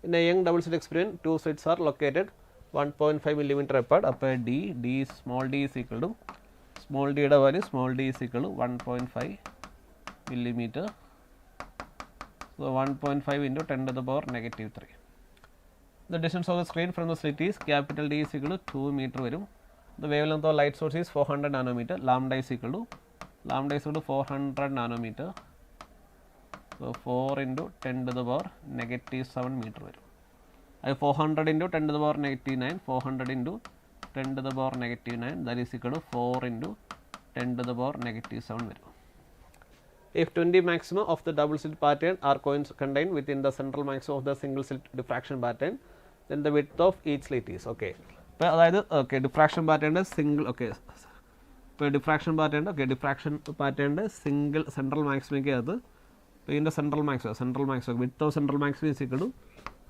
In a young double slit experiment, two slits are located 1.5 millimeter apart. അപ്പോൾ small d is equal to small d യുടെ value small d is equal to 1.5 millimeter. So 1.5 into 10 to the power negative 3. The distance of the screen from the slit is capital D is equal to 2 meter വരും. The wavelength of light source is 400 nanometer. Lambda is equal to 400 nanometer. So 4 × 10⁻⁻7 metre വരും. അത് 400 × 10⁻⁻9, 400 × 10⁻⁻9, that is equal to 4 × 10⁻⁻7 വരും. If 20 maxima of the double slit pattern are contained within the central maximum of the single slit diffraction pattern, then the width of each slit is okay. ഇപ്പോൾ അതായത് okay diffraction പാറ്റേണിൻ്റെ single okay ഇപ്പോൾ diffraction പാറ്റേണിൻ്റെ single central മാക്സിമയ്ക്ക് അകത്ത് ഇപ്പോൾ ഇതിൻ്റെ central maximum width of central maximum is equal to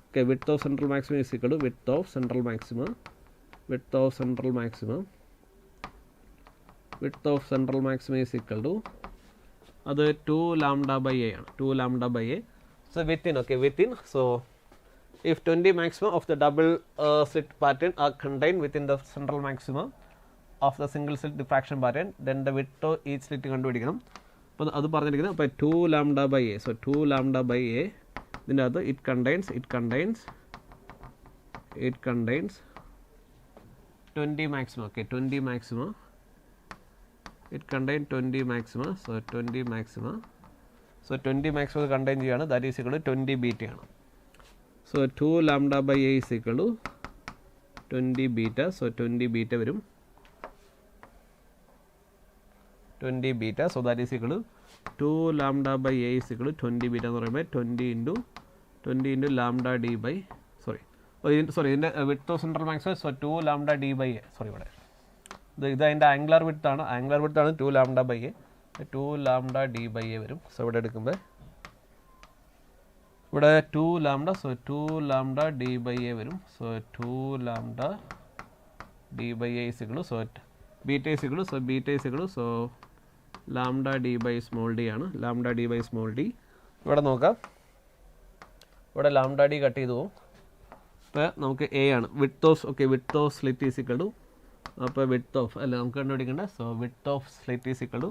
okay width of central maximum is equal to width of central maximum is equal to അത് 2 λ/a ആണ്. 2 λ/a. So within so if 20 maximum of the double slit pattern are contained within the central maximum of the single slit diffraction pattern, then the width of each slit കണ്ടുപിടിക്കണം. അപ്പോൾ അത് പറഞ്ഞിരിക്കുന്നത് അപ്പോൾ 2 λ/a. So 2 λ/a ഇതിൻ്റെ അകത്ത് it contains 20 maximum. Okay, 20 maximum. It contains 20 maxima. So 20 maxima. So 20 maxima contain ചെയ്യാണ്. That is equal to 20 beta ആണ്. So 2 λ/a is equal to 20 beta. So 20 beta വരും. 20 beta. So that is equal to 2 λ/a is equal to 20 beta എന്ന് പറയുമ്പോൾ 20 into lambda d by ഇതിൻ്റെ width of central maximum. So 2 lambda d by a. ഇവിടെ ഇത് അതിൻ്റെ angular width ആണ് 2 λ/a. 2 lambda d by a വരും. So ഇവിടെ എടുക്കുമ്പോൾ ഇവിടെ 2 lambda. So 2 lambda d by a വരും. So 2 lambda d by a is equal to so beta is equal to so lambda d by small d ആണ്. lambda d by small d ഇവിടെ നോക്കാം. ഇവിടെ lambda d cut ചെയ്തു പോകും. ഇപ്പോൾ നമുക്ക് a ആണ് width of slit is equal to അപ്പോൾ width of അല്ല നമുക്ക് കണ്ടുപിടിക്കേണ്ട. So width of slit is equal to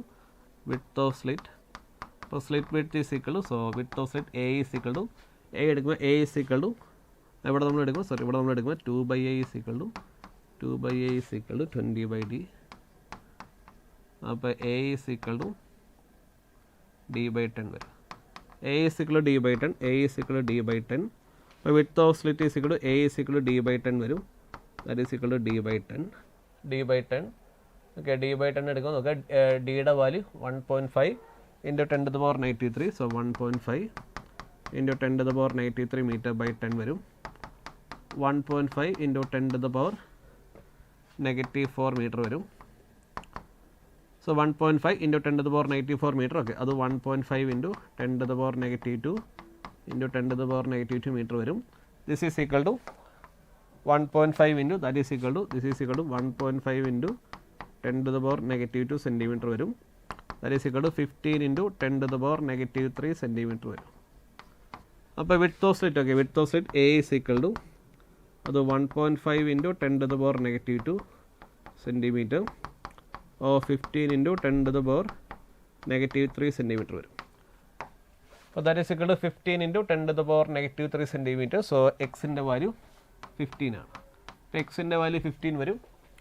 അപ്പോൾ slit width is equal to so width of slit a is equal to a എടുക്കുമ്പോൾ a is equal to ഇവിടെ നമ്മൾ എടുക്കുമ്പോൾ 2/a is equal to 20/d. അപ്പോൾ a is equal to d/10 വരും. a is equal to d/10. അപ്പോൾ width of slit is equal to a is equal to d/10 വരും. that is equal to d/10. Okay d/10 എടുക്കുക നോക്കാം. ഡിയുടെ value 1.5 × 10⁻93. So 1.5 × 10⁻93 m/10 വരും. 1.5 × 10⁻⁻4 metre വരും. So 1.5 × 10⁻94 metre. Okay അത് 1.5 × 10⁻2 × 10⁻2 metre വരും. This is equal to 1.5 into that is equal to this is equal to 1.5 into 10⁻2 centimeter വരും. that is equal to 15 into 10⁻3 centimeter വരും. അപ്പോൾ width of slit a is equal to അത് 1.5 into 10⁻2 centimeter or 15 into 10⁻3 centimeter വരും. അപ്പോൾ that is equal to 15 into 10⁻3 centimeter. so x-ൻ്റെ value 15 ആണ്. അപ്പോൾ എക്സിൻ്റെ value 15 വരും.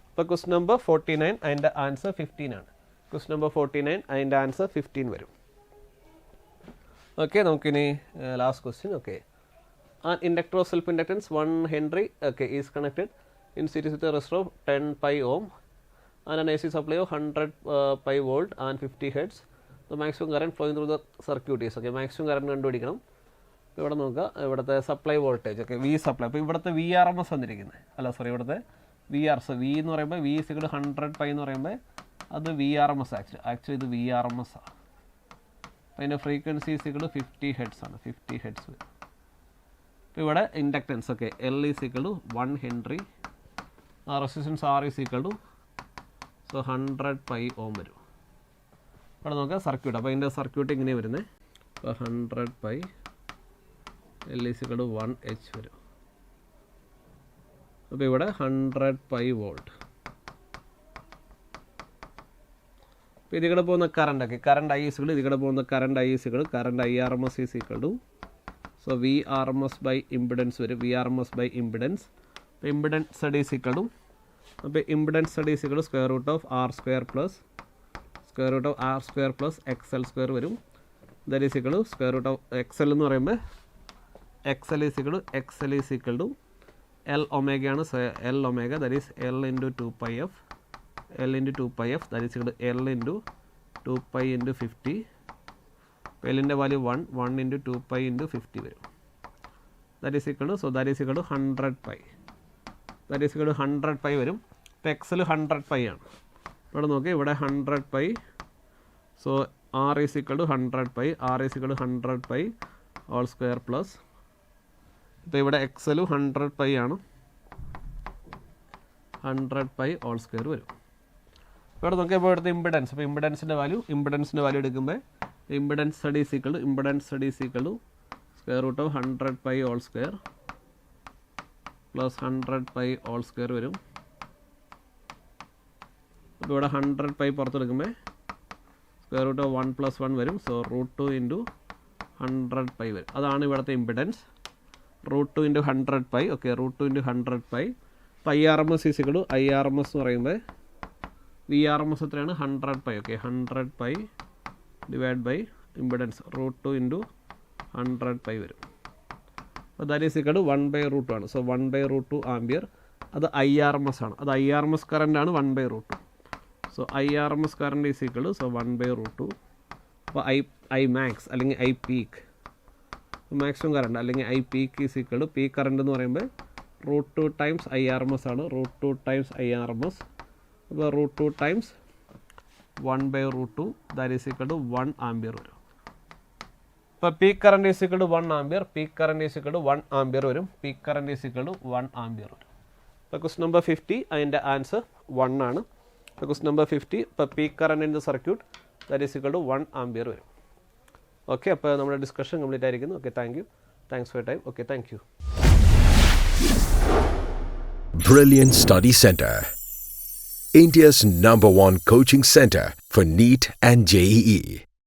അപ്പോൾ ക്വസ്റ്റ്യൻ നമ്പർ 49 അതിൻ്റെ ആൻസർ 15 ആണ്. ക്വസ്റ്റ്യൻ നമ്പർ 49 അതിൻ്റെ ആൻസർ 15 വരും. ഓക്കെ നമുക്കിനി last question. Okay an inductor of self inductance 1 Henry is connected in series with a resistor of 10 pi ohm and an AC supply of 100 pi volt and 50 hertz. the maximum current flowing through the circuit is maximum current കണ്ടുപിടിക്കണം. ഇവിടെ നോക്കുക ഇവിടുത്തെ supply voltage V supply. അപ്പോൾ ഇവിടുത്തെ VRMS വന്നിരിക്കുന്നത് ഇവിടുത്തെ VR. So we എന്ന് പറയുമ്പോൾ വി = 100 പൈ എന്ന് പറയുമ്പോൾ അത് VRMS ആക്ച്വലി ഇത് VRMS ആണ്. അപ്പോൾ അതിൻ്റെ ഫ്രീക്വൻസി = 50 ഹെർട്സ് ആണ്. 50 ഹെർട്സ് വരും. അപ്പോൾ ഇവിടെ inductance L = 1 henry. Resistance R = so 100 pi ohm വരും. ഇവിടെ നോക്കുക സർക്യൂട്ട്. അപ്പോൾ അതിൻ്റെ സർക്യൂട്ട് ഇങ്ങനെ വരുന്നത്. അപ്പോൾ 100 പൈ L = 1 H വരും. അപ്പോൾ ഇവിടെ 100 പൈ വോൾട്ട്. അപ്പോൾ ഇതിലൂടെ പോകുന്ന കറണ്ട് I ഇതിലൂടെ പോകുന്ന current IRMS is equal to so VRMS by impedance വരും. VRMS by impedance. അപ്പോൾ impedance Z is equal to അപ്പോൾ impedance Z is equal to square root of R square plus XL square വരും. That is equal to square root of X L എന്ന് പറയുമ്പോൾ X L is equal to L ഒമേഗയാണ്. L omega that is L into 2πf L into 2πf that is equal to L into 2π into 50. എല്ലിൻ്റെ value 1 into 2π into 50 വരും. That is equal to 100π. That is equal to 100π വരും. ഇപ്പോൾ എക്സിൽ 100π ആണ്. ഇവിടെ നോക്കി ഇവിടെ 100π. So R is equal to 100π. R is equal to 100π whole square plus ഇപ്പോൾ ഇവിടെ എക്സിൽ 100π ആണ്. 100π ഓൾ സ്ക്വയർ വരും. ഇവിടെ നോക്കിയപ്പോൾ ഇവിടുത്തെ ഇമ്പിഡൻസ്, അപ്പോൾ ഇമ്പിഡൻസിൻ്റെ വാല്യൂ എടുക്കുമ്പോൾ impedance study is equal to square root of 100π whole square plus 100π whole square വരും. അപ്പോൾ ഇവിടെ 100π പുറത്തെടുക്കുമ്പോൾ സ്ക്വയർ റൂട്ട് ഓഫ് 1 + 1 വരും. സോ √2 ഇൻറ്റു 100π വരും. അതാണ് ഇവിടുത്തെ ഇമ്പിഡൻസ്. √2 ഇൻറ്റു 100π. Okay, √2 into 100π. ഇപ്പോൾ IRMS is equal to IRMS എന്ന് പറയുമ്പോൾ VRMS എത്രയാണ്? 100π. Okay, 100π divide by impedance √2 into 100π വരും. അപ്പോൾ ദാറ്റ് ഈസ് ഈക്വൽ ടു 1/√2 ആണ്. So 1/√2 ampere. അത് IRMS ആണ്. അത് IRMS കറൻ്റ് ആണ് 1/√2. So IRMS current is equal to 1/√2. അപ്പോൾ ഐ മാക്സ് അല്ലെങ്കിൽ ഐ പീക്ക്, മാക്സിമം കറണ്ട് അല്ലെങ്കിൽ I peak is equal to peak current എന്ന് പറയുമ്പോൾ √2 ടൈംസ് IRMS ആണ്. √2 ടൈംസ് IRMS. അപ്പോൾ √2 times 1/√2 that is equal to 1 ampere വരും. ഇപ്പോൾ peak current is equal to 1 ampere. Peak current is equal to 1 ampere വരും. Peak current is equal to 1 ampere വരും. ഇപ്പോൾ question number 50 അതിൻ്റെ ആൻസർ 1 ആണ്. ഇപ്പോൾ ക്വസ്റ്റ്യൻ നമ്പർ 50 ഇപ്പോൾ peak current in the circuit that is equal to 1 ampere വരും. Okay, അപ്പോൾ നമ്മുടെ ഡിസ്കഷൻ കംപ്ലീറ്റ് ആയിരിക്കുന്നു. Okay, thank you. Thanks for your time. Okay, thank you. Brilliant Study Center, India's #1 coaching center for NEET and JEE.